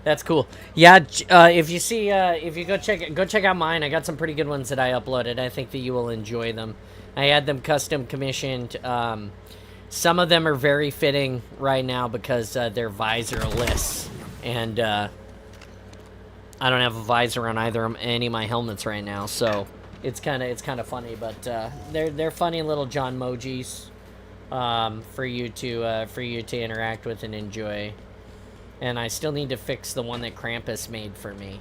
That's cool. Yeah, if you see, if you go check out mine. I got some pretty good ones that I uploaded. I think that you will enjoy them. I had them custom commissioned. Some of them are very fitting right now because they're visor-less, and I don't have a visor on any of my helmets right now. So it's kind of funny, but they're funny little John Mojis for you to interact with and enjoy. And I still need to fix the one that Krampus made for me.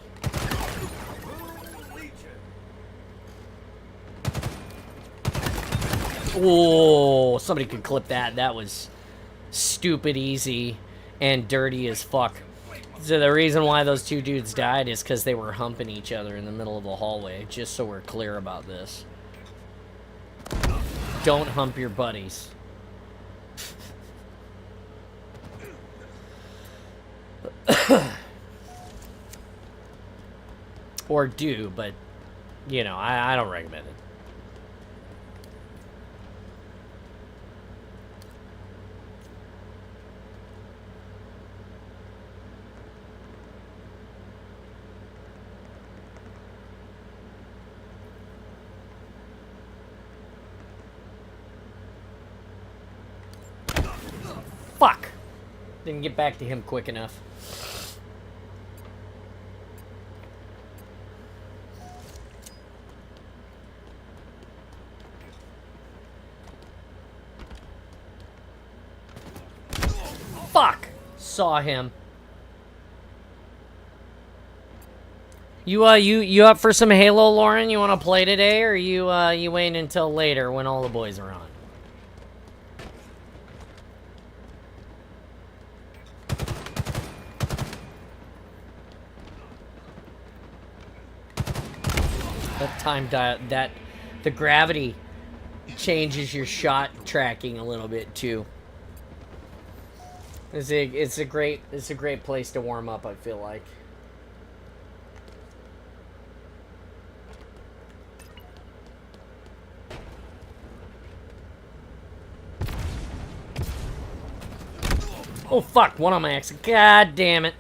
Oh, somebody could clip that. That was stupid easy and dirty as fuck. So the reason why those two dudes died is because they were humping each other in the middle of the hallway, just so we're clear about this. Don't hump your buddies. Or do, but, you know, I don't recommend it. Fuck! Didn't get back to him quick enough. Fuck! Saw him. You up for some Halo, Lauren? You want to play today, or you waiting until later when all the boys are on? That the gravity changes your shot tracking a little bit too. It's a great place to warm up, I feel like. Oh fuck, one on my exit. God damn it.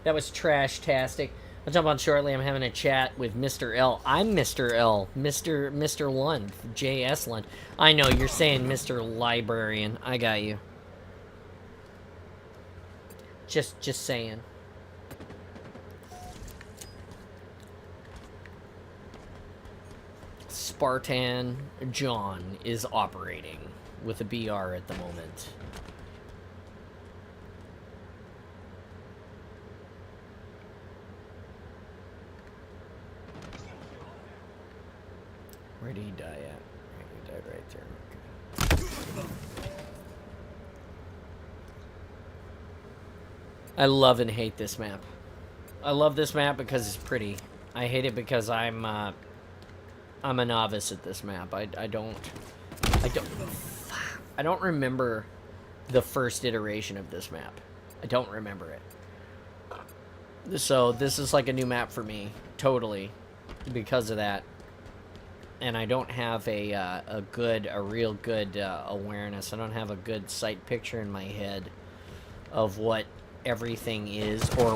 That was trash-tastic. I'll jump on shortly. I'm having a chat with Mr. L. I'm Mr. L. Mr. Lund. J.S. Lund. I know, you're saying Mr. Librarian. I got you. Just saying. Spartan John is operating with a BR at the moment. Where did he die at? He died right there. Okay. I love and hate this map. I love this map because it's pretty. I hate it because I'm a novice at this map. I don't remember the first iteration of this map. I don't remember it. So this is like a new map for me, totally, because of that. And I don't have a real good awareness. I don't have a good sight picture in my head of what everything is, or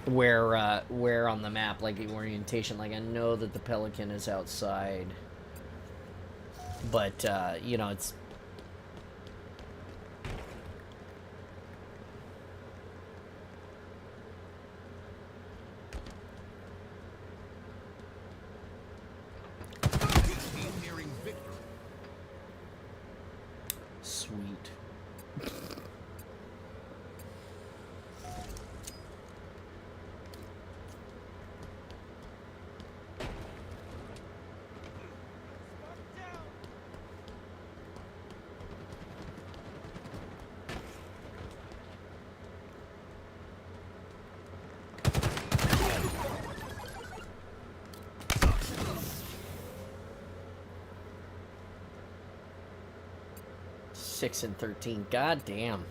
where on the map, like the orientation. Like, I know that the Pelican is outside, but you know, it's sweet. And 13. God damn.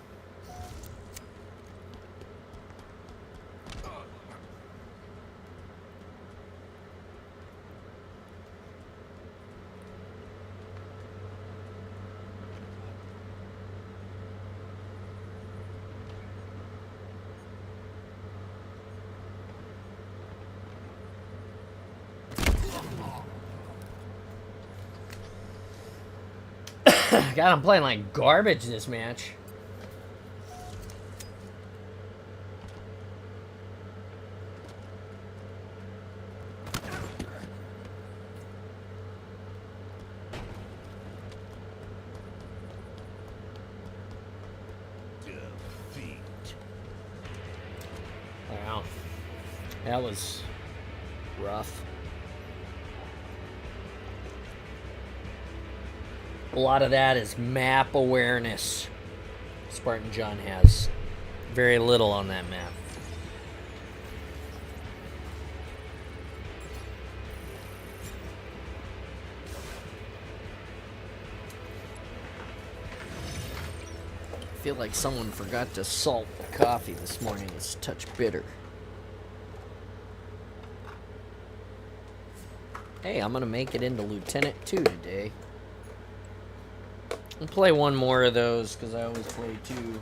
God, I'm playing like garbage this match. That was rough. A lot of that is map awareness. Spartan John has very little on that map. I feel like someone forgot to salt the coffee this morning. It's a touch bitter. Hey, I'm gonna make it into Lieutenant 2 today. I'll play one more of those because I always play 2.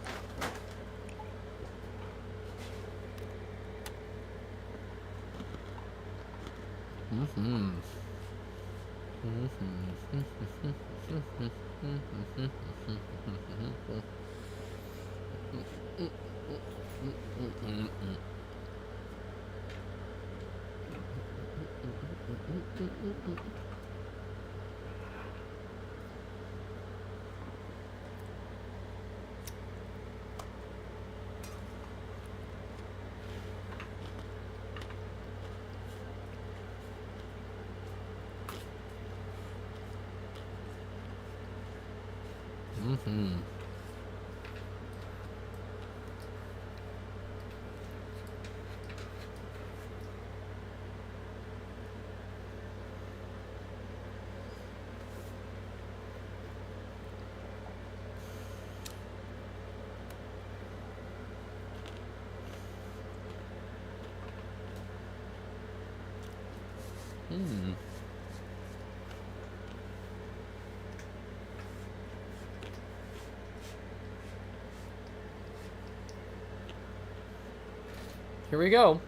Here we go.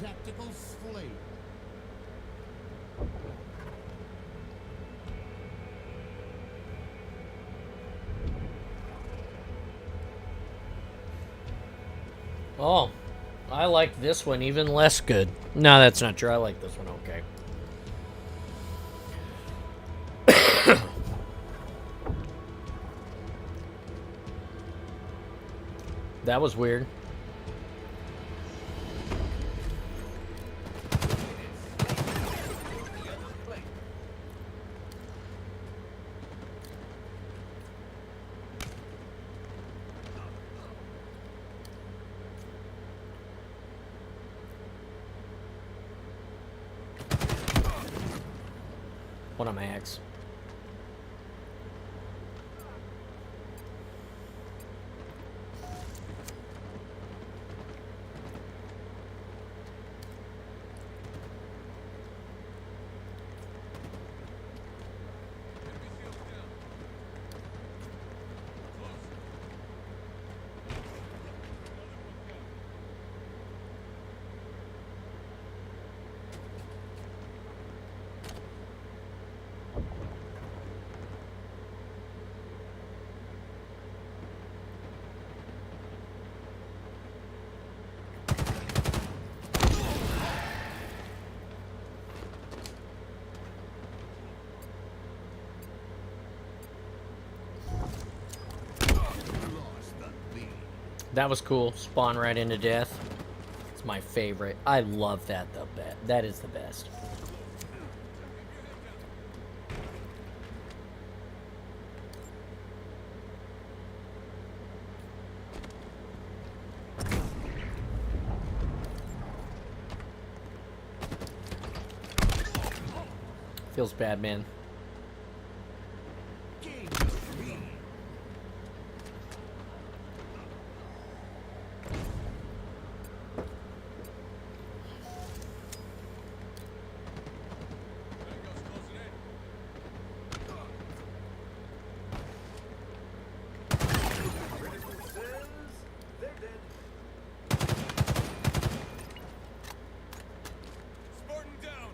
Tactical slave. Oh, I like this one even less good. No, that's not true. I like this one okay. That was weird. What a max. That was cool. Spawn right into death. It's my favorite. I love that the best. That is the best. Feels bad, man. Spartan down.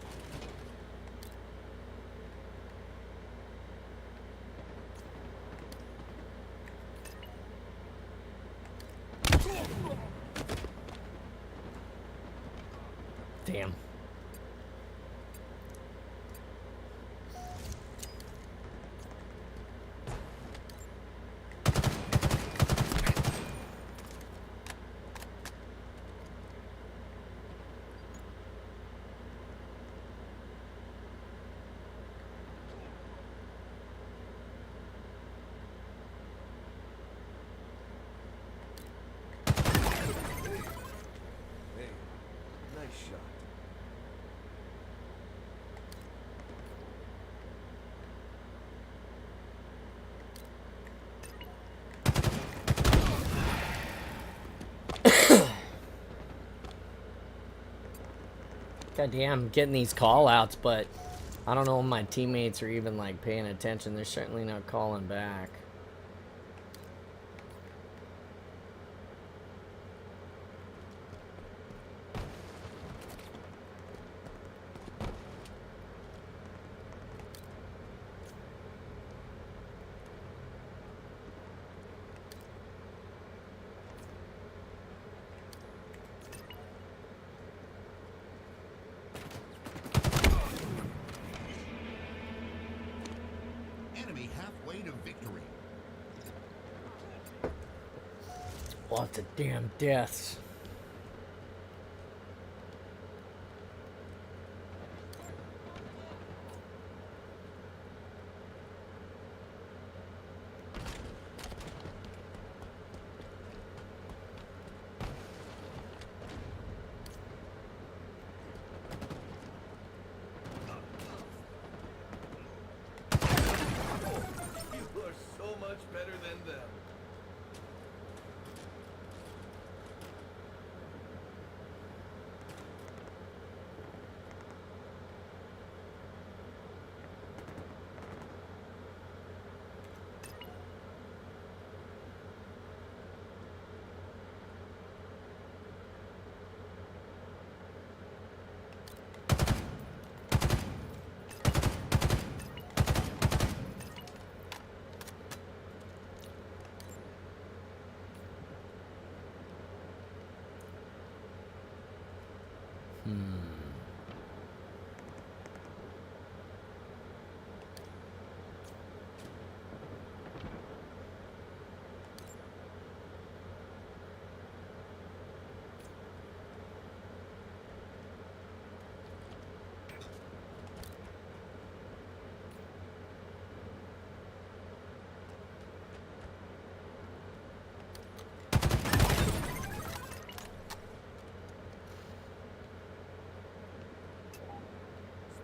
Damn. Hey, nice shot. Goddamn, getting these call outs, but I don't know if my teammates are even like paying attention. They're certainly not calling back. Enemy halfway to victory. Lots of damn deaths. You are so much better than them.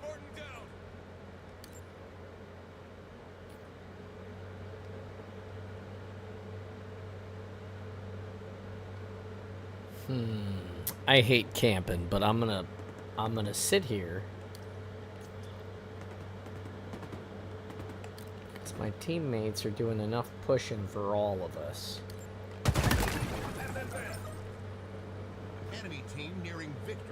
Spartan down. I hate camping, but I'm gonna sit here. 'Cause my teammates are doing enough pushing for all of us. Enemy team nearing victory.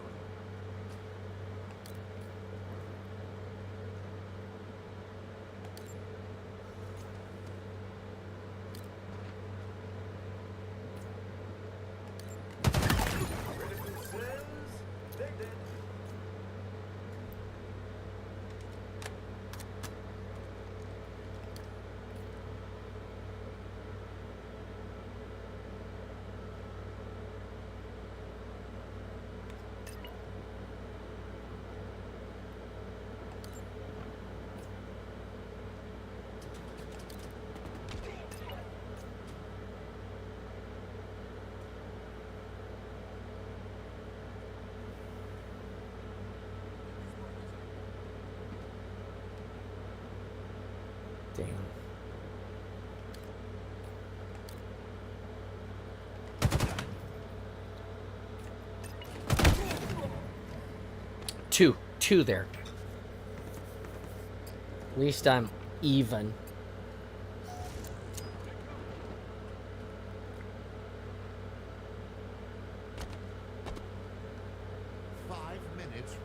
Damn. Two there. At least I'm even.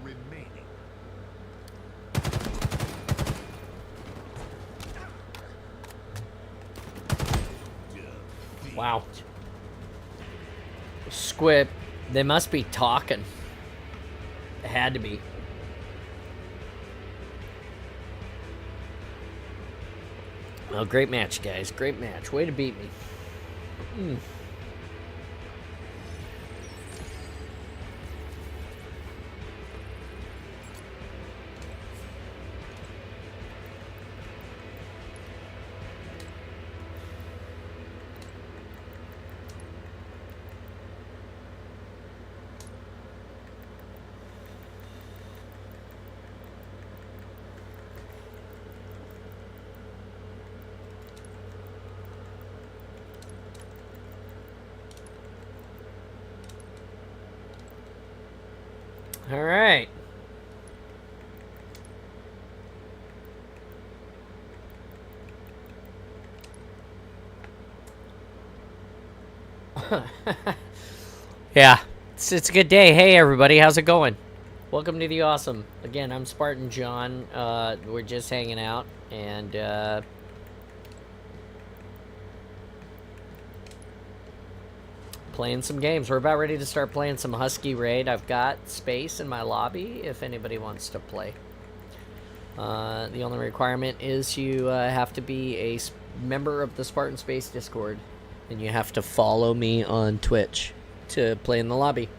Remaining. Wow. Squib, they must be talking. had to be. Oh, great match, guys. Great match. Way to beat me. All right. Yeah, it's a good day. Hey, everybody, how's it going? Welcome to the awesome. Again, I'm Spartan John. We're just hanging out and playing some games. We're about ready to start playing some Husky Raid. I've got space in my lobby if anybody wants to play. The only requirement is you have to be a member of the Spartan Space Discord, and you have to follow me on Twitch to play in the lobby.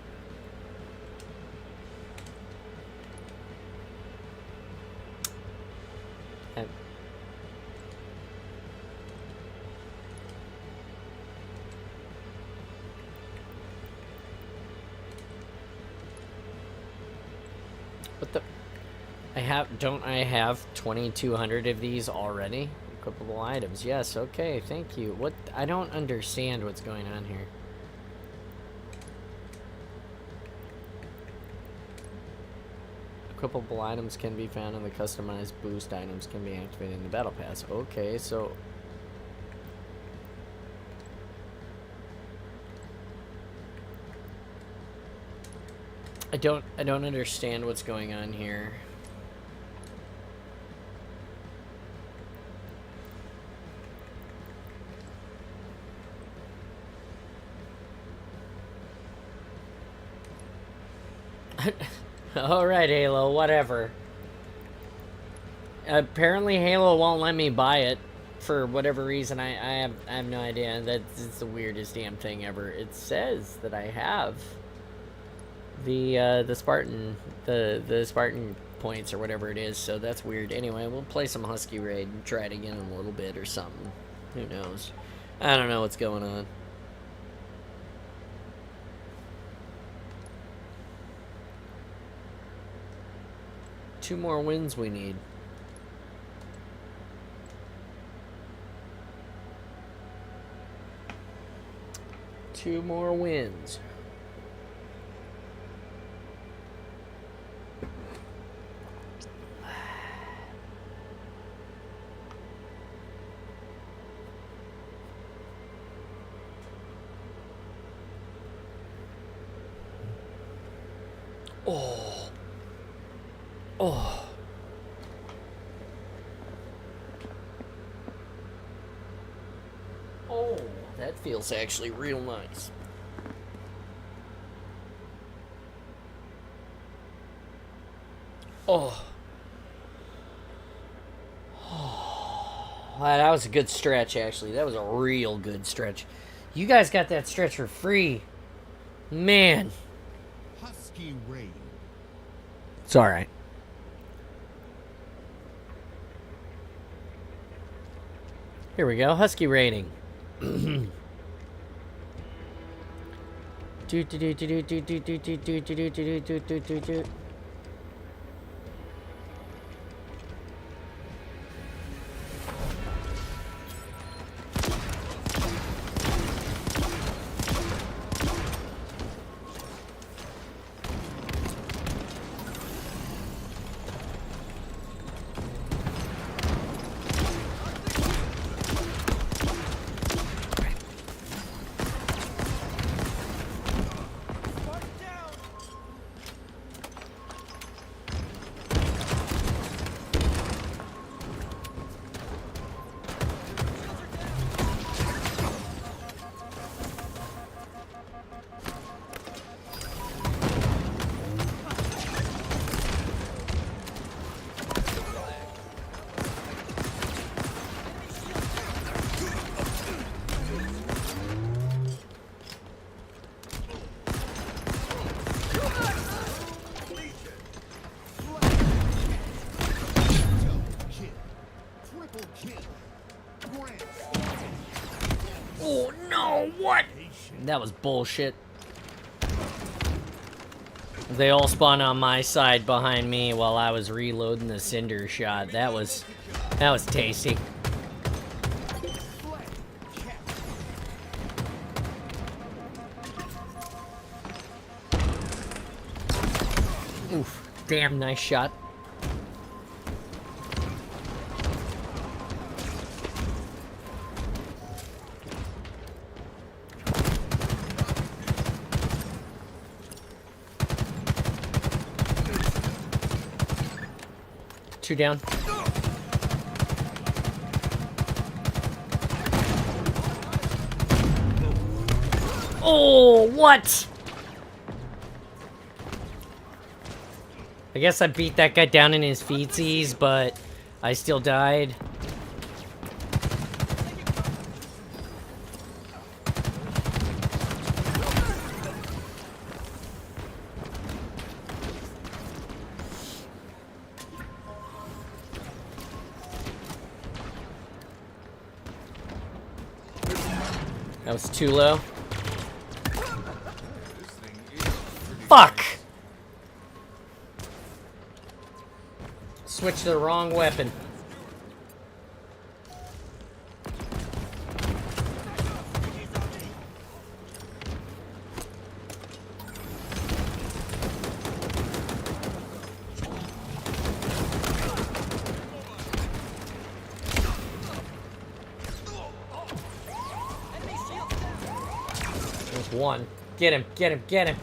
What the? Don't I have 2,200 of these already? Equipable items. Yes, okay, thank you. What? I don't understand what's going on here. Equipable items can be found in the customized boost items can be activated in the battle pass. Okay, so I don't understand what's going on here. Alright, Halo, whatever. Apparently Halo won't let me buy it for whatever reason. I have no idea. That's the weirdest damn thing ever. It says that I have the Spartan the Spartan points or whatever it is, so that's weird. Anyway, we'll play some Husky Raid and try it again in a little bit or something. Who knows? I don't know what's going on. Two more wins we need. Two more wins. Oh. Oh. Oh, that feels actually real nice. Oh. Oh. Wow, that was a good stretch, actually. That was a real good stretch. You guys got that stretch for free. Man. Husky Raid. It's alright. Here we go, Husky rating. Oh no, what? That was bullshit. They all spawned on my side behind me while I was reloading the cinder shot. That was tasty. Oof, damn nice shot. Two down. Oh, what? I guess I beat that guy down in his feetsies, but I still died. That was too low. Fuck! Switched to the wrong weapon. There's one. Get him, get him, get him.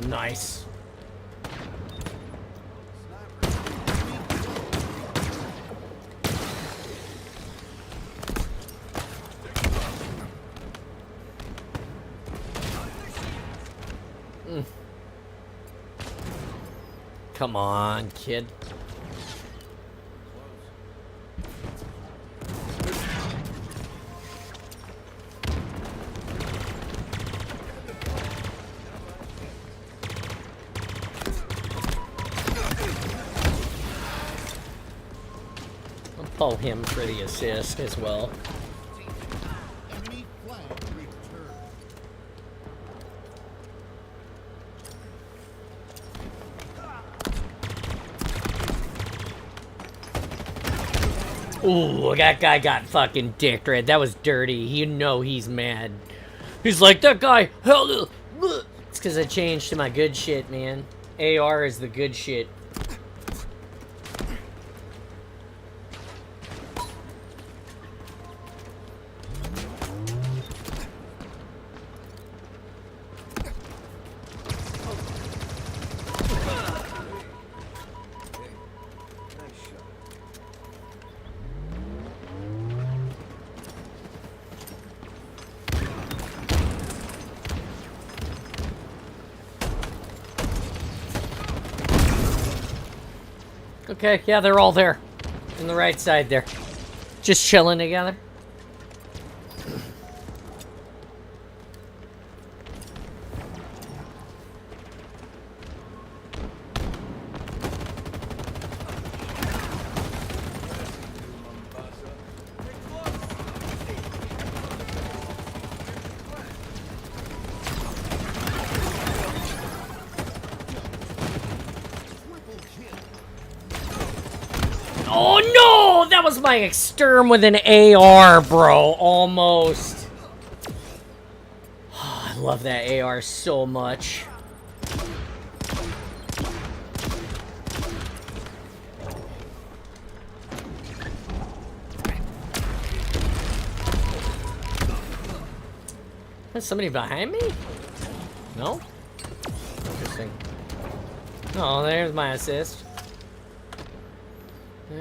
Nice. Come on, kid. Pull him for the assist as well. Enemy flag returned. Ooh, that guy got fucking dicked right. That was dirty. You know he's mad. He's like, that guy, hell, it's because I changed to my good shit, man. AR is the good shit. Okay, yeah, they're all there. On the right side there. Just chilling together. Oh no! That was my exterm with an AR, bro. Almost. Oh, I love that AR so much. There's somebody behind me? No? Interesting. Oh, there's my assist.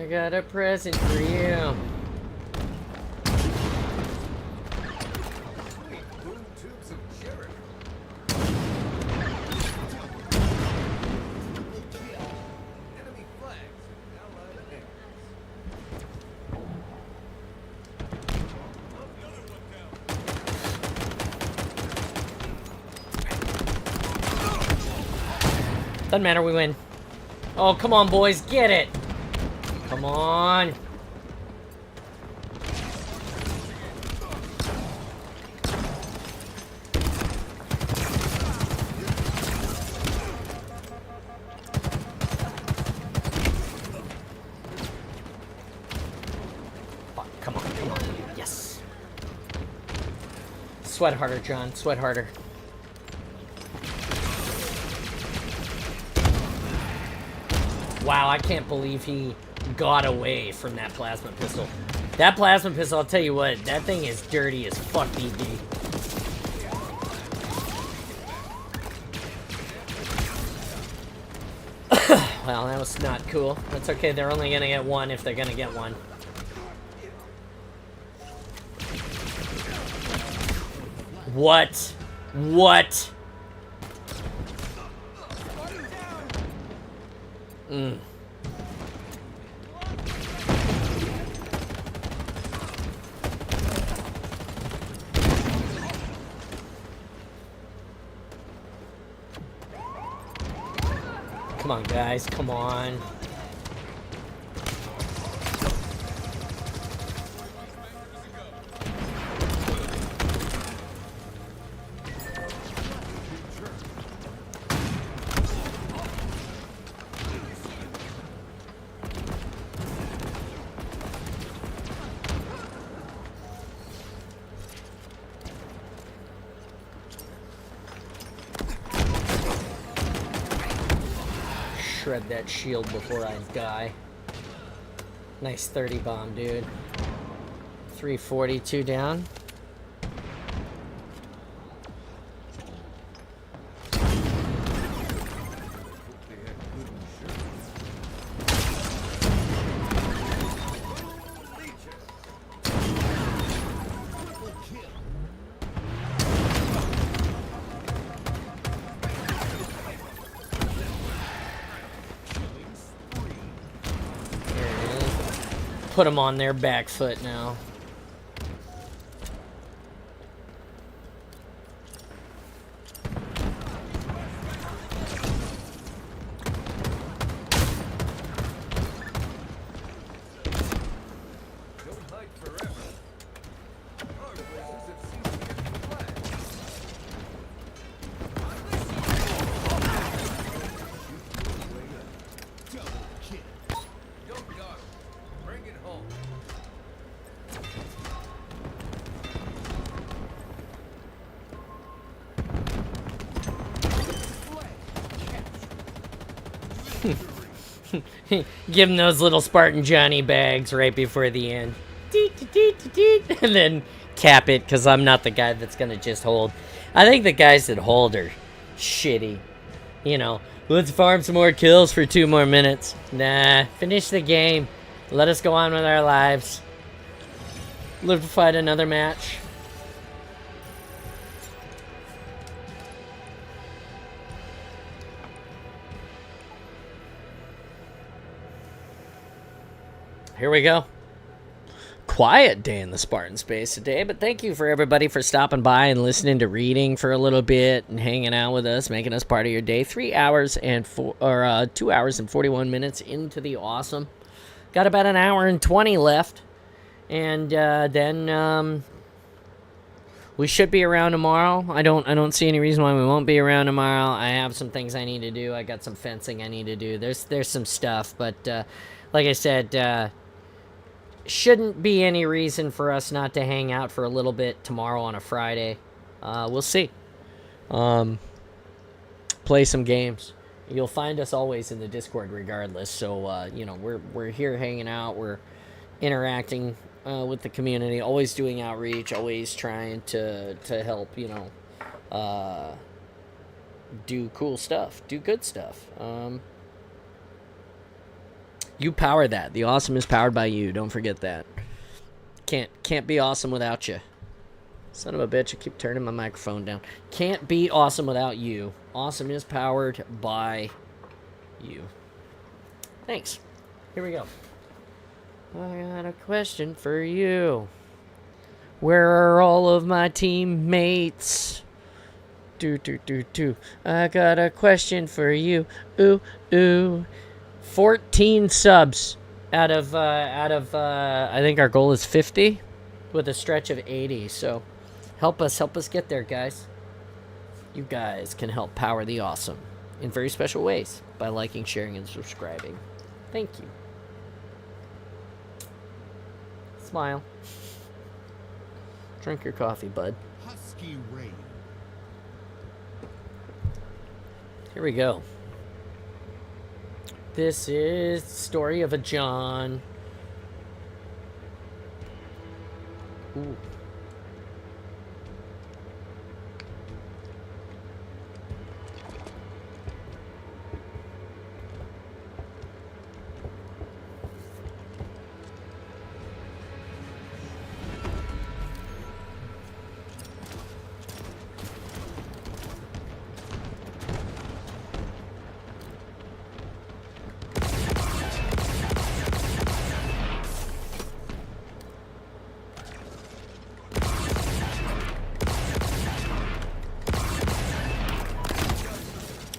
I got a present for you. Doesn't matter, we win. Oh, come on, boys, get it! Come on! Fuck, come on, come on. Yes! Sweat harder, John, sweat harder. Wow, I can't believe he got away from that plasma pistol. That plasma pistol, I'll tell you what, that thing is dirty as fuck, DD. Well, that was not cool. That's okay, they're only gonna get one if they're gonna get one. What? What? Mm. Come on, guys, come on. Shred that shield before I die. Nice 30 bomb, dude. 342 down. Put them on their back foot now. Give him those little Spartan Johnny bags right before the end. And then cap it, because I'm not the guy that's going to just hold. I think the guys that hold are shitty. You know, let's farm some more kills for 2 more minutes. Nah, finish the game. Let us go on with our lives. Live to fight another match. Here we go. Quiet day in the Spartan space today, but thank you for everybody for stopping by and listening to reading for a little bit and hanging out with us, making us part of your day. 2 hours and 41 minutes into the awesome. Got about an hour and 20 left, and then we should be around tomorrow. I don't see any reason why we won't be around tomorrow. I have some things I need to do. I got some fencing I need to do. There's some stuff, but like I said. Shouldn't be any reason for us not to hang out for a little bit tomorrow on a Friday. We'll see. Play some games. You'll find us always in the Discord regardless. So, you know, we're here hanging out. We're interacting with the community. Always doing outreach. Always trying to help, you know, do cool stuff. Do good stuff. You power that. The awesome is powered by you. Don't forget that. Can't be awesome without you. Son of a bitch, I keep turning my microphone down. Can't be awesome without you. Awesome is powered by you. Thanks. Here we go. I got a question for you. Where are all of my teammates? I got a question for you. Ooh, ooh. 14 subs out of I think our goal is 50 with a stretch of 80. So help us get there, guys. You guys can help power the awesome in very special ways by liking, sharing, and subscribing. Thank you. Smile. Drink your coffee, bud. Husky rain. Here we go. This is the story of a John. Ooh.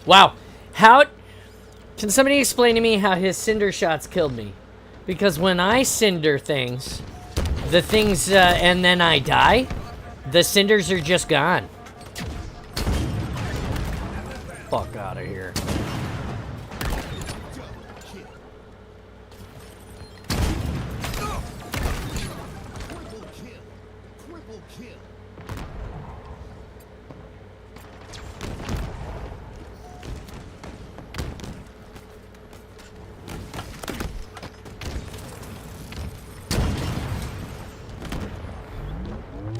Wow. How... Can somebody explain to me how his cinder shots killed me? Because when I cinder things, the things, and then I die, the cinders are just gone. Fuck out of here.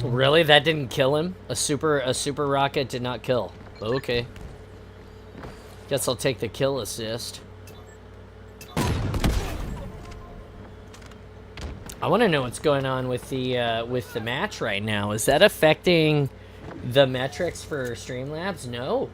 Really? That didn't kill him? A super rocket did not kill. Okay. Guess I'll take the kill assist. I want to know what's going on with the match right now. Is that affecting the metrics for Streamlabs? No.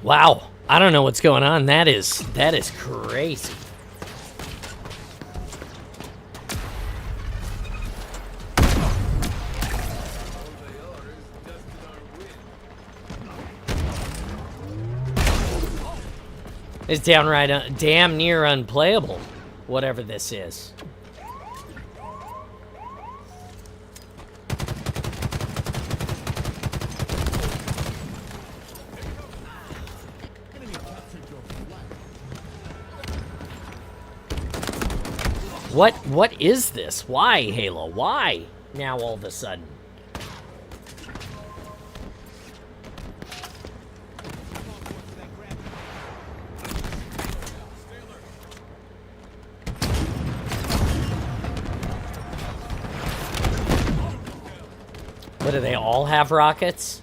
Wow, I don't know what's going on. That is crazy. It's downright damn near unplayable, whatever this is. What is this? Why, Halo? Why? Now all of a sudden. What, do they all have rockets?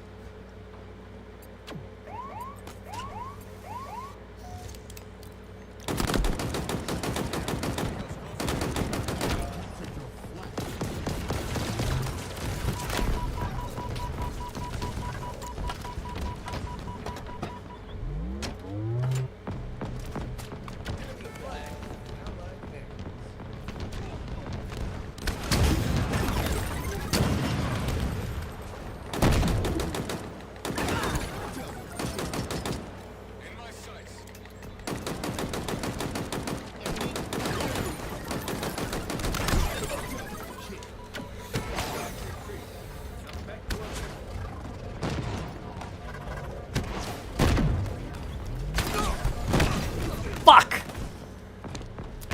Fuck!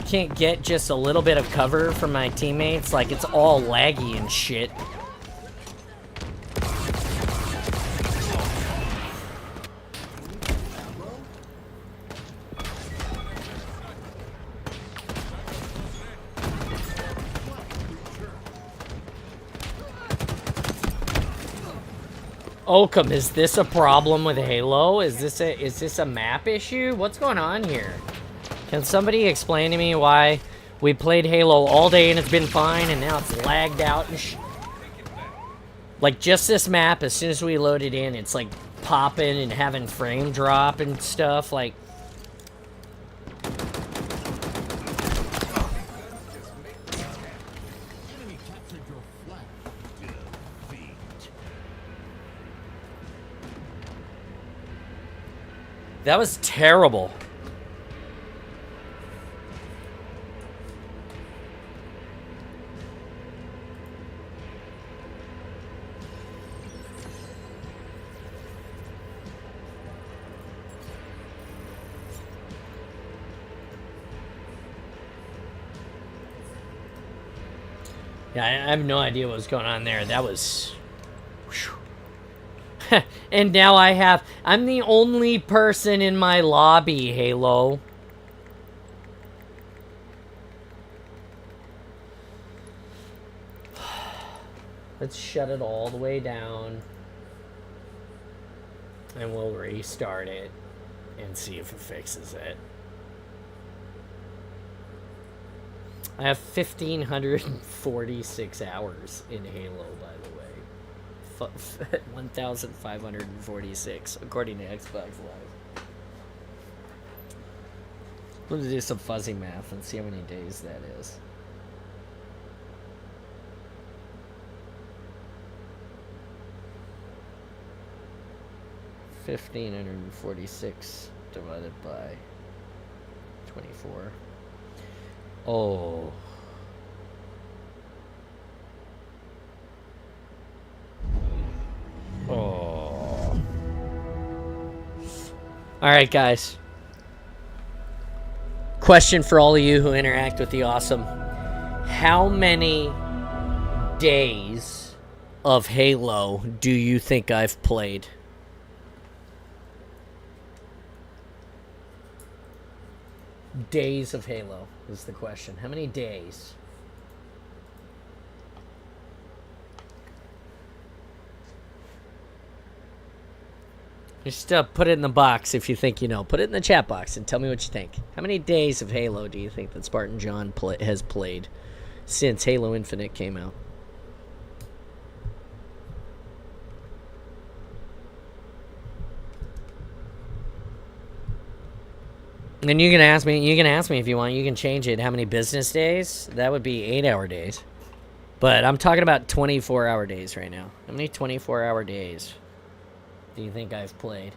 Can't get just a little bit of cover from my teammates. Like, it's all laggy and shit. Oakham, is this a problem with Halo? Is this a map issue? What's going on here? Can somebody explain to me why we played Halo all day and it's been fine and now it's lagged out and like just this map, as soon as we load it in, it's like popping and having frame drop and stuff, like... That was terrible. Yeah, I have no idea what was going on there. That was... And now I'm the only person in my lobby, Halo. Let's shut it all the way down. And we'll restart it and see if it fixes it. I have 1,546 hours in Halo, by the way. 1,546, according to Xbox Live. I'm gonna do some fuzzy math and see how many days that is. $1,546 divided by 24. Oh. Oh. Alright, guys. Question for all of you who interact with the awesome. How many days of Halo do you think I've played? Days of Halo is the question. How many days? Just put it in the box if you think you know. Put it in the chat box and tell me what you think. How many days of Halo do you think that Spartan John has played since Halo Infinite came out? And you can ask me if you want. You can change it. How many business days? That would be 8-hour days. But I'm talking about 24-hour days right now. How many 24-hour days do you think I've played?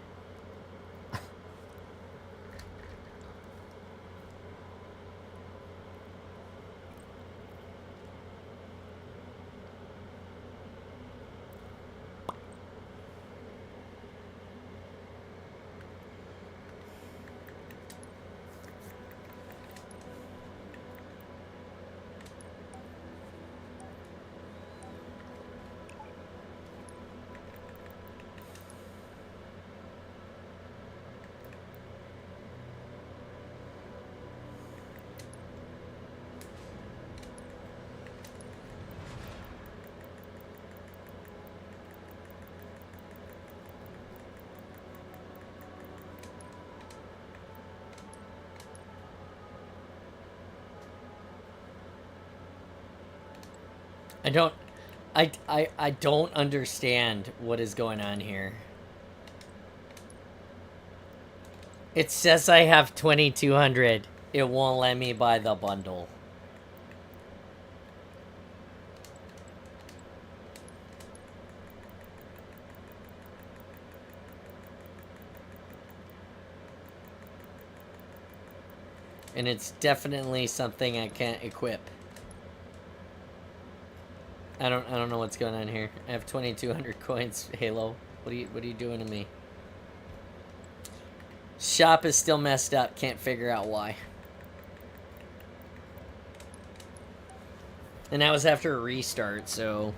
I don't understand what is going on here. It says I have 2,200. It won't let me buy the bundle. And it's definitely something I can't equip. I don't know what's going on here. I have 2,200 coins, Halo. What are you doing to me? Shop is still messed up. Can't figure out why. And that was after a restart, so...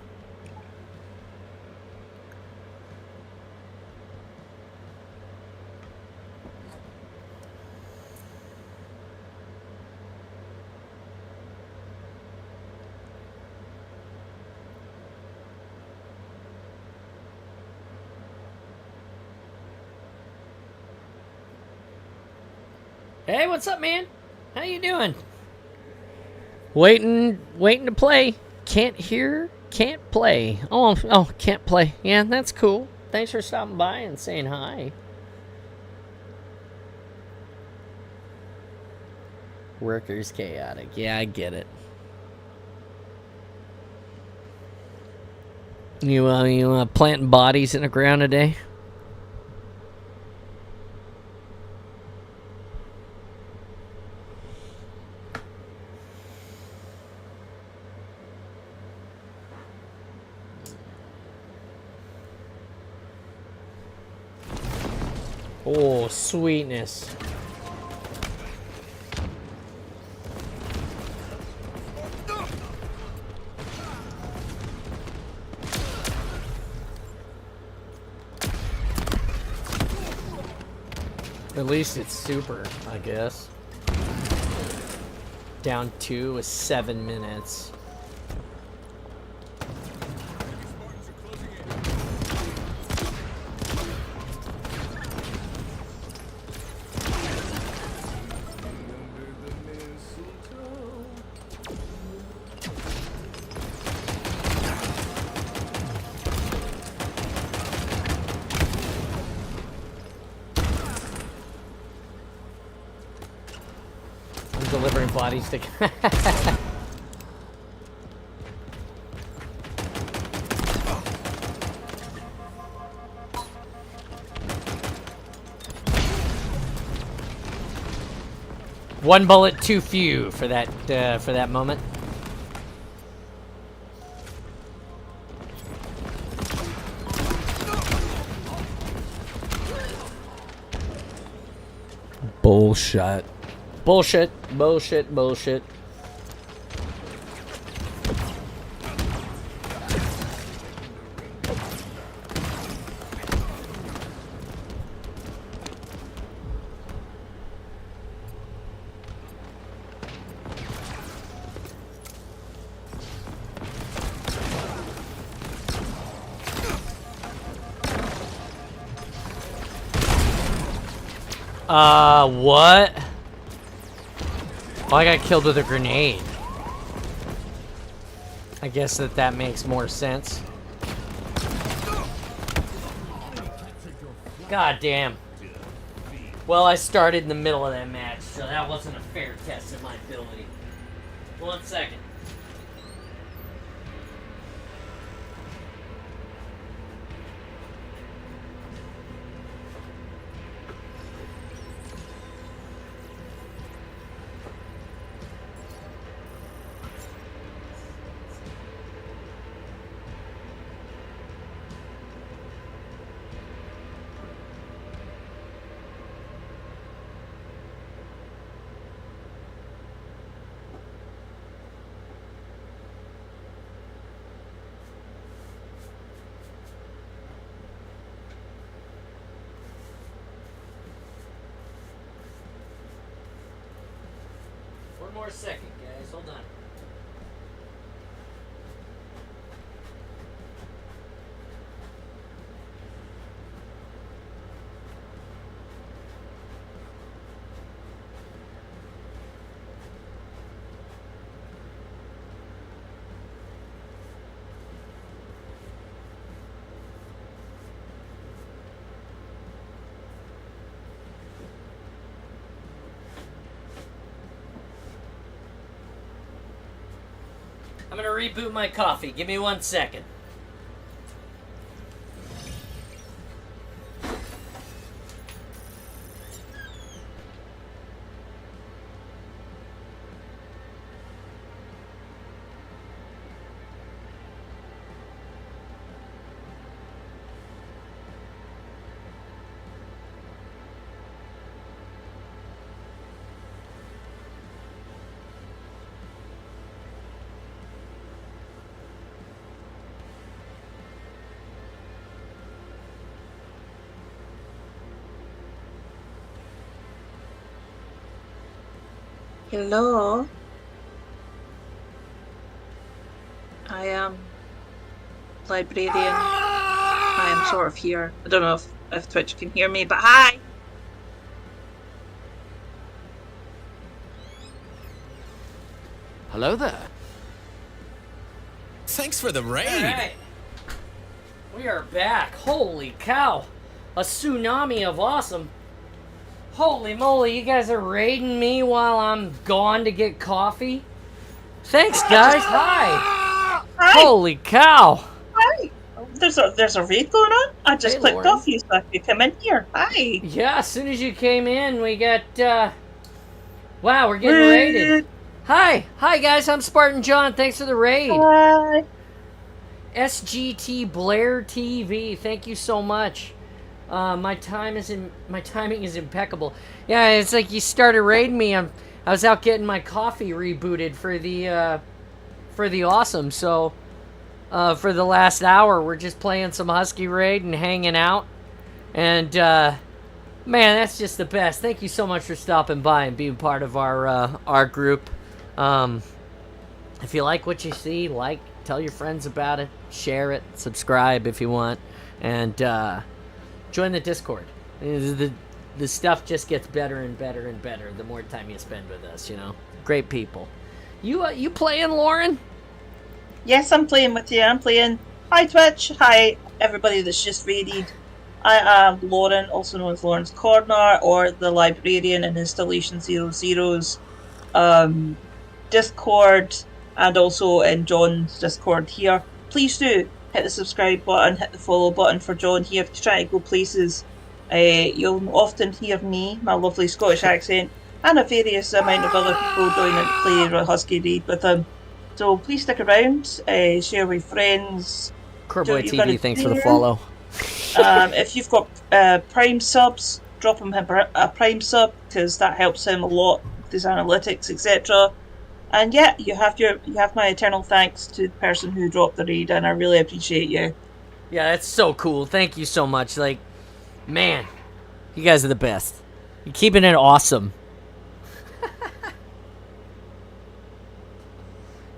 Hey, what's up, man? How you doing? Waiting to play. Can't hear, can't play. Oh, can't play. Yeah, that's cool. Thanks for stopping by and saying hi. Workers chaotic. Yeah, I get it. You planting bodies in the ground today? Oh, sweetness. At least it's super, I guess. Down 2 with 7 minutes. Delivering bodies to... One bullet too few for that moment. Bullshit. Bullshit, bullshit, bullshit. What? Oh, I got killed with a grenade. I guess that makes more sense. God damn. Well, I started in the middle of that match, so that wasn't a fair test of my ability. 1 second. One more second, guys. Hold on. I'm gonna reboot my coffee. Give me 1 second. Hello. I am Librarian. I am sort of here. I don't know if Twitch can hear me, but hi! hello there. Thanks for the raid. All right. We are back. Holy cow. A tsunami of awesome. Holy moly, you guys are raiding me while I'm gone to get coffee? Thanks, guys. Hi. Hi. Holy cow. Hi. There's a raid going on? I just Hey, clicked Lauren. off you so I could come in here. Hi. Yeah, as soon as you came in, we got, wow, we're getting raided. Hi. Hi, guys. I'm Spartan John. Thanks for the raid. Hi. SGT Blair TV. Thank you so much. My timing is impeccable. Yeah, it's like you started raiding me. I was out getting my coffee rebooted for the awesome. So for the last hour, we're just playing some Husky raid and hanging out. And man, that's just the best. Thank you so much for stopping by and being part of our group. If you like what you see, tell your friends about it, share it, subscribe if you want, and join the Discord. The stuff just gets better and better and better the more time you spend with us, you know. Great people. You playing, Lauren? Yes, I'm playing with you. I'm playing. Hi, Twitch. Hi, everybody that's just raided. I am Lauren, also known as Lauren's Corner, or the Librarian in Installation 00's Discord, and also in John's Discord here. Please do hit the subscribe button, hit the follow button for John here to try to go places. You'll often hear me, my lovely Scottish accent, and a various amount of other people join in to play a Husky raid with him. So please stick around, share with friends. Kerboy TV, thanks for the follow. If you've got Prime subs, drop him a Prime sub, because that helps him a lot with his analytics, etc. And yeah, you have my eternal thanks to the person who dropped the raid, and I really appreciate you. Yeah, that's so cool. Thank you so much. Like, man, you guys are the best. You're keeping it awesome.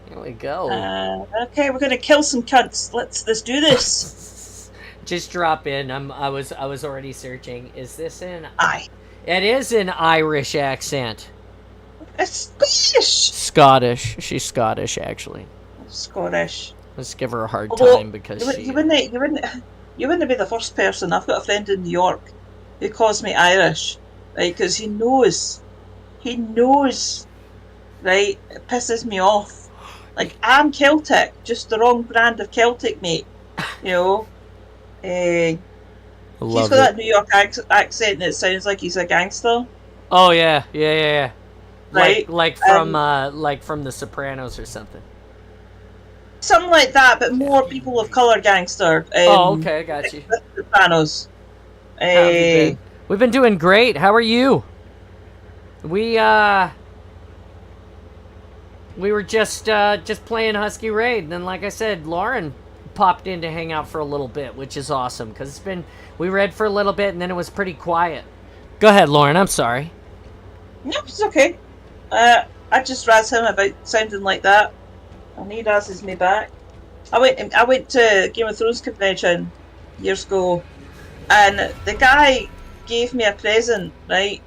Here we go. Okay, we're gonna kill some cunts. Let's do this. Just drop in. I was already searching. Is this an? Aye. It is an Irish accent. It's Scottish. Scottish. She's Scottish, actually. Scottish. Let's give her a hard Although, time because you wouldn't be the first person. I've got a friend in New York who calls me Irish, right? Because he knows, right? It pisses me off. Like, I'm Celtic, just the wrong brand of Celtic, mate. You know. He's got that New York accent and it sounds like he's a gangster. Oh yeah. Right? Like from The Sopranos or something. Something like that, but more people of color gangster. Oh, okay, I got you. The Sopranos. How have you been? We've been doing great. How are you? We were just playing Husky Raid, and then, like I said, Lauren popped in to hang out for a little bit, which is awesome because we read for a little bit and then it was pretty quiet. Go ahead, Lauren. I'm sorry. No, it's okay. I just razz him about sounding like that, and he razzes me back. I went to Game of Thrones convention years ago, and the guy gave me a present. Right,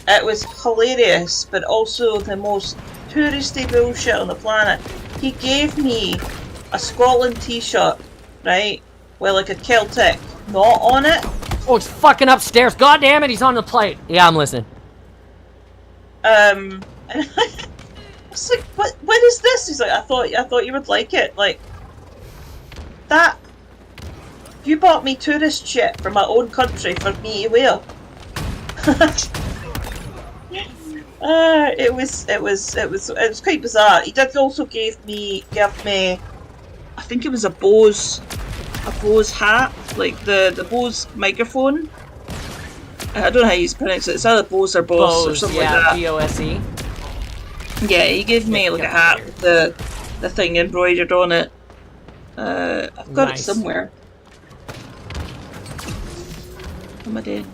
it was hilarious, but also the most touristy bullshit on the planet. He gave me a Scotland t-shirt, right, with like a Celtic knot on it. Oh, he's fucking upstairs. God damn it, he's on the plate. Yeah, I'm listening. And I was like, what is this? He's like, I thought you would like it. Like, that, you bought me tourist shit from my own country for me to wear. It was quite bizarre. He did also give me, I think it was a Bose hat, like the Bose microphone. I don't know how you pronounce it. It's either Bose or Bose or something like that. B-O-S-E. Yeah, he gave me like a hat with the thing embroidered on it. I've got it somewhere. What am I doing?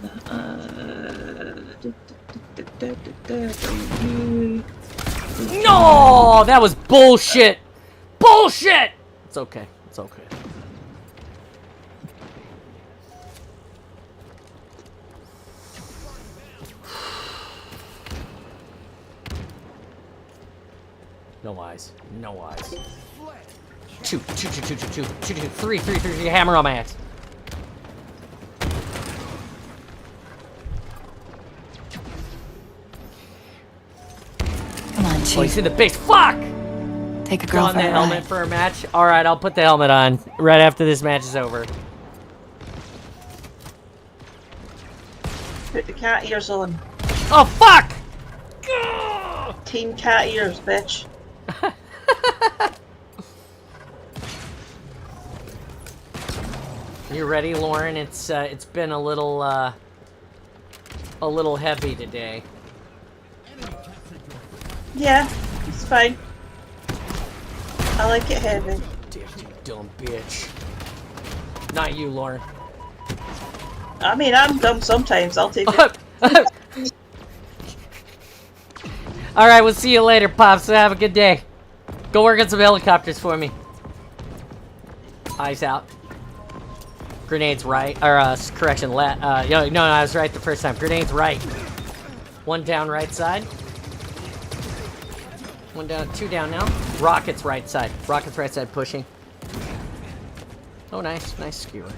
No, that was bullshit. Bullshit. It's okay. It's okay. No eyes. No eyes. Two. Three. Hammer on my axe. Come on, Oh, he's Chief. in the base. Fuck! Take a girl On for the a helmet ride. for a match. All right, I'll put the helmet on right after this match is over. Put the cat ears on. Oh fuck! Team cat ears, bitch. You ready, Lauren? It's been a little heavy today. Yeah, it's fine. I like it heavy. Damn, you dumb bitch. Not you, Lauren. I mean, I'm dumb sometimes. I'll take it. All right, we'll see you later, Pops. Have a good day. Go work on some helicopters for me. Eyes out. Grenades right, or correction, left. No, I was right the first time. Grenades right. One down right side. One down, two down now. Rockets right side. Rockets right side pushing. Oh, nice skewer.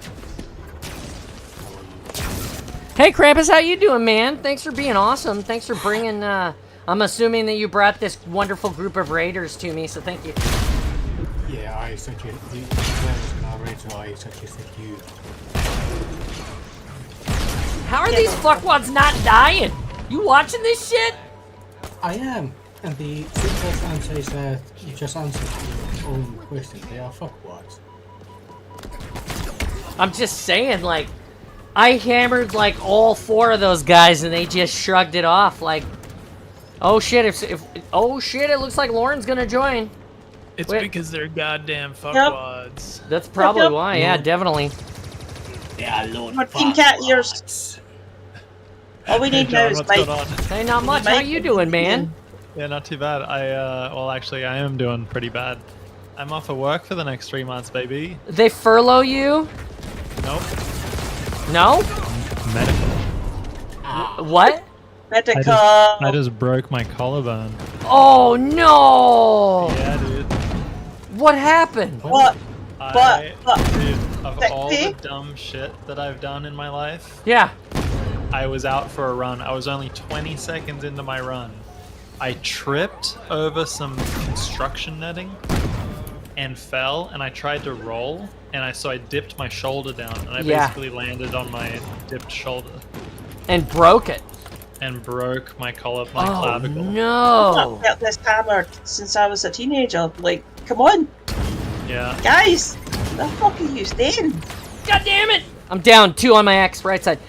Hey, Krampus, how you doing, man? Thanks for being awesome. Thanks for bringing. I'm assuming that you brought this wonderful group of raiders to me, so thank you. Yeah, I suggest the players narrator. I suggest that you. How are these fuckwads not dying? You watching this shit? I am, and the simplest answer is that you just answered your own question. They are fuckwads. I'm just saying, like, I hammered like all four of those guys, and they just shrugged it off. Like, oh shit! Oh shit! It looks like Lauren's gonna join. It's Wait. because they're goddamn fuckwads. That's probably Yep. why. Yeah, definitely. They are lord More team cat ears. All we need now John, is what's Mike. going on? Hey, not much. How you doing, man? Yeah, not too bad. Well, actually, I am doing pretty bad. I'm off of work for the next 3 months, baby. They furlough you? Nope. No? Medical. What? Medical. I just broke my collarbone. Oh no! Yeah, dude. What happened? What? Dude, of Sick all pay? the dumb shit that I've done in my life, Yeah. I was out for a run. I was only 20 seconds into my run. I tripped over some construction netting and fell, and I tried to roll, and so I dipped my shoulder down, and I Yeah. basically landed on my dipped shoulder And broke it. and broke my Oh clavicle. I've no! not felt this hammered since I was a teenager. Like, come on, Yeah. guys. Where the fuck are you staying? God damn it! I'm down 2 on my axe, right side.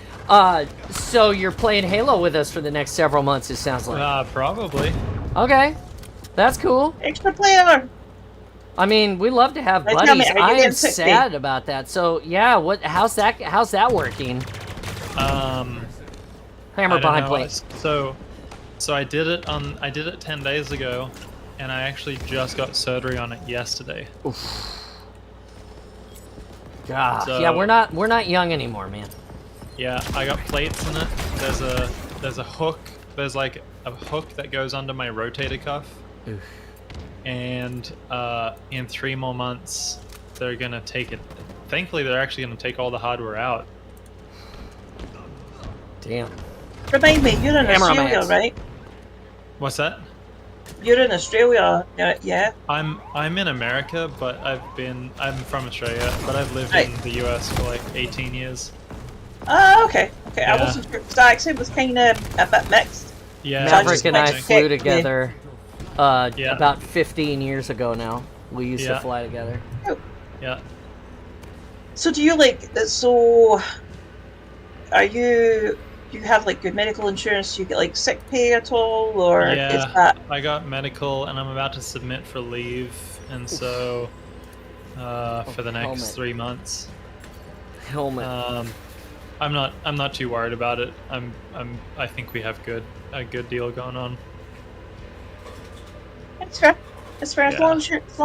So you're playing Halo with us for the next several months, it sounds like. Probably. Okay. That's cool. Extra player. I mean, we love to have Right, tell me, buddies. are you I am getting sick, sad about that. So yeah, how's that working? I Hammer don't behind know. plate. So I did it 10 days ago, and I actually just got surgery on it yesterday. God. So- Yeah, we're not young anymore, man. Yeah, I got plates in it. There's a hook. There's like a hook that goes under my rotator cuff. Oof. And in 3 more months, they're gonna take it. Thankfully, they're actually gonna take all the hardware out. Damn. Remind me, you're in Hammer on my Australia, ass. right? What's that? You're in Australia, yeah? I'm in America, but I'm from Australia, but I've lived Right. in the US for like 18 years. Oh, okay. Okay, I Yeah. wasn't sure. 'Cause the accent was kind of a bit mixed. Yeah. So I Maverick just and I went to flew check together Yeah. about 15 years ago now. We used to Yeah. fly together. Yeah. So do you like? So, are you? Do you have like good medical insurance? Do you get like sick pay at all, or is Yeah, that? I got medical, and I'm about to submit for leave, and so for the next helmet. 3 months, Helmet. I'm not too worried about it. I think we have a good deal going on. It's fair. It's fair. As Yeah. long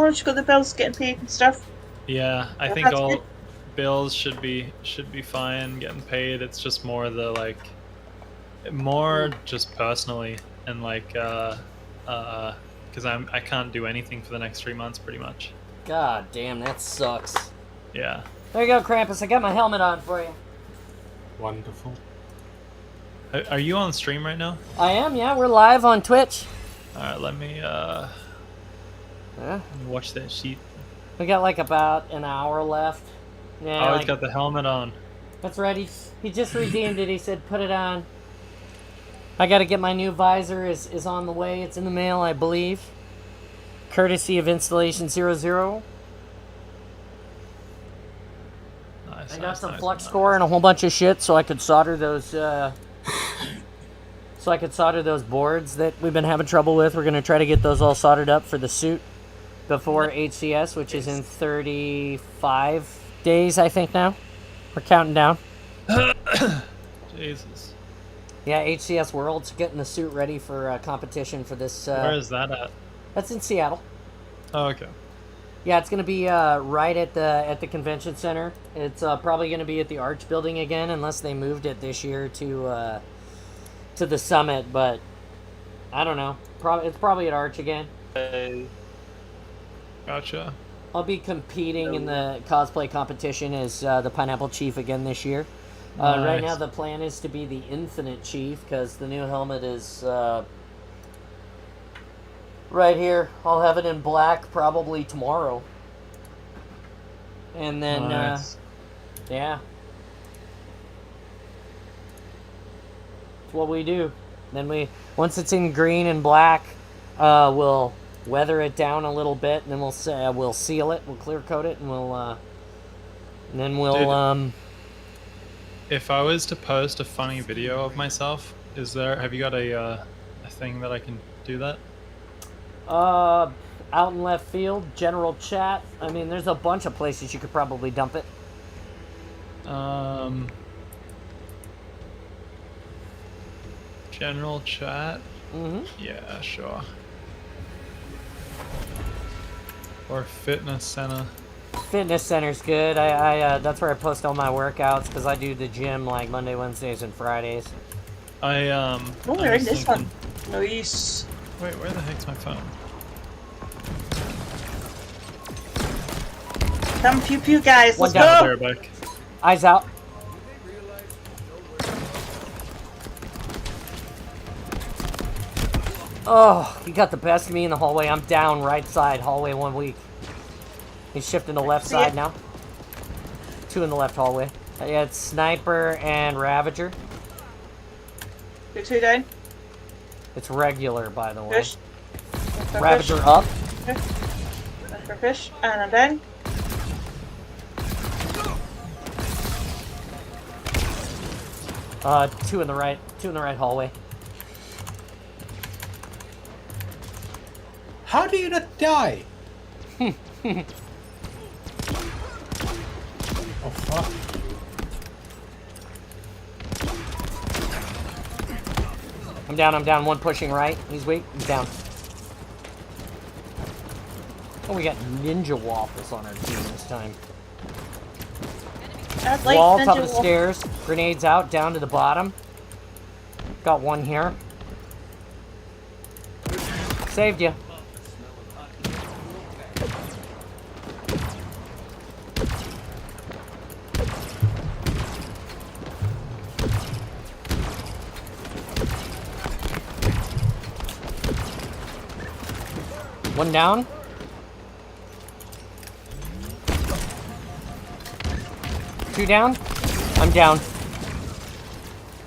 as you got the bills getting paid and stuff. Yeah, I Well, think that's all good. bills should be fine getting paid. It's just more more just personally, and like because I can't do anything for the next 3 months, pretty much. God damn, that sucks. Yeah. There you go, Krampus. I got my helmet on for you. Wonderful. Are you on stream right now? I am, yeah. We're live on Twitch. Alright, let me Yeah. watch that sheet. We got like about an hour left. Yeah, Oh, like, he's got the helmet on. that's right. He just redeemed it. He said, put it on. I got to get my new visor. Is on the way. It's in the mail, I believe. Courtesy of Installation 00. Nice, I got nice, some nice, flux nice. core and a whole bunch of shit so I could solder those boards that we've been having trouble with. We're going to try to get those all soldered up for the suit before HCS, which is in 35 days, I think now. We're counting down. Jesus. Yeah, HCS World's getting the suit ready for competition for this. Where is that at? That's in Seattle. Oh, okay. Yeah, it's going to be right at the convention center. It's probably going to be at the Arch building again, unless they moved it this year to the Summit. But I don't know. It's probably at Arch again. Hey. Gotcha. I'll be competing in the cosplay competition as the Pineapple Chief again this year. Right now, Nice. the plan is to be the Infinite Chief because the new helmet is right here. I'll have it in black probably tomorrow. And then, Nice. yeah. It's what we do. Then once it's in green and black, we'll weather it down a little bit, and then we'll seal it, we'll clear coat it, and then we'll Dude. If I was to post a funny video of myself, have you got a thing that I can do that? out in left field, general chat. I mean, there's a bunch of places you could probably dump it. General chat? Mm-hmm. Yeah, sure. Or fitness center. Fitness center's good. I that's where I post all my workouts because I do the gym like Monday, Wednesdays, and Fridays. Oh, I we're in was this thinking- one. Nice. Wait, where the heck's my phone? Come pew pew, guys. One Let's down go. There, bike. Eyes out. Oh, he got the best of me in the hallway. I'm down right side hallway 1 week. He's shifting to left See side it? now. 2 in the left hallway. Yeah, it's Sniper and Ravager. Get 2 down. It's regular, by the way. Push. Ravager up. For fish. And I'm down. Two in the right hallway. How do you not die? Oh fuck. I'm down. One pushing right. He's weak. He's down. Oh, we got Ninja Waffles on our team this time. I like Wall, Ninja top of the Wolf. stairs. Grenades out, down to the bottom. Got one here. Saved you. One down. Two down. I'm down.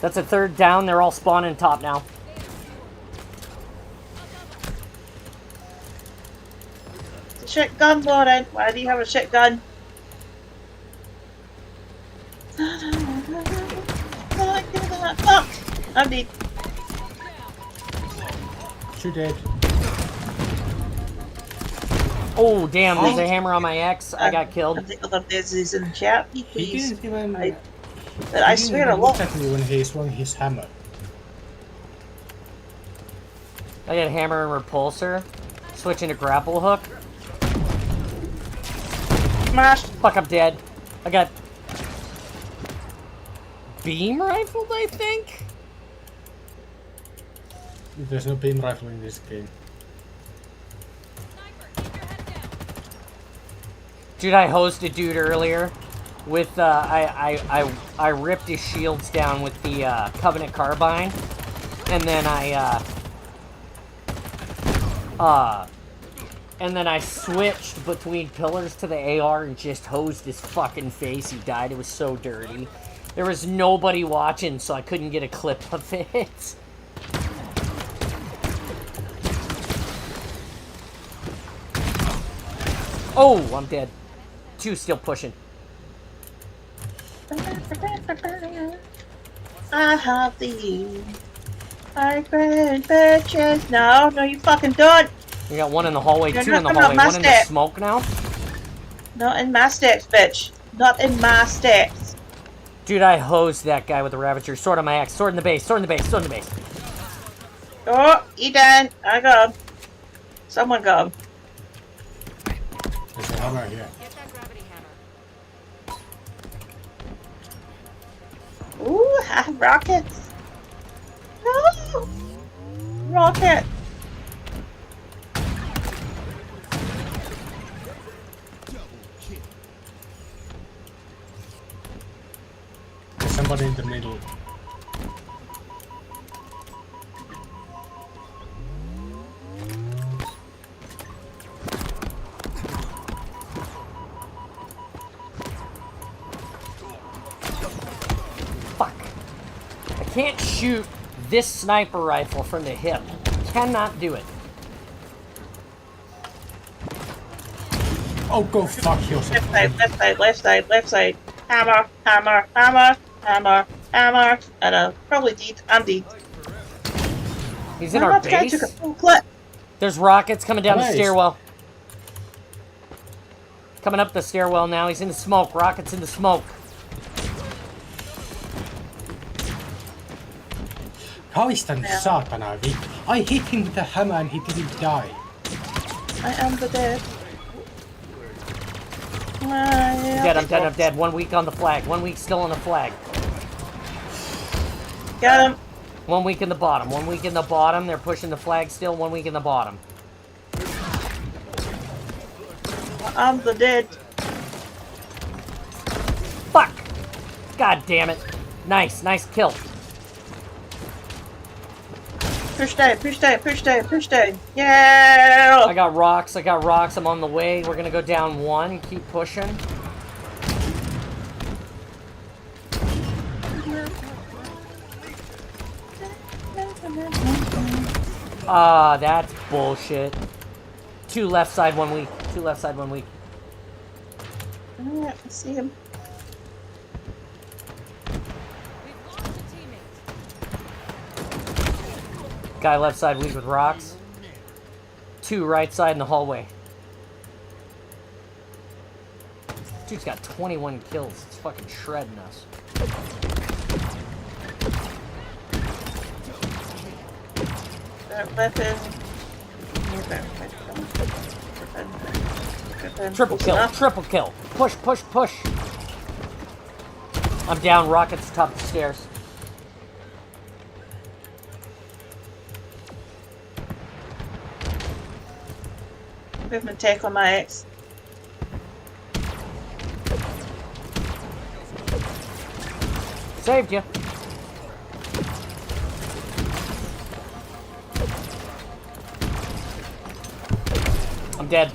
That's a third down. They're all spawning top now. Shit gun, Lauren. Why do you have a shit gun? Fuck! I'm dead. Two dead. Oh, damn. There's a hammer on my X. I got I killed. think other days is in chat, He please. didn't even. I he swear didn't a even lot. look at me when he swung his hammer. I got hammer and repulsor. Switching to grapple hook. Smashed. Fuck, I'm dead. I got beam rifled, I think? There's no beam rifle in this game. Dude, I hosed a dude earlier with, I ripped his shields down with the, Covenant Carbine. And then I switched between pillars to the AR and just hosed his fucking face. He died. It was so dirty. There was nobody watching, so I couldn't get a clip of it. Oh, I'm dead. 2 still pushing. I have these. I great bitches. No, you fucking don't. We got 1 in the hallway, You're 2 not in the coming up hallway, my 1 in the step. smoke now. Not in my steps, bitch. Not in my steps. Dude, I hosed that guy with the Ravager. Sword on my axe. Sword in the base. Sword in the base. Sword in the base. Oh, he done. I got him. Someone got him. There's a hammer here. Ooh, I have rockets. No! Rocket. There's somebody in the middle. Fuck. I can't shoot this sniper rifle from the hip. Cannot do it. Oh, go fuck yourself. Left side, left side, left side. Hammer, hammer, hammer, hammer, hammer. And probably dead. I'm dead. He's in our base. Took a full clip. There's rockets coming down the Nice. stairwell. Coming up the stairwell now. He's in the smoke. Rockets in the smoke. Kaistan saatana vittu. I hit him with a hammer and he didn't die. I am the dead. I'm dead. 1 week on the flag. 1 week still on the flag. Got him. 1 week in the bottom. 1 week in the bottom. They're pushing the flag still. 1 week in the bottom. I'm the dead. Fuck! God damn it. Nice kill. Push down, push down, push down, push down. Yeah! I got rocks. I'm on the way. We're gonna go down 1 and keep pushing. Ah, that's bullshit. 2 left side, 1 week. 2 left side, 1 week. Yeah, I see him. Guy left side, weak with rocks. 2 right side in the hallway. Dude's got 21 kills. It's fucking shredding us. Weapon. Triple kill, triple kill. Push, push, push. I'm down, rockets top of the stairs. Movement tech on my X. Saved you. I'm dead.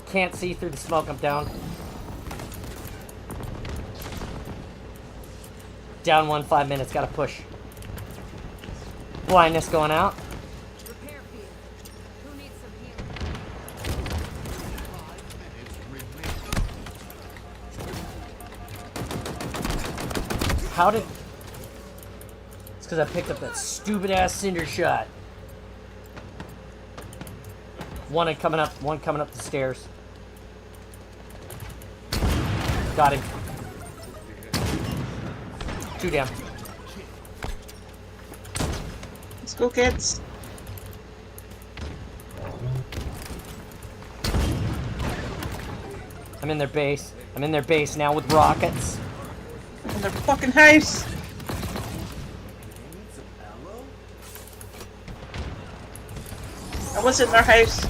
Can't see through the smoke. I'm down. Down 1, 5 minutes. Gotta push. Blindness going out. Repair field. Who needs some healing? How did... It's because I picked up that stupid-ass cinder shot. One coming up the stairs. Got him. 2 down. Let's go, kids. I'm in their base. I'm in their base now with rockets. In their fucking house. I was in their house.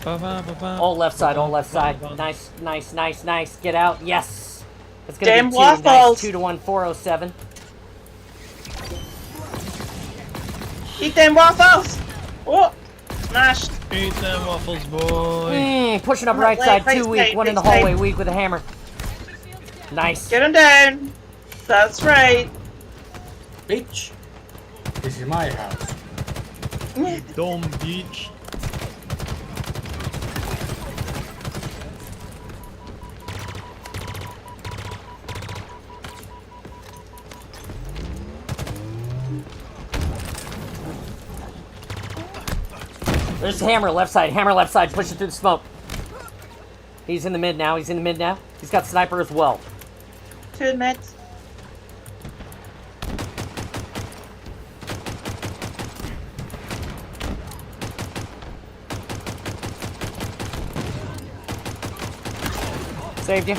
All left side, all left side. Nice, nice, nice, nice. Get out. Yes. It's gonna Damn be 2. waffles. Nice. 2-1, 407. Eat them waffles! Oh! Smashed. Eat them waffles, boy. Pushing up right side, 2 weak. Right, 1 in the right, hallway, right. weak with a hammer. Nice. Get him down. That's right. Bitch. This is my house. Dumb beach. There's the hammer left side, pushing through the smoke. He's in the mid now, He's got sniper as well. 2 minutes. Saved you.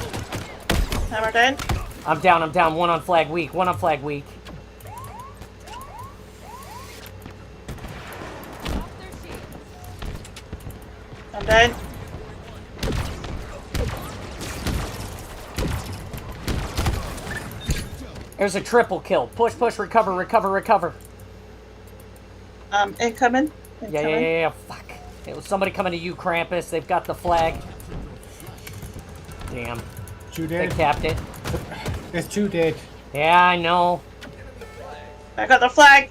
Hammer down. I'm down. 1 on flag weak, I'm down. There's a triple kill. Push, recover. Incoming. Yeah. Fuck. It was somebody coming to you, Krampus. They've got the flag. Damn. 2 They dead. capped it. There's 2 dead. Yeah, I know. I got the flag.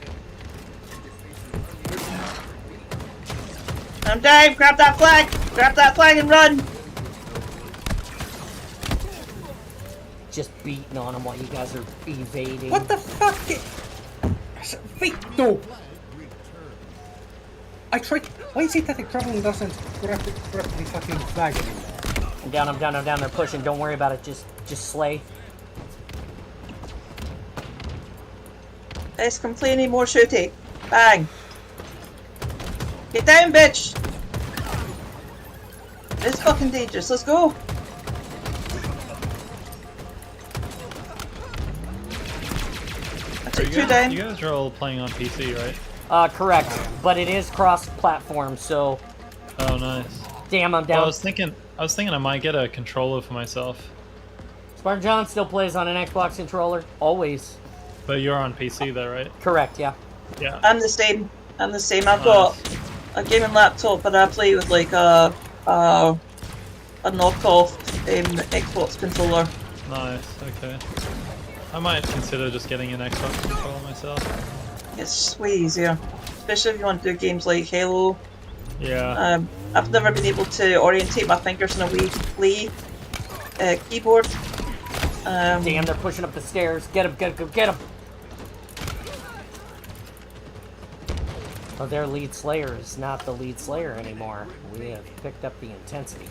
I'm down. Grab that flag. Grab that flag and run. Just beating on them while you guys are evading. What the fuck? Wait, no. I tried. Why is it that the Kremlin doesn't grab the fucking flag anymore? I'm down. They're pushing. Don't worry about it. Just slay. Less complaining, more shooting. Bang. Get down, bitch. It's fucking dangerous. Let's go. I took 2 down. You guys are all playing on PC, right? Correct. But it is cross-platform, so... Oh, nice. Damn, I'm down. Well, I was thinking I might get a controller for myself. Spartan John still plays on an Xbox controller. Always. But you're on PC though, right? Correct, yeah. Yeah. I'm the same. I've got a gaming laptop, but I play with like a knockoff Xbox controller. Nice, okay. I might consider just getting an Xbox controller myself. It's way easier, especially if you want to do games like Halo. Yeah. I've never been able to orientate my fingers in a way to play keyboard. Damn, they're pushing up the stairs. Get him. Oh, their lead slayer is not the lead slayer anymore. We have picked up the intensity.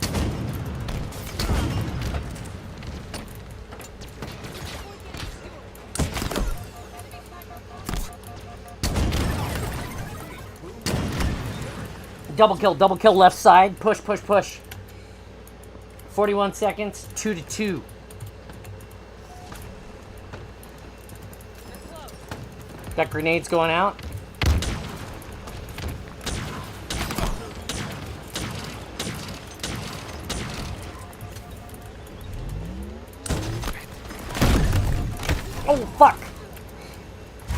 Double kill left side. Push. 41 seconds, 2-2. Got grenades going out. Oh, fuck!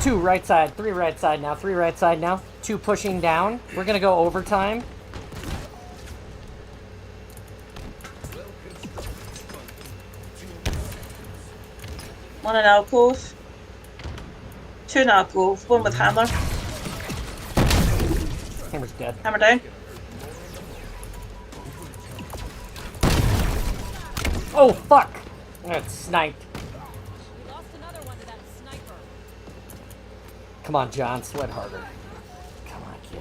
2 right side, 3 right side now, 3 right side now. 2 pushing down. We're gonna go overtime. One in alcove. 2 in alcove. 1 with hammer. Hammer's dead. Hammer down. Oh, fuck! That's sniped. We lost another one to that sniper. Come on, John, sweat harder. Come on, kid.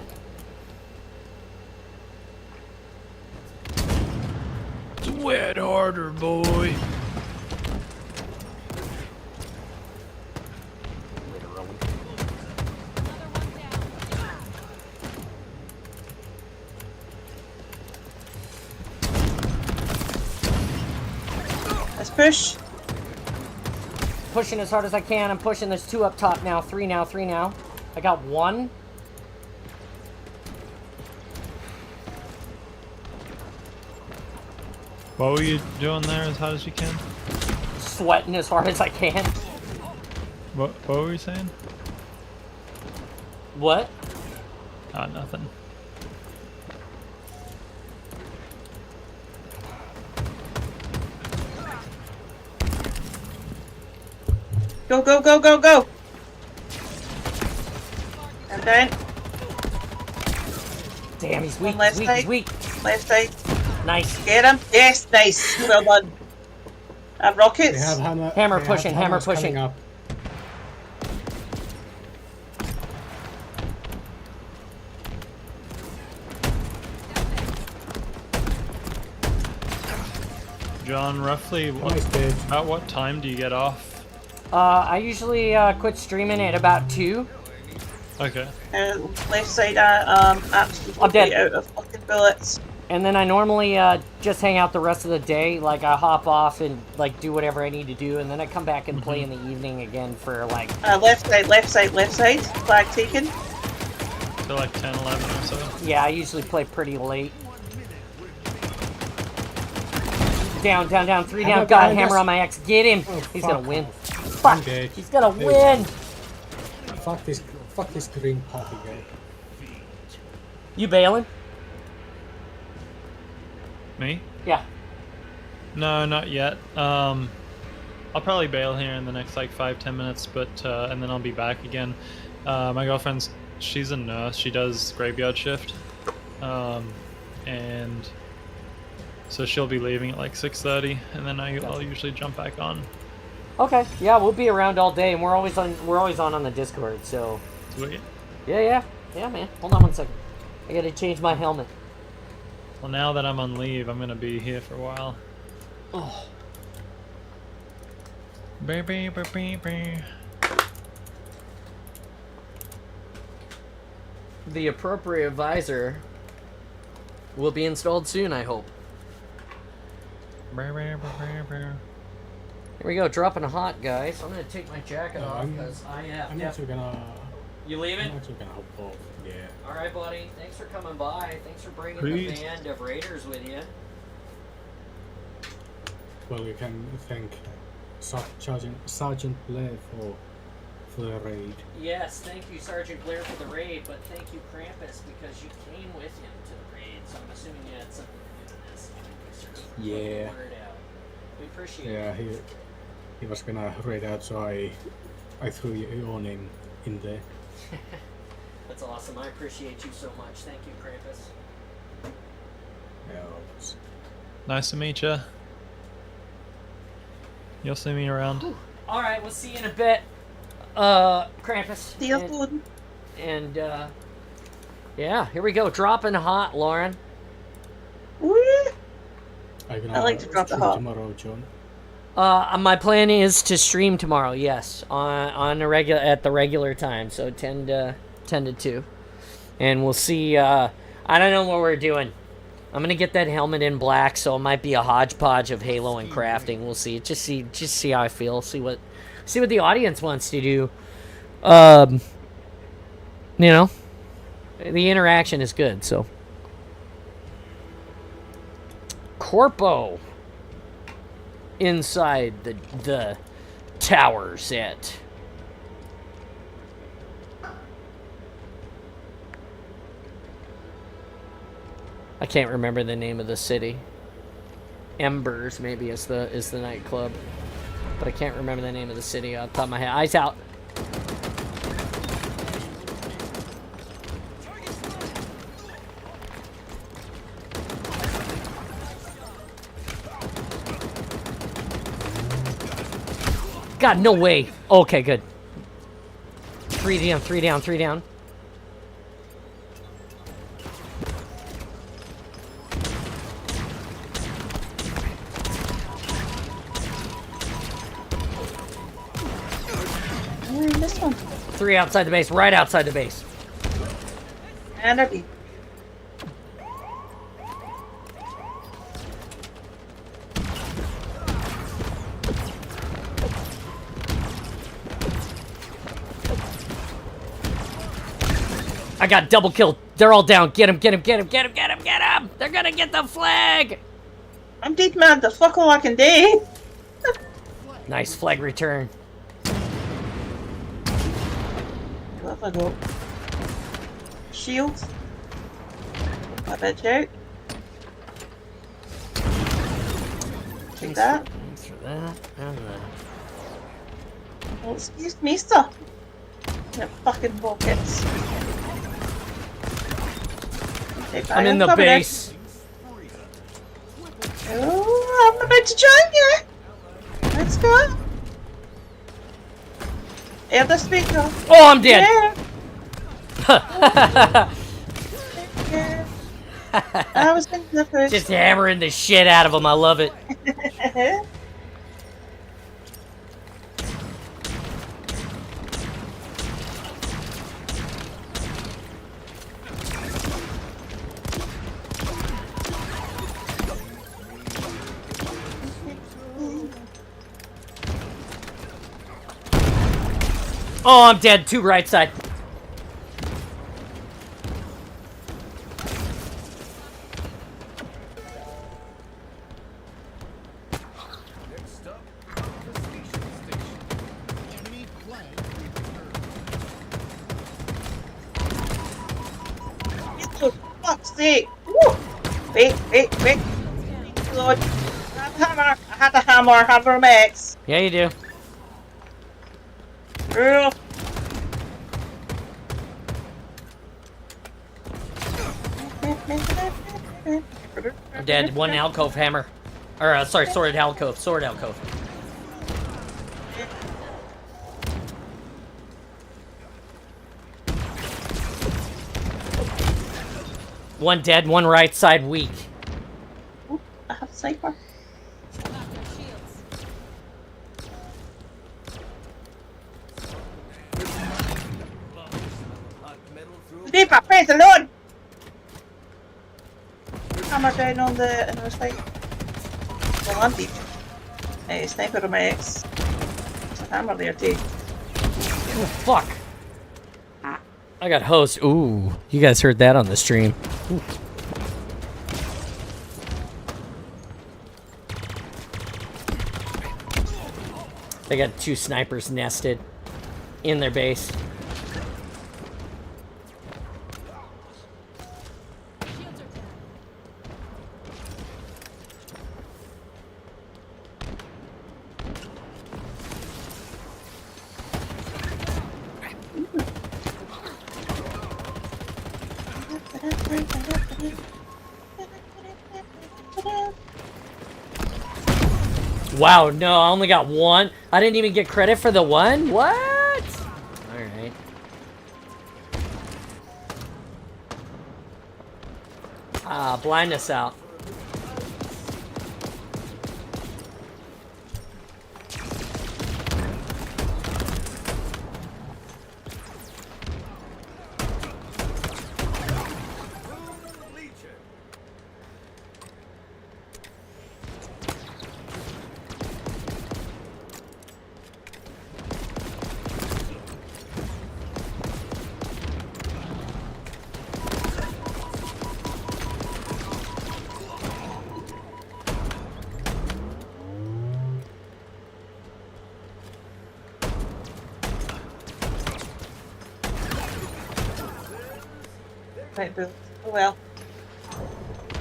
Sweat harder, boy. Let's push. Pushing as hard as I can. I'm pushing. There's 2 up top now. 3 now. I got 1. What were you doing there as hard as you can? Sweating as hard as I can. What were you saying? What? Oh, nothing. Go, go, go, go, go! I'm down. Damn, he's weak, One left he's weak, side. he's weak. Left side. Nice. Get him. Yes, nice. Well done. Rockets. They have hammer. Hammer they pushing, have hammer hammers coming pushing. Up. John, roughly Nice, dude. about what time do you get off? I usually quit streaming at about 2. Okay. Left side. Absolutely I'm dead. out of fucking bullets. And then I normally just hang out the rest of the day. Like, I hop off and, like, do whatever I need to do. And then I come back and play in the evening again for, like... Left side, left side, left side. Flag taken. So like 10, 11 or so. Yeah, I usually play pretty late. Down, down, down. 3 down. Hammer God, behind hammer us. on my X. Get him. Oh, He's fuck. gonna win. Fuck. dead. He's gonna Dude. win. Fuck this green poppy guy. You bailing? Me? Yeah. No, not yet. I'll probably bail here in the next like 5-10 minutes, but and then I'll be back again. My girlfriend's she's a nurse. She does graveyard shift, and so she'll be leaving at like 6:30, and then I'll usually jump back on. Okay. Yeah, we'll be around all day, and we're always on the Discord. So. Sweet. Yeah, man. Hold on one second. I gotta change my helmet. Well, now that I'm on leave, I'm gonna be here for a while. Oh. Baby. The appropriate visor will be installed soon, I hope. Here we go, dropping hot, guys. I'm gonna take my jacket off because I'm actually gonna. You leaving? I'm actually gonna hop off. Yeah. All right, buddy. Thanks for coming by. Thanks for bringing Please. the band of Raiders with you. Well, you can thank Sergeant Blair for the raid. Yes, thank you, Sergeant Blair, for the raid, but thank you, Krampus, because you came with him to the raid. So I'm assuming you had something to do with this. Sort of put the Yeah. word out. We appreciate it. Yeah, he was gonna raid out, so I threw your name in there. That's awesome. I appreciate you so much. Thank you, Krampus. Yeah, it's- Nice to meet you. You'll see me around. All right, we'll see you in a bit, Krampus. Deal, And- Gordon. And yeah, here we go. Dropping hot, Lauren. Woo! Are you gonna I like to drop the stream hot. tomorrow, John? My plan is to stream tomorrow. Yes, on a at the regular time, so 10 to 2, and we'll see. I don't know what we're doing. I'm gonna get that helmet in black, so it might be a hodgepodge of Halo and crafting. We'll see. Just see how I feel. See what the audience wants to do. You know, the interaction is good. So, Corpo inside the tower set. I can't remember the name of the city. Embers maybe is the nightclub, but I can't remember the name of the city off the top of my head. Eyes out. God, no way. Okay, good. 3 down, 3 down, 3 down. This one. 3 outside the base, right outside the base. And a B. I got double killed. They're all down. Get him, get him, get him, get him, get him, get him. They're gonna get the flag. I'm dead mad. The fuck all I can do. Nice flag return. What have I got? Shield. I bet you. Take that. Thanks for that. And Oh, excuse me, sir. Your fucking pockets. Take that, I'm in the covered it. base. Oh, I'm about to join you. Let's go. Air the speaker. Oh, I'm dead. Yeah. I was thinking the first. Just hammering the shit out of him. I love it. Oh, I'm dead. 2 right side. Next up, confiscation station. Enemy flag returned. For fuck's sake. Woo. Wait. Lord. I had a hammer max. Yeah, you do. Ugh. I'm dead. 1 alcove hammer. Or, sorry, sword alcove. Sword alcove. One dead, 1 right side weak. I have a sniper. Sniper, praise the Lord! Hammer down on the other side. Well, I'm deep. Hey, sniper on my X. There's a hammer there too. Oh, fuck. I got host. Ooh, you guys heard that on the stream. Ooh. They got 2 snipers nested in their base. Wow, no, I only got 1. I didn't even get credit for the 1? What? Alright. Blindness out. Right, boo. Oh well.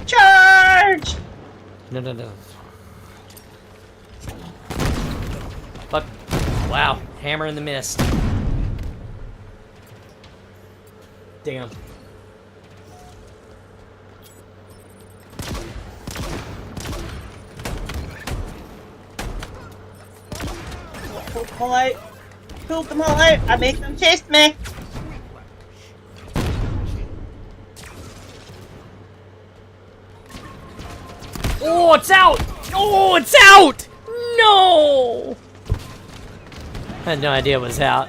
Charge! No. Fuck. Wow. Hammer in the mist. Damn. Pulled them all out. Pulled them all out. I made them chase me. Oh, it's out! Oh, it's out! No! I had no idea it was out.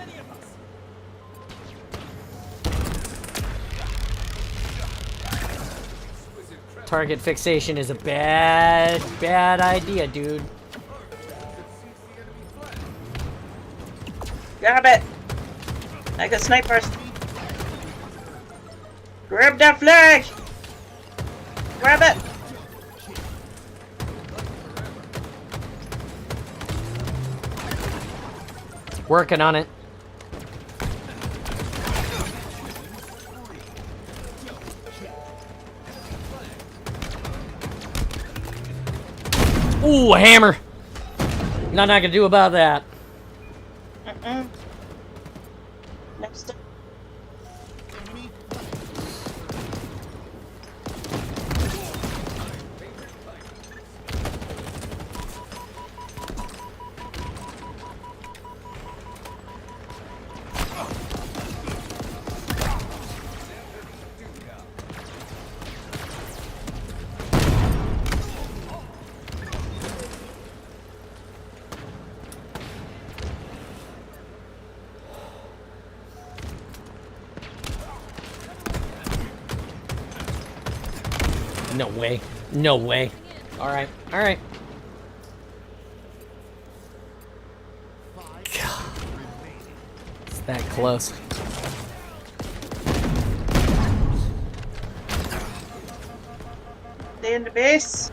Target fixation is a bad idea, dude. Grab it. I got snipers. Grab that flag. Grab it. Working on it. Ooh, a hammer. Nothing I can do about that. Next up. No way. No way. Alright, alright. It's that close. Stay in the base.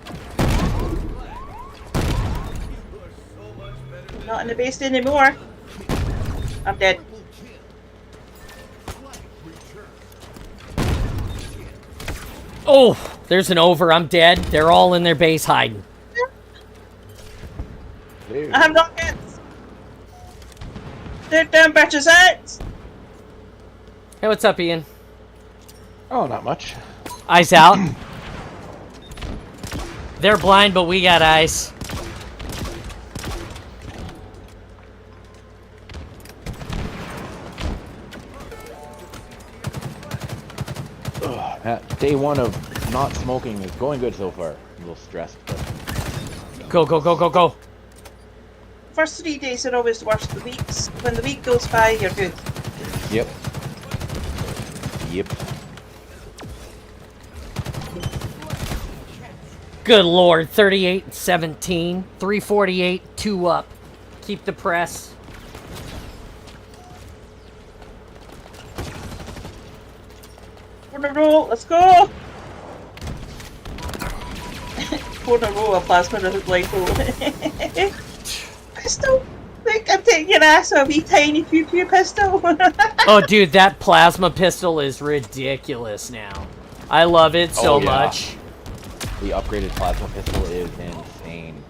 Not in the base anymore. I'm dead. Oh, there's an over. I'm dead. They're all in their base hiding. I have rockets. They're down batches out. Hey, what's up, Ian? Oh, not much. Eyes out. They're blind, but we got eyes. Day one of not smoking is going good so far. A little stressed, but... Go, go, go, go, go. First 3 days are always the worst. The weeks, when the week goes by, you're good. Yep. Yep. Good lord, 38-17, 348, 2 up. Keep the press. Corner roll, let's go! Corner roll, a plasma rifle. Pistol! Look, I'm taking your ass with a wee tiny pew pew pistol. Oh, dude, that plasma pistol is ridiculous now. I love it so much. The upgraded plasma pistol is insane.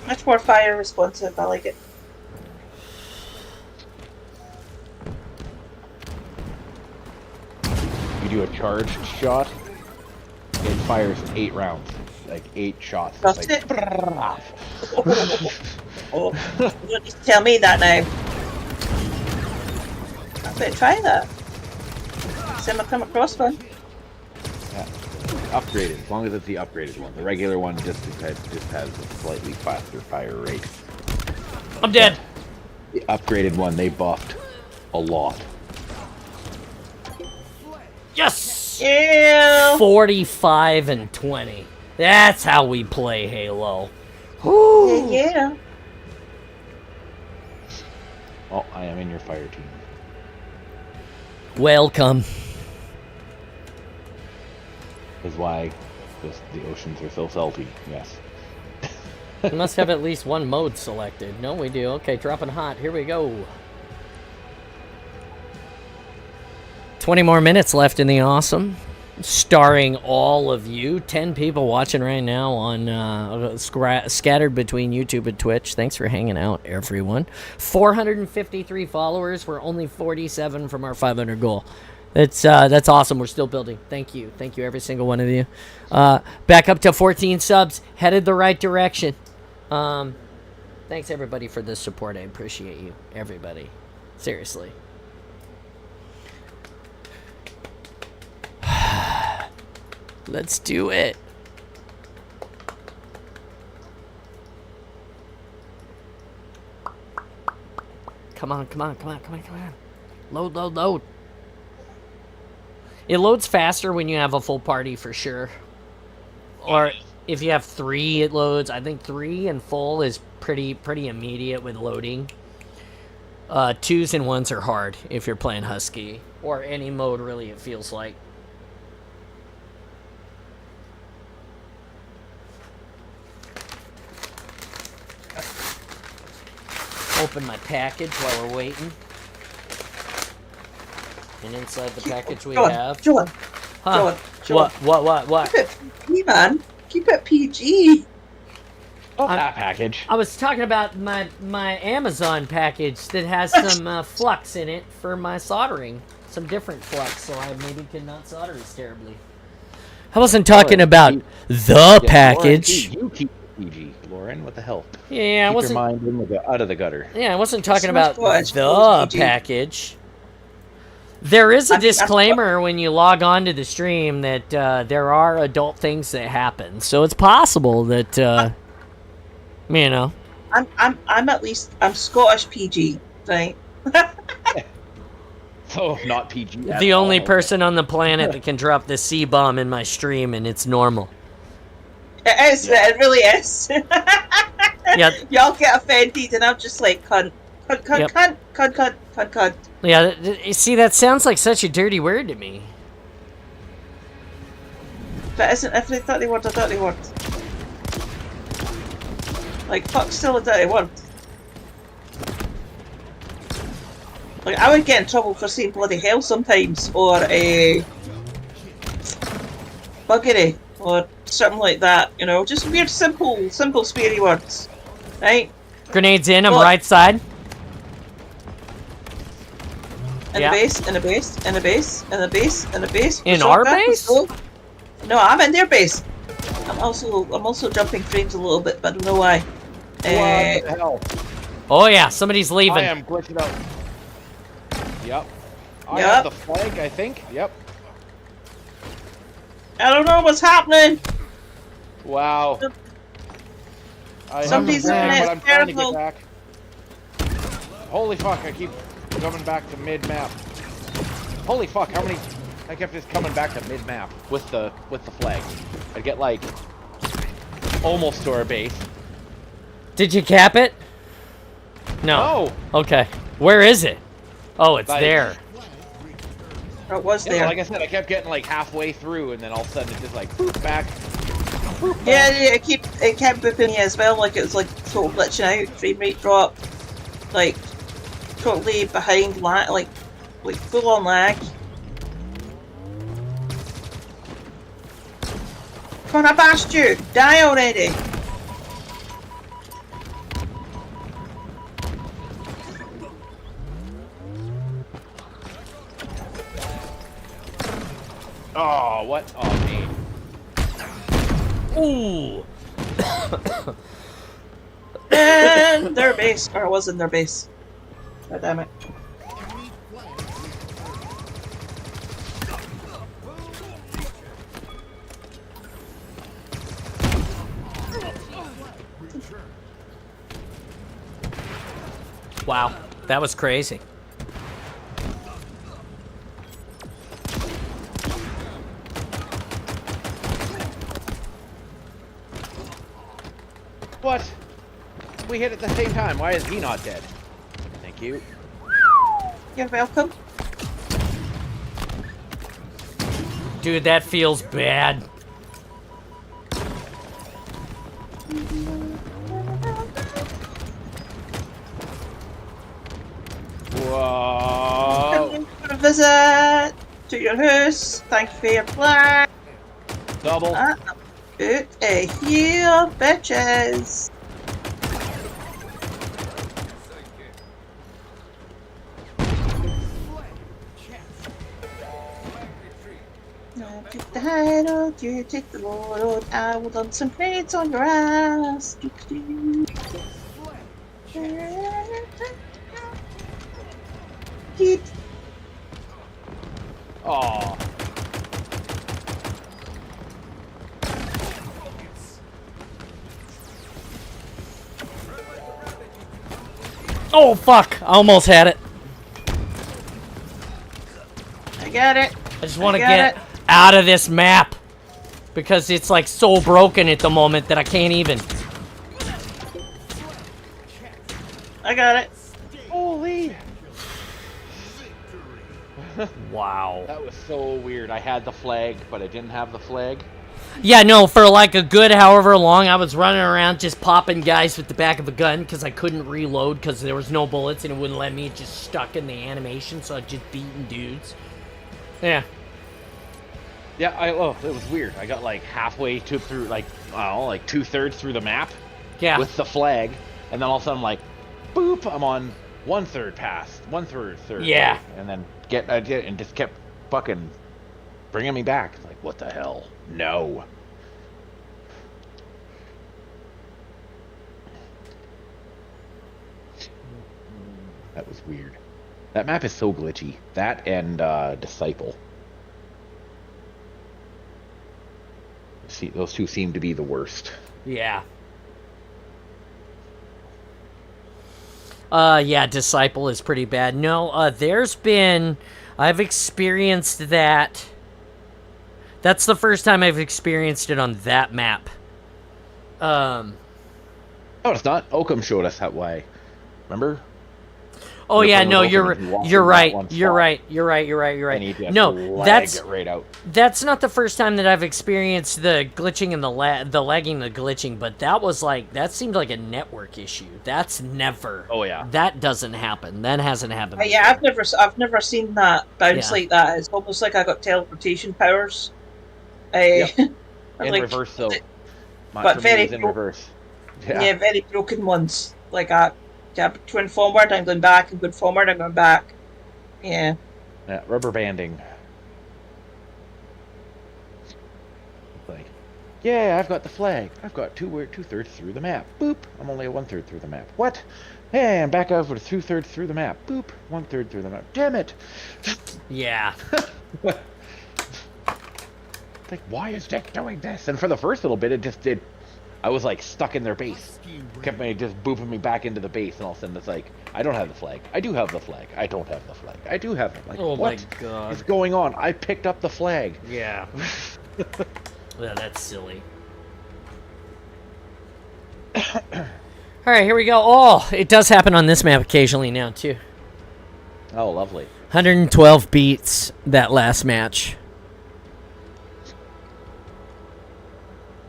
Much more fire responsive, I like it. You do a charged shot, it fires 8 rounds. Like 8 shots. That's like, it. Oh, you don't need to tell me that now. I better try that. See if I come across one. Yeah. Upgraded, as long as it's the upgraded one. The regular one just has a slightly faster fire rate. I'm dead. The upgraded one, they buffed a lot. Yes! Yeah. 45 and 20. That's how we play Halo. Woo! Yeah. Oh, I am in your fire team. Welcome. Is why the oceans are so salty. Yes. We must have at least one mode selected. No, we do. Okay, dropping hot. Here we go. 20 more minutes left in the awesome. Starring all of you. 10 people watching right now on scattered between YouTube and Twitch. Thanks for hanging out, everyone. 453 followers. We're only 47 from our 500 goal. That's awesome. We're still building. Thank you. Thank you, every single one of you. Back up to 14 subs. Headed the right direction. Thanks, everybody, for the support. I appreciate you. Everybody. Seriously. Let's do it. Come on, come on, come on, come on, come on. Load, load, load. It loads faster when you have a full party for sure. Or if you have 3, it loads. I think 3 and full is pretty immediate with loading. 2s and 1s are hard if you're playing Husky. Or any mode, really, it feels like. open my package while we're waiting. And inside the package we have... John. Huh? John. What? Keep it PG, man. Keep it PG. That package. I was talking about my Amazon package that has some flux in it for my soldering. Some different flux, so I maybe could not solder as terribly. I wasn't talking about the package. Lauren, you keep PG, Lauren. What the hell? Yeah, I wasn't. Keep your mind out of the gutter. Yeah, I wasn't talking about Smartwatch, the PG. package. There is a disclaimer when you log on to the stream that there are adult things that happen, so it's possible that you know. I'm at least Scottish PG, right? So not PG. The only person on the planet that can drop the C-bomb in my stream, and it's normal. It is. Yeah. It really is. Yeah. Y'all get offended, and I'm just like cunt. Yeah, you see, that sounds like such a dirty word to me. But isn't every dirty word a dirty word? Like, fuck's still a dirty word. Like, I would get in trouble for saying bloody hell sometimes, or a buggery, or something like that, you know? Just weird, simple, sweary words, right? Grenades in, I'm right side. In the base, in the base, in the base, in the base, in the base. In our base? No, I'm in their base. I'm also jumping frames a little bit, but I don't know why. What the hell? Oh yeah, somebody's leaving. I am glitching out. Yep. I have the flag, I think. Yep. I don't know what's happening. Wow. Somebody's in but it. I'm trying to get back. Holy fuck, I keep coming back to mid-map. Holy fuck, how many... I kept just coming back to mid-map with the flag. I'd get like almost to our base. Did you cap it? No. Okay. Where is it? Oh, it's there. It was there. Like I said, I kept getting like halfway through, and then all of a sudden it just like poof back. Yeah, it kept booping me as well. Like it was like total glitching out, frame rate drop, like totally behind lag, like full on lag. Come on, I bashed you! Die already! Oh, what? Oh, man. Ooh! And their base, or it was in their base. God damn it. Wow, that was crazy. What? We hit at the same time. Why is he not dead? Thank you. You're welcome. Dude, that feels bad. Whoa! For a visit to your house. Thank you for your flag. Double. Good a heel, bitches. Now take the hideout, you take the load. I will dump some crates on your ass. Heat. Aw. Oh fuck! I almost had it. I got it. I just want to get out of this map because it's like so broken at the moment that I can't even. I got it. Holy! Wow. That was so weird. I had the flag, but I didn't have the flag. Yeah, no, for like a good however long, I was running around just popping guys with the back of a gun because I couldn't reload because there was no bullets and it wouldn't let me. It just stuck in the animation, so I just beating dudes. Yeah. Yeah, it was weird. I got like halfway through, like, I don't know, like 2/3 through the map. Yeah. With the flag, and then all of a sudden, like, boop, I'm on 1/3 past, 1/3. Yeah. And then and just kept fucking bringing me back. Like, what the hell? No. That was weird. That map is so glitchy. That and Disciple. See, those two seem to be the worst. Yeah. Yeah, Disciple is pretty bad. No, I've experienced that. That's the first time I've experienced it on that map. Oh, it's not. Oakham showed us why. Remember? Oh yeah, no, you're right. You're right. And you have No, to lag that's it right out. That's not the first time that I've experienced the glitching and the lagging, the glitching, but that seemed like a network issue. That's never. Oh yeah. That doesn't happen. That hasn't happened. Yeah, I've never seen that bounce Yeah. like that. It's almost like I got teleportation powers. Yep. In like, reverse though. but For me, very it was in reverse. Yeah, very broken ones. Like between forward, I'm going back, and going forward, I'm going back. Yeah. Yeah, rubber banding. Like, yeah, I've got the flag. I've got 2/3 through the map. Boop. I'm only 1/3 through the map. What? Hey, I'm back over to 2/3 through the map. Boop. 1/3 through the map. Damn it. Yeah. Like, why is Dick doing this? And for the first little bit, it just did. I was like stuck in their base. Kept me just booping me back into the base, and all of a sudden it's like, I don't have the flag. I do have the flag. I don't have the flag. I do have it. Like, Oh what my god. is going on? I picked up the flag. Yeah. Yeah, that's silly. Alright, here we go. Oh, it does happen on this map occasionally now, too. Oh, lovely. 112 beats that last match.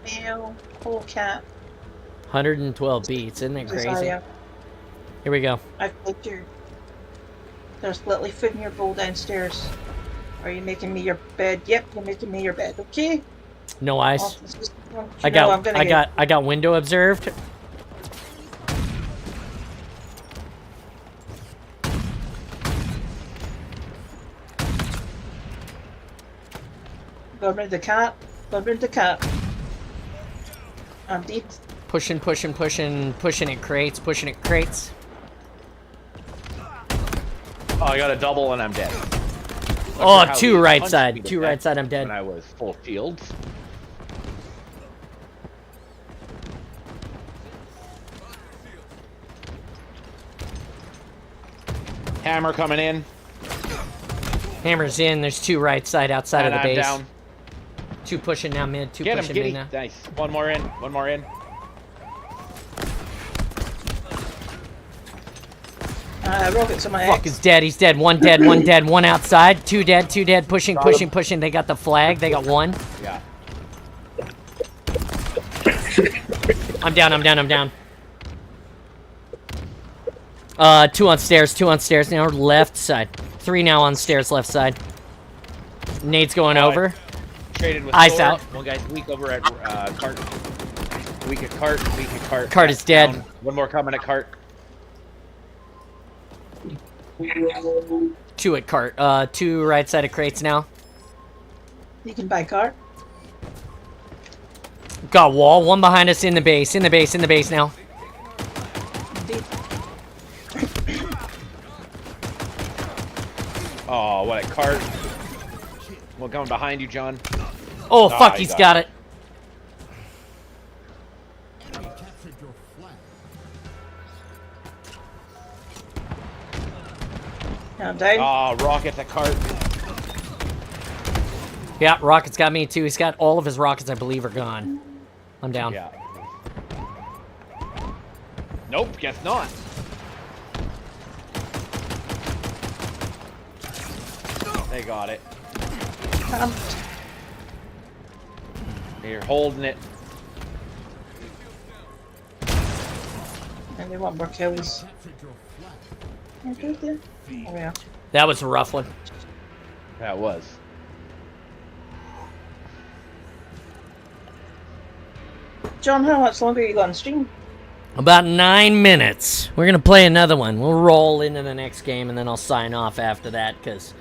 Meow. Cool cat. 112 beats, isn't that crazy? Desire. Here we go. I've put your. There's literally food in your bowl downstairs. Are you making me your bed? Yep, you're making me your bed. Okay. No eyes. Oh, this is- you know I'm gonna get- I got window observed. Go rid the cat. Go rid the cat. I'm deep. Pushing at crates, pushing at crates. Oh, I got a double and I'm dead. Oh, How two he right punched side. me to Two death right side, I'm dead. When I was full shields. Hammer coming in. Hammer's in. There's two right side outside And of the I'm base. down. Two pushing now mid. Two Get him, pushing Giddy. mid now. Nice. One more in. One more in. Rockets on my Fuck is dead. He's dead. One dead. One dead. One outside. Two dead. Two dead. Pushing. They got the flag. They got one. Yeah. I'm down. Two on stairs now. Left side. Three now on stairs. Left side. Nade's going over. Traded with Ice sword. out. One guy's weak over at cart. Weak at cart. Cart is dead. Down. One more coming at cart. Two at cart. Two right side of crates now. You can buy car. Got wall. One behind us in the base. In the base now. Indeed. Oh, what a cart. One coming behind you, John. Oh, fuck. He's got it. I'm down. Oh, rocket the cart. Yeah, rocket's got me too. He's got all of his rockets, I believe, are gone. I'm down. Yeah. Nope, guess not. They got it. You're holding it. And they want more kills. Oh, good there. Oh, yeah. That was a rough one. That was. John, how much longer you got on stream? About 9 minutes. We're gonna play another one. We'll roll into the next game, and then I'll sign off after that, because,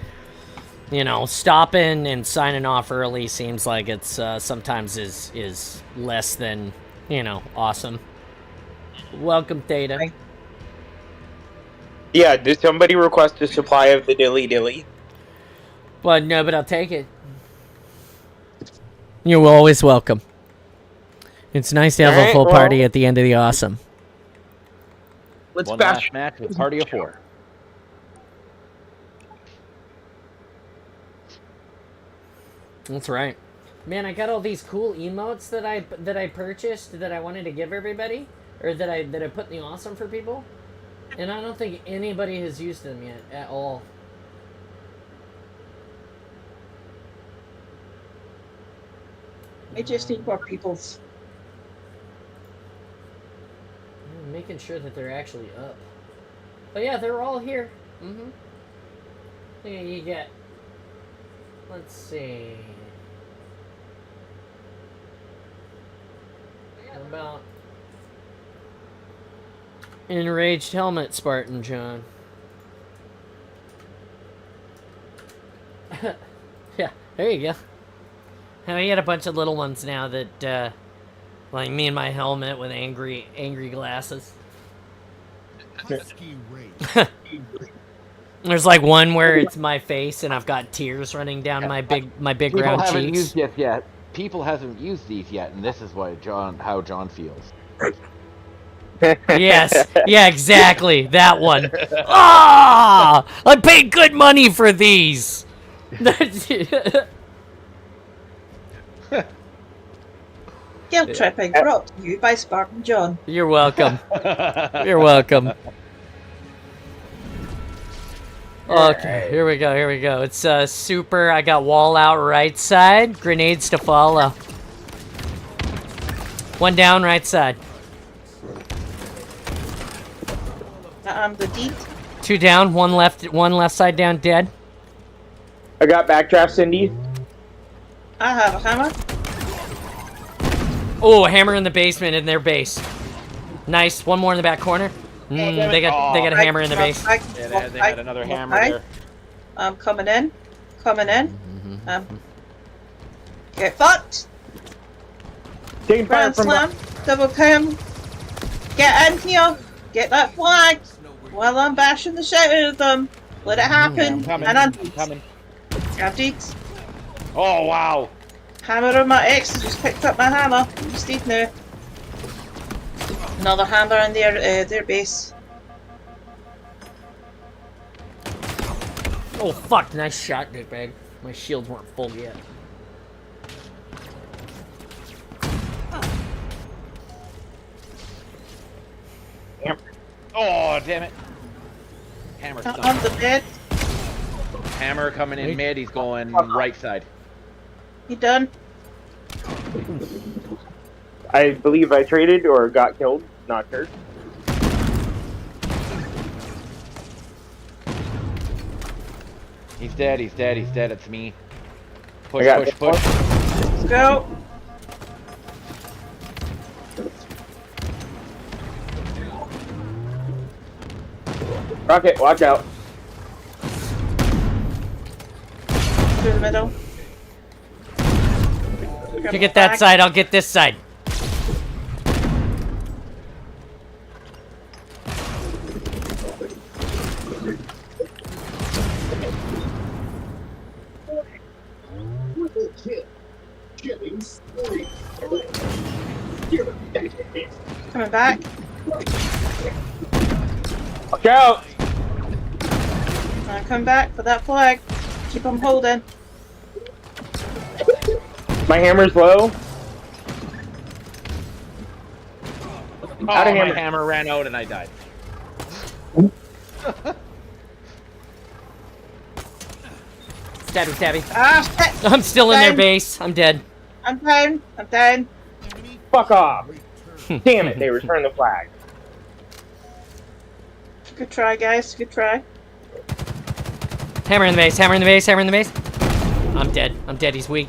you know, stopping and signing off early seems like it's sometimes is less than, you know, awesome. Welcome, Theta. Hi. Yeah, did somebody request a supply of the dilly dilly? But no, but I'll take it. You're always welcome. It's nice to have a Alright, full party well- at the end of the awesome. Let's One bash. last match with party of 4. That's right. Man, I got all these cool emotes that I purchased that I wanted to give everybody, or that I put in the awesome for people, and I don't think anybody has used them yet at all. I just need more peoples. I'm making sure that they're actually up. But yeah, they're all here. Yeah, you get. Let's see. What about enraged helmet, Spartan John? Yeah, there you go. I got a bunch of little ones now that, like me and my helmet with angry glasses. Husky race. There's like one where it's my face and I've got tears running down my big People round haven't cheeks. used this yet. People hasn't used these yet, and this is why how John feels. Yes, yeah, exactly, that one. Ah, I paid good money for these. Guilt tripping brought to you by Spartan John. You're welcome. You're welcome. Okay, here we go. It's super. I got wall out right side. Grenades to follow. One down right side. The deed. Two down. One left side down. Dead. I got backdraft, Cindy. I have a hammer. Oh, a hammer in the basement in their base. Nice. One more in the back corner. They got a hammer in the base. Yeah, they had another hammer there. I'm coming in. Get fucked. Taking fire Grand from slam. Double cam. Get in here. Get that flag. While I'm bashing the shit out of them. Let it happen. I'm coming. And I'm coming. Grab deeds. Oh wow! Hammer on my ex just picked up my hammer. You stayed now. Another hammer in their base. Oh fuck! Nice shot, dickbag. My shields weren't full yet. Oh damn it! Hammer On stunned. the bed. Hammer coming in mid. He's going right side. You done? I believe I traded or got killed. Not sure. He's dead. He's dead. He's dead. It's me. Push, I got push, push. Let's go. Rocket, watch out. Through the middle. You get that side, I'll get this side. Coming back. Watch out! I'm coming back for that flag. Keep on holding. My hammer's low. Oh, Out of my hammer. hammer ran out and I died. Stabby, stabby. Ah, shit. I'm still in their Fine. base. I'm dead. I'm down. I'm down. Fuck off. Damn it, they returned the flag. Good try, guys. Good try. Hammer in the base, hammer in the base, hammer in the base. I'm dead. I'm dead. He's weak.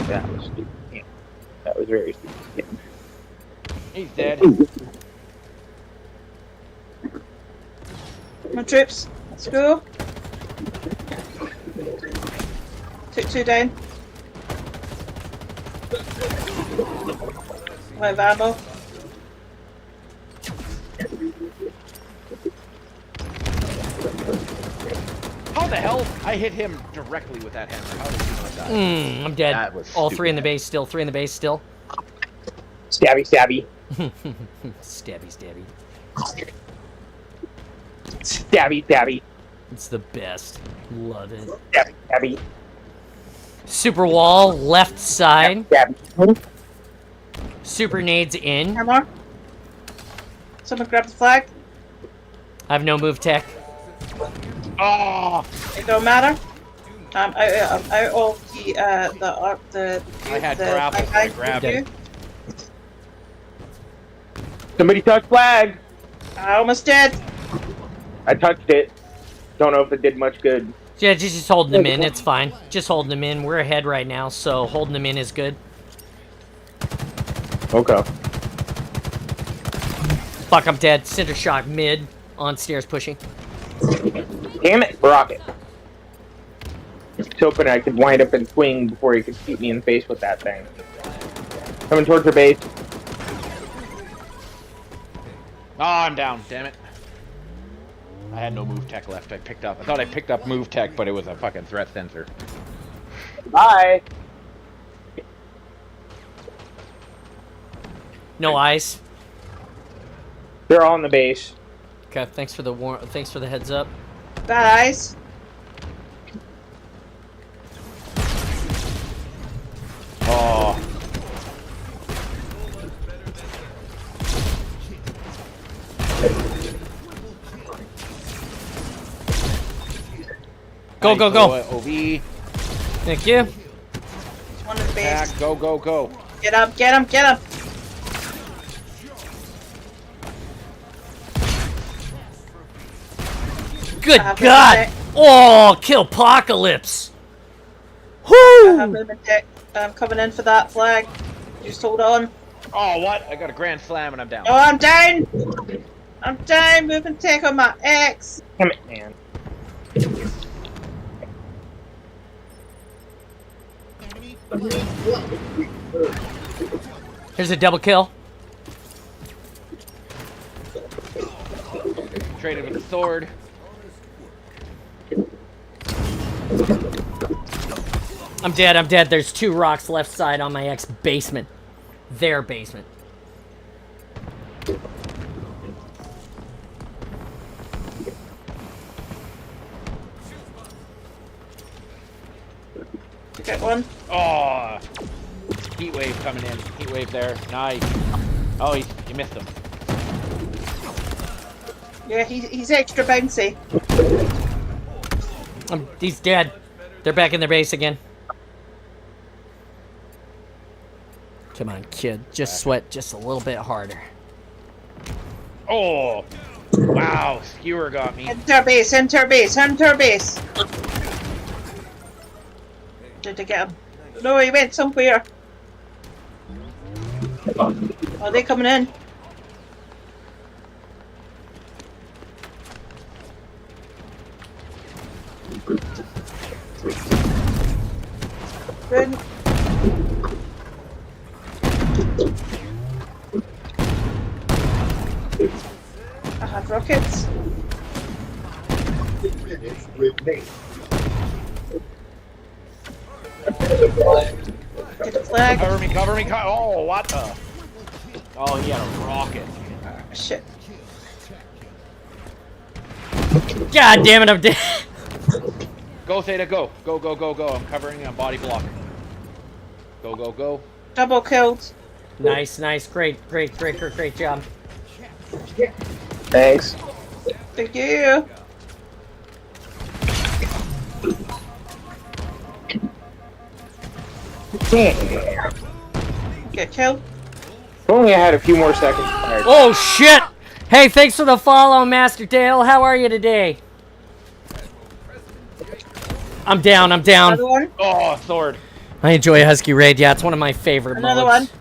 That was stupid. Yeah. That was very stupid. Yeah. He's dead. Come on, troops. Let's go. Took 2 down. I have ammo. How the hell? I hit him directly with that hammer. How did he not die? I'm dead. That was All stupid. 3 in the base still. 3 in the base still. Stabby, stabby. Stabby, stabby. Stabby, stabby. It's the best. Love it. Stabby, stabby. Super wall, left side. Stabby. Super nades in. Hammer. Someone grab the flag. I have no move tech. Oh! It don't matter. I'm out of the I had the grapple. flag I grabbed you. it. Somebody touched flag. I almost did. I touched it. Don't know if it did much good. Yeah, just holding them in. It's fine. Just holding them in. We're ahead right now, so holding them in is good. Okay. Fuck, I'm dead. Center shock mid. On stairs pushing. Damn it, rocket. I was hoping I could wind up and swing before he could shoot me in the face with that thing. Coming towards her base. Oh, I'm down. Damn it. I had no move tech left. I thought I picked up move tech, but it was a fucking threat sensor. Bye. No eyes. They're all in the base. Okay, thanks for the heads up. Guys. Oh. Go, go, go. OV. Thank you. One in the base. Back. Go, go, go. Get up, get him, get him. Good I have God! movement Oh, kill apocalypse! I have Whoo! movement tech. I'm coming in for that flag. Just hold on. Oh, what? I got a grand slam and I'm down. Oh, I'm down! I'm down! Movement tech on my X! Damn it, man. Here's a double kill. Traded with the sword. I'm dead, I'm dead. There's 2 rocks left side on my X basement. Their basement. Get one. Oh. Heat wave coming in. Heat wave there. Nice. Oh, you missed him. Yeah, he's extra bouncy. He's dead. They're back in their base again. Come on, kid. Just sweat just a little bit harder. Oh. Wow. Skewer got me. Enter base, enter base, enter base. Did I get him? No, he went somewhere. Are they coming in? Good. I have rockets. Get a flag. Cover me, cover me, oh, what the? Oh, he had a rocket. Shit. God damn it, I'm dead. Go, Theta, go. Go, go, go, go. I'm covering a body block. Go, go, go. Double killed. Nice, nice. Great job. Thanks. Thank you. Damn. Get killed. If only I had a few more seconds. Fired. Oh shit! Hey, thanks for the follow, Master Dale. How are you today? I'm down. I'm down. Another one. Oh, sword. I enjoy Husky Raid. Yeah, it's one of my favorite Another modes. one.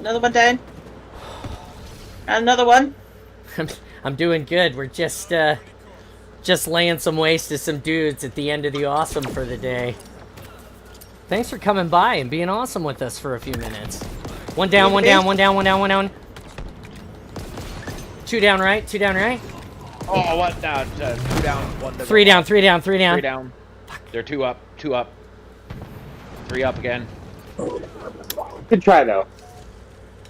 Another one down. Another one. I'm doing good. We're just laying some waste to some dudes at the end of the awesome for the day. Thanks for coming by and being awesome with us for a few minutes. One down, one down, one down, one down, one down. Two down right, two down right. Oh, what? No, 2 down, 1 down. Three down, three down, three down. 3 down. They're 2 up, 2 up. 3 up again. Good try though.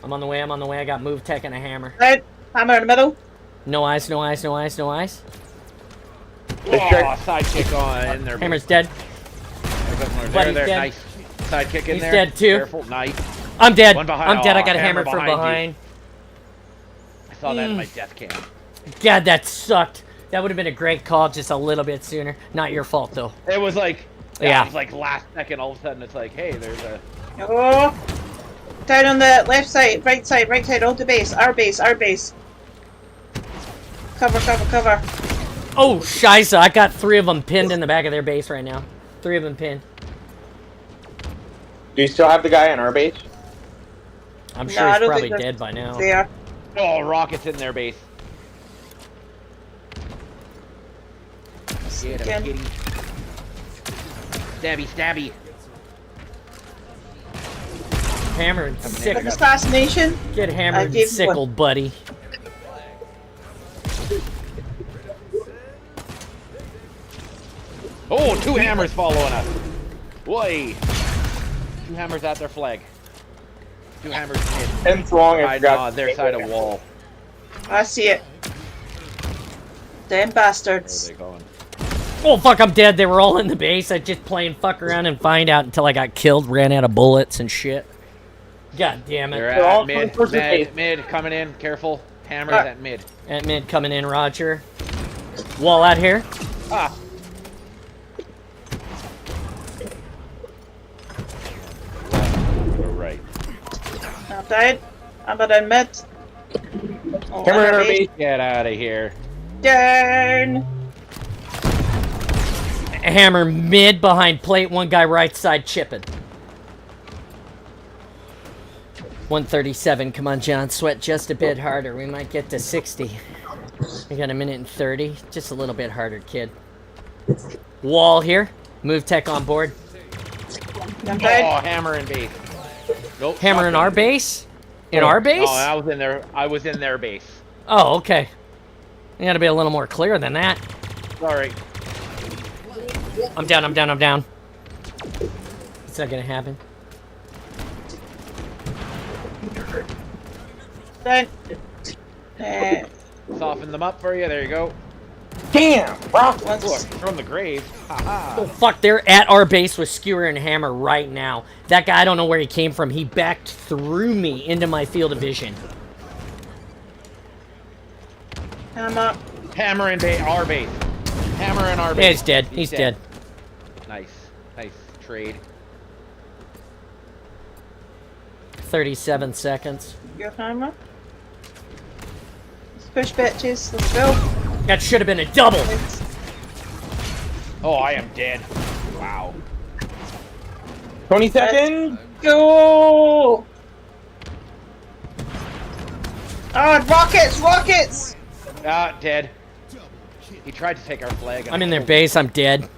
I'm on the way, I'm on the way. I got move tech and a hammer. Right. Hammer in the middle. No eyes, no eyes, no eyes, no eyes. Oh, side kick on in there. Hammer's dead. There, dead. nice. Side kick in He's there. dead too. Careful, nice. I'm dead. One behind. I'm dead. I Oh, got a hammer hammer from behind behind. I saw that in my death cam. God, that sucked. That would have been a great call just a little bit sooner. Not your fault though. It was like, Yeah. It was like last second. All of a sudden, it's like, hey, there's a. Oh. Down on the left side, right side, on the base. Our base, our base. Cover, cover, cover. Oh, scheisse. I got 3 of them pinned in the back of their base right now. 3 of them pinned. Do you still have the guy in our base? I'm No, sure I he's don't probably think dead by now. There. Oh, rockets in their base. Get him, Again. get him. Stabby, stabby. Hammered and With sick. assassination. Get I hammered and gave him sickled, buddy. Oh, 2 hammers following us. Boy. 2 hammers at their flag. 2 hammers hit. And wrong. I Right forgot. on their side of wall. I see it. Damn Where are bastards. they going? Oh, fuck, I'm dead. They were all in the base. I just playing fuck around and find out until I got killed, ran out of bullets and shit. God damn it. They're all at coming mid, towards the base. mid, coming in. Careful. Hammers Ah. at mid. At mid coming in, Roger. Wall out here. Ah. Right. I'm dead. I'm down mid. Oh, Hammer in our base. base. Get out of here. Down. Hammer mid behind plate. One guy right side chipping. 137. Come on, John. Sweat just a bit harder. We might get to 60. We got a minute and 30. Just a little bit harder, kid. Wall here. Move tech on board. I'm dead. Oh, hammer in base. Nope. Hammer in nothing. our base? In our base? No, I was in there. I was in their base. Oh, okay. You gotta be a little more clear than that. Sorry. I'm down, I'm down, I'm down. It's not gonna happen. Down. Soften them up for you. There you go. Damn. Rock. Once. Look, from the grave. Haha. Oh, fuck, they're at our base with Skewer and Hammer right now. That guy, I don't know where he came from. He backed through me into my field of vision. Hammer. Hammer in our base. Hammer in our Yeah, base. he's dead. He's dead. Nice. Nice trade. 37 seconds. Your hammer. Let's push bitches. Let's go. That should have been a double. Oh, I am dead. Wow. 20 seconds. Go. Oh, rockets! Rockets! Ah, dead. He tried to take our flag. and I'm in their base. I'm dead.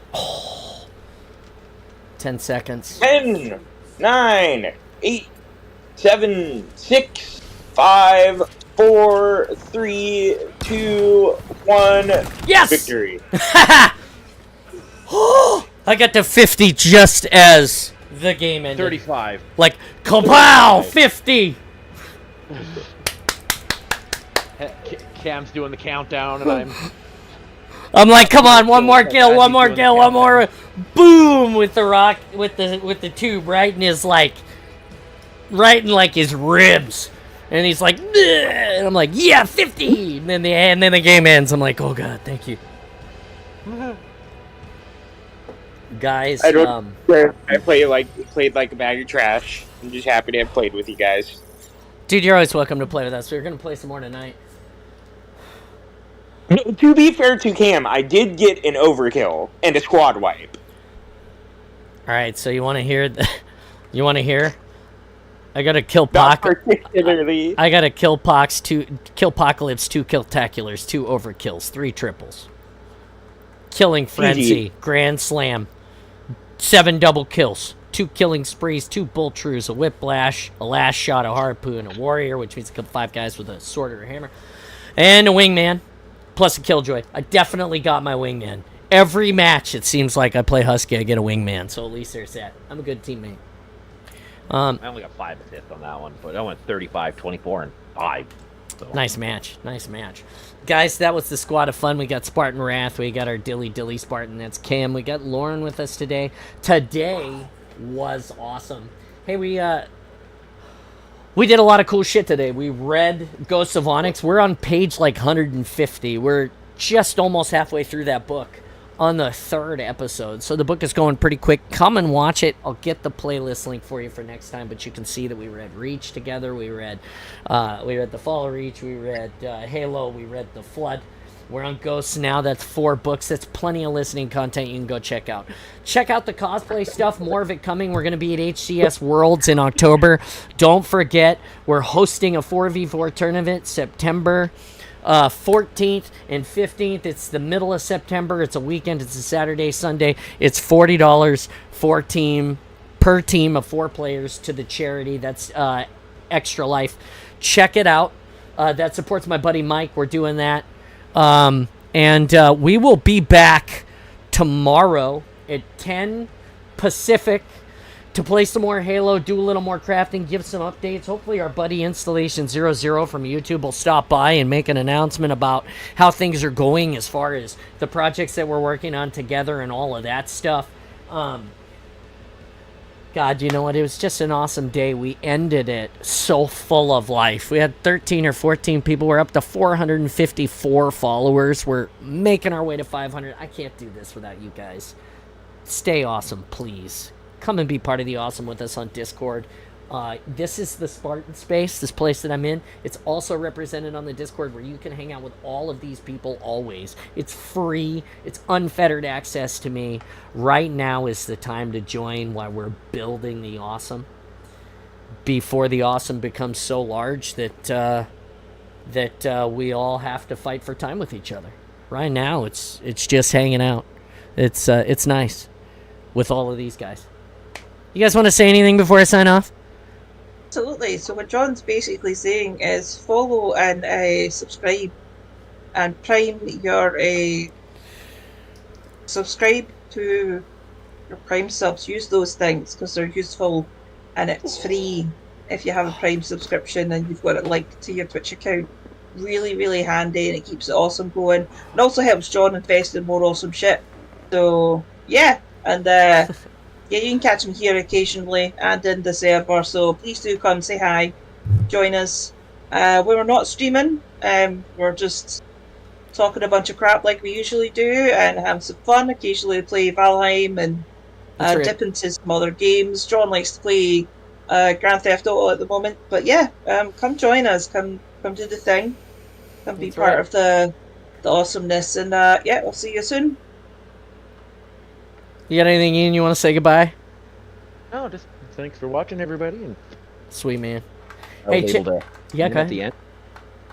10 seconds. 10, 9, 8, 7, 6, 5, 4, 3, 2, 1. Yes! Victory. I got to 50 just as the game ended. 35. Like, kapow! 50! Cam's doing the countdown, and I'm like, come on, one more kill, As one he's more doing the kill, one more. countdown. Boom! With the rock, with the tube right in his right in his ribs, and he's like, "Bleh," and I'm like, yeah, 50. And then the game ends. I'm like, oh god, thank you. Guys, I don't. I played like a bag of trash. I'm just happy to have played with you guys. dude, you're always welcome to play with us. We're gonna play some more tonight. No, to be fair to Cam, I did get an overkill and a squad wipe. All right, so you want to hear? You want to hear? I got to kill Not Poc. particularly. I got to kill Pox, 2 kill Pocalypse, 2 Killtaculars, 2 overkills, 3 triples. Killing Frenzy, Easy. Grand Slam, 7 double kills, 2 killing sprees, 2 Boltrues, a Whiplash, a Last Shot, a Harpoon, a Warrior, which means I kill 5 guys with a sword or a hammer, and a Wingman, plus a Killjoy. I definitely got my Wingman. Every match, it seems like I play Husky, I get a Wingman, so at least there's that. I'm a good teammate. I only got 5 assists on that one, but I went 35, 24, and 5. So. Nice match. Nice match. Guys, that was the squad of fun. We got Spartan Wrath. We got our Dilly Spartan. That's Cam. We got Lauren with us today. Today was awesome. Hey, we did a lot of cool shit today. We read Ghost of Onyx. We're on page like 150. We're just almost halfway through that book on the 3rd episode. So the book is going pretty quick. Come and watch it. I'll get the playlist link for you for next time, but you can see that we read Reach together. We read The Fall of Reach. We read Halo. We read The Flood. We're on Ghosts now. That's 4 books. That's plenty of listening content you can go check out. Check out the cosplay stuff. More of it coming. We're going to be at HCS Worlds in October. Don't forget, we're hosting a 4v4 tournament September 14th and 15th. It's the middle of September. It's a weekend. It's a Saturday, Sunday. It's $40 per team of 4 players to the charity. That's Extra Life. Check it out. That supports my buddy Mike. We're doing that. And we will be back tomorrow at 10 Pacific to play some more Halo, do a little more crafting, give some updates. Hopefully our buddy Installation00 from YouTube will stop by and make an announcement about how things are going as far as the projects that we're working on together and all of that stuff. God, you know what? It was just an awesome day. We ended it so full of life. We had 13 or 14 people. We're up to 454 followers. We're making our way to 500. I can't do this without you guys. Stay awesome, please. Come and be part of the awesome with us on Discord. This is the Spartan space, this place that I'm in. It's also represented on the Discord where you can hang out with all of these people always. It's free. It's unfettered access to me. Right now is the time to join while we're building the awesome. Before the awesome becomes so large that we all have to fight for time with each other. Right now, it's just hanging out. It's nice with all of these guys. You guys want to say anything before I sign off? Absolutely. So what John's basically saying is follow and subscribe and prime your subscribe to your Prime subs. Use those things because they're useful and it's free if you have a Prime subscription and you've got it linked to your Twitch account. Really, really handy and it keeps it awesome going. It also helps John invest in more awesome shit. So yeah, and yeah, you can catch him here occasionally and in the server, so please do come say hi, join us. When we're not streaming, we're just talking a bunch of crap like we usually do and having some fun. Occasionally play Valheim and dip into some other games. John likes to play Grand Theft Auto at the moment, but yeah, come join us, come do the thing, come be part of the awesomeness, and yeah, we'll see you soon. You got anything, Ian, you want to say goodbye? No, just thanks for watching, everybody. And sweet, man. I was able to, yeah, at the end.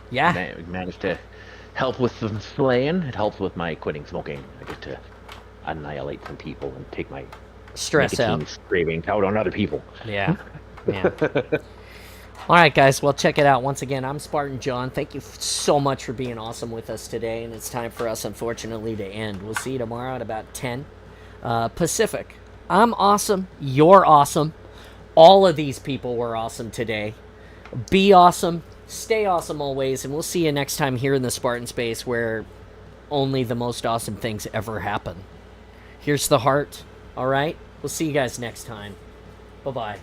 Yeah. Managed to help with some slaying. It helps with my quitting smoking. I get to annihilate some people and take my stress out, craving out on other people. Yeah. Yeah. All right, guys. Well, check it out. Once again, I'm Spartan John. Thank you so much for being awesome with us today. And it's time for us, unfortunately, to end. We'll see you tomorrow at about 10 Pacific. I'm awesome. You're awesome. All of these people were awesome today. Be awesome. Stay awesome always. And we'll see you next time here in the Spartan space where only the most awesome things ever happen. Here's the heart. All right? We'll see you guys next time. Bye-bye.